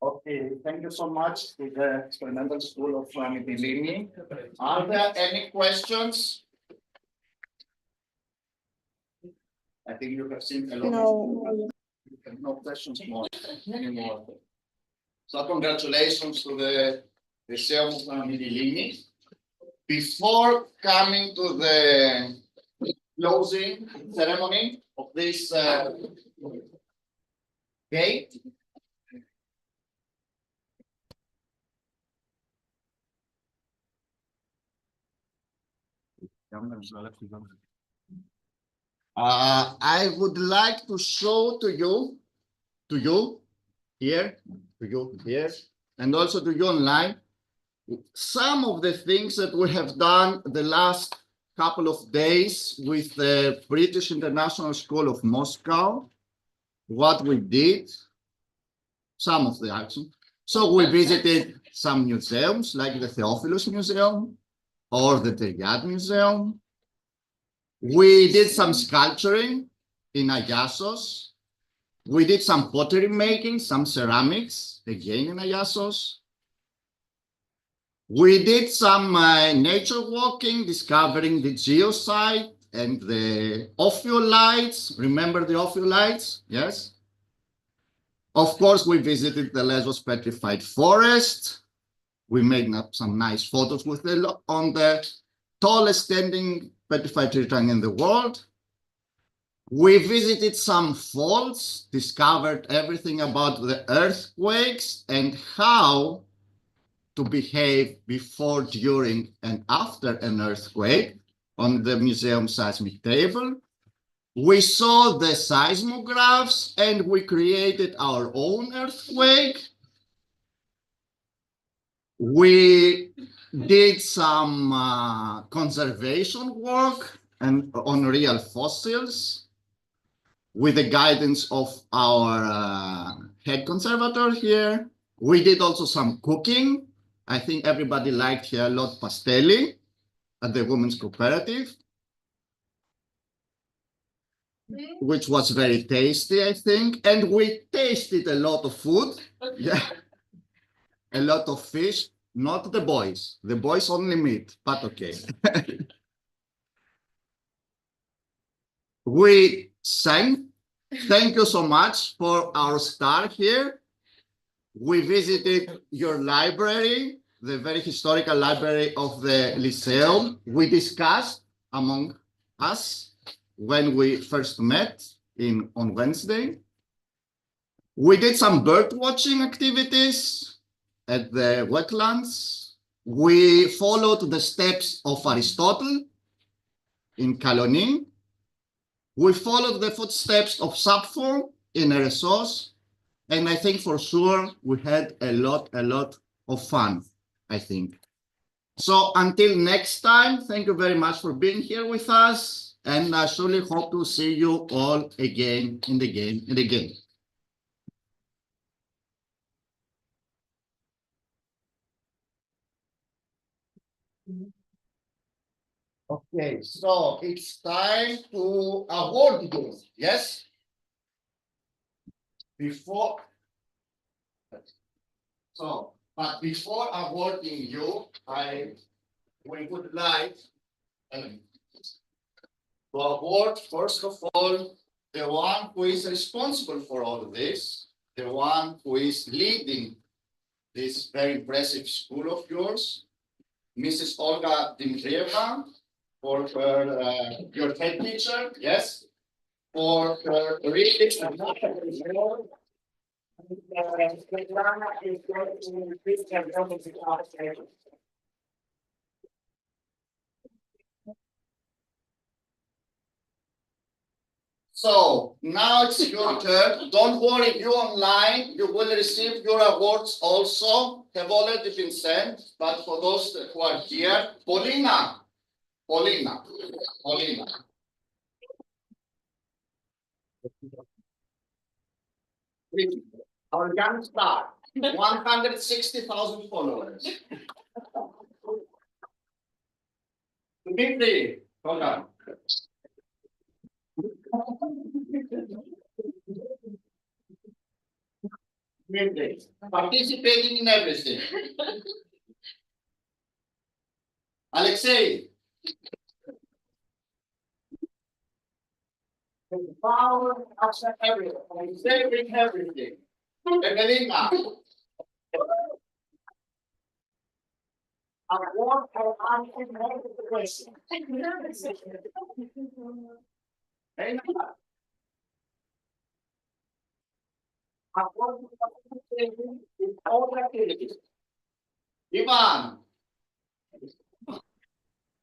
Speaker 4: Okay, thank you so much to the Experimental School of Mytilene. Are there any questions? I think you have seen a lot. No questions more anymore. So congratulations to the Museum of Mytilene. Before coming to the closing ceremony of this gate, I would like to show to you here, and also to you online, some of the things that we have done the last couple of days with the British International School of Moscow, what we did, some of the action. So we visited some museums like the Theophilus Museum or the Teriad Museum. We did some sculpturing in Agiassos. We did some pottery making, some ceramics, again in Agiassos. We did some nature walking, discovering the geosite and the ophiolites. Remember the ophiolites? Yes. Of course, we visited the Lesbos Petrified Forest. We made some nice photos with on the tallest standing petrified tree trunk in the world. We visited some faults, discovered everything about the earthquakes and how to behave before, during, and after an earthquake on the museum seismic table. We saw the seismographs and we created our own earthquake. We did some conservation work and on real fossils with the guidance of our head conservator here. We did also some cooking. I think everybody liked here a lot pastelli at the Women's Cooperative, which was very tasty, I think. And we tasted a lot of food. Yeah. A lot of fish, not the boys. The boys only meat, but okay. We sang. Thank you so much for our star here. We visited your library, the very historical library of the Lyceum. We discussed among us when we first met on Wednesday. We did some bird watching activities at the wetlands. We followed the steps of Aristotle in Kaloni. We followed the footsteps of Sappho in Eresos. And I think for sure we had a lot of fun, I think. So until next time, thank you very much for being here with us. And I surely hope to see you all again in the game and again. Okay, so it's time to award you, yes? But before awarding you, we would like to award, first of all, the one who is responsible for all of this, the one who is leading this very impressive school of yours, Mrs. Olga Dmitrieva, for her, your head teacher, yes, for her really. So now it's your turn. Don't worry, you online, you will receive your awards also, have already been sent, but for those who are here, Paulina. Our young star, 160,000 followers. Dimitri, hold on. Participating in everything. Alexei. The power of everything. Saving everything. Evelina. I want to answer the question. I want to participate in all activities. Ivan.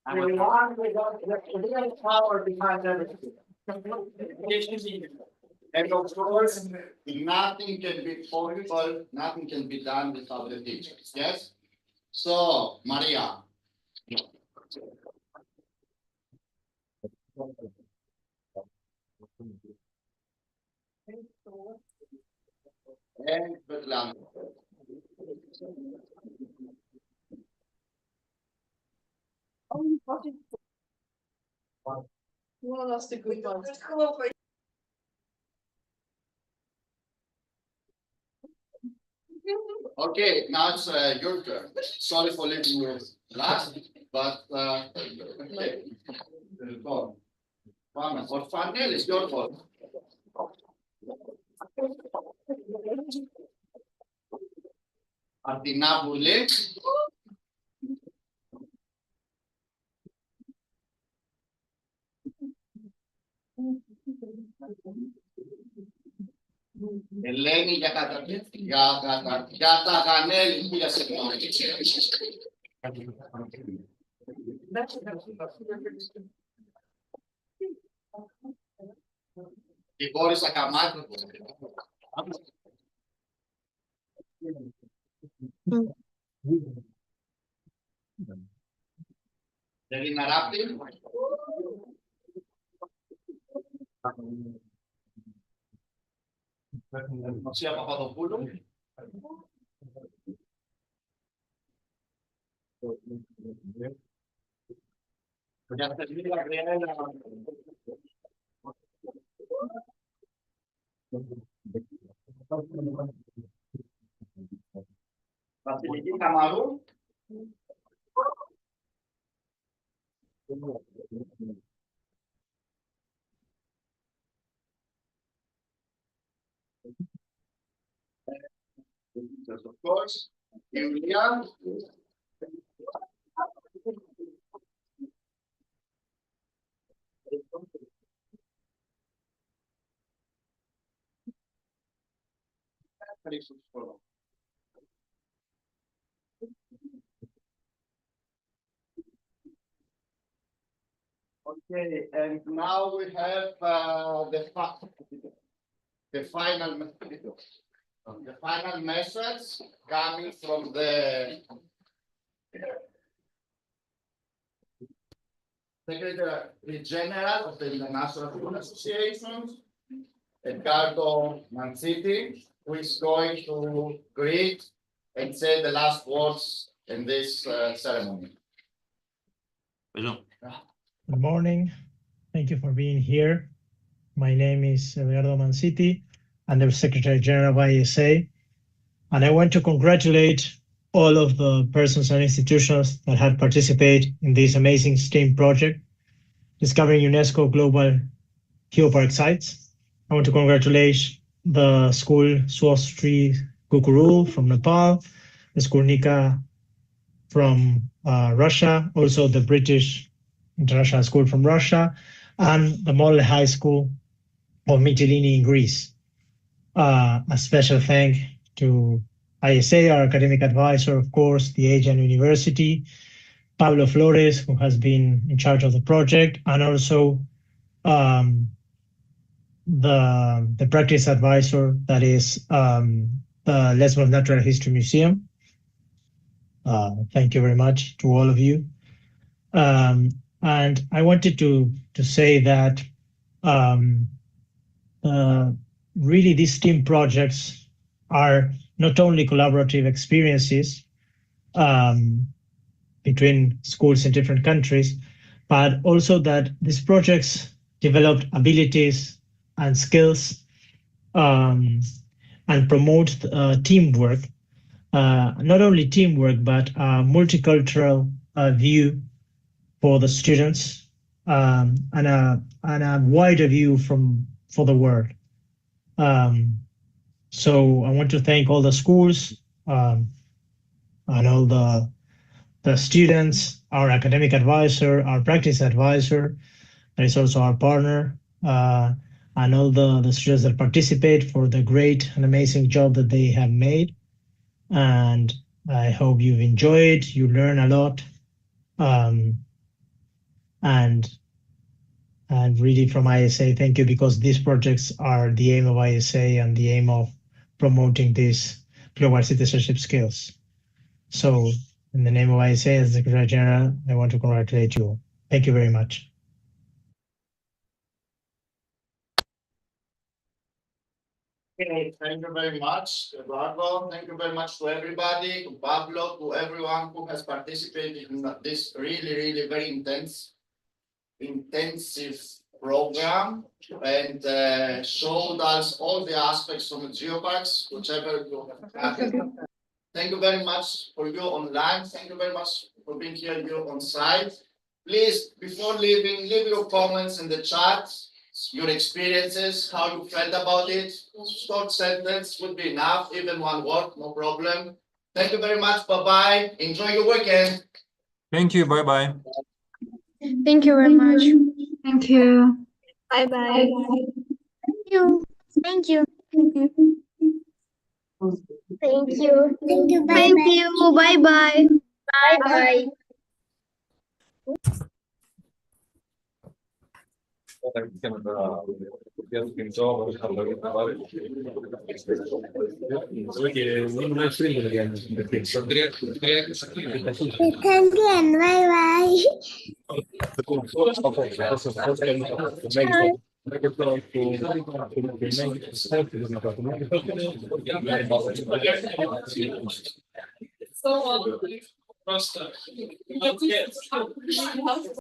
Speaker 4: Everyone, we got the real power behind everything. And of course, nothing can be possible, nothing can be done without the teachers. Yes? So, Maria. And Bethlehem.
Speaker 12: Well, that's the good one.
Speaker 4: Okay, now it's your turn. Sorry for leaving you last, but okay. Go. Or Fanel, it's your fault. Artinabule. Ελένη για τα Γανέλη που για σε η Μπόρισα Καμάκη. interrupting. Sia Papadopoulou. Vasiliki Kamarou. Of course, Julia. Okay, and now we have the final message coming from the Secretary General of the International Food Association, Edgardo Manciti, who is going to greet and say the last words in this ceremony.
Speaker 5: Good morning. Thank you for being here. My name is Edgardo Manciti. I'm the Secretary General of ISA, and I want to congratulate all of the persons and institutions that have participated in this amazing STEAM project, discovering UNESCO Global Geopark sites. I want to congratulate the school Swasthri Kukuru from Nepal, the school Nika from Russia, also the British International School from Russia, and the Model High School of Mytilene in Greece. A special thank to ISA, our academic advisor, of course, the Aegean University, Pablo Flores, who has been in charge of the project, and also the practice advisor, that is the Lesbos Natural History Museum. Thank you very much to all of you. And I wanted to say that really these STEAM projects are not only collaborative experiences between schools in different countries, but also that these projects developed abilities and skills and promote teamwork, not only teamwork, but a multicultural view for the students and a wider view for the world. So I want to thank all the schools and all the students, our academic advisor, our practice advisor, that is also our partner, and all the students that participate for the great and amazing job that they have made. And I hope you've enjoyed, you learn a lot. And really from ISA, thank you, because these projects are the aim of ISA and the aim of promoting these global citizenship skills. So in the name of ISA as Secretary General, I want to congratulate you all. Thank you very much.
Speaker 4: Okay, thank you very much, Eduardo. Thank you very much to everybody, to Pablo, to everyone who has participated in this really very intensive program and showed us all the aspects of the geoparks, whichever you have. Thank you very much for you online. Thank you very much for being here on site. Please, before leaving, leave your comments in the chat, your experiences, how you felt about it. Short sentence would be enough, even one word, no problem. Thank you very much. Bye-bye. Enjoy your weekend.
Speaker 6: Thank you. Bye-bye.
Speaker 8: Thank you very much.
Speaker 15: Thank you.
Speaker 14: Bye-bye.
Speaker 17: Thank you. Thank you. Thank you. Thank you.
Speaker 14: Thank you. Bye-bye.
Speaker 17: Thank you. Bye-bye. Bye-bye.
Speaker 14: También, bye bye.
Speaker 19: So, просто.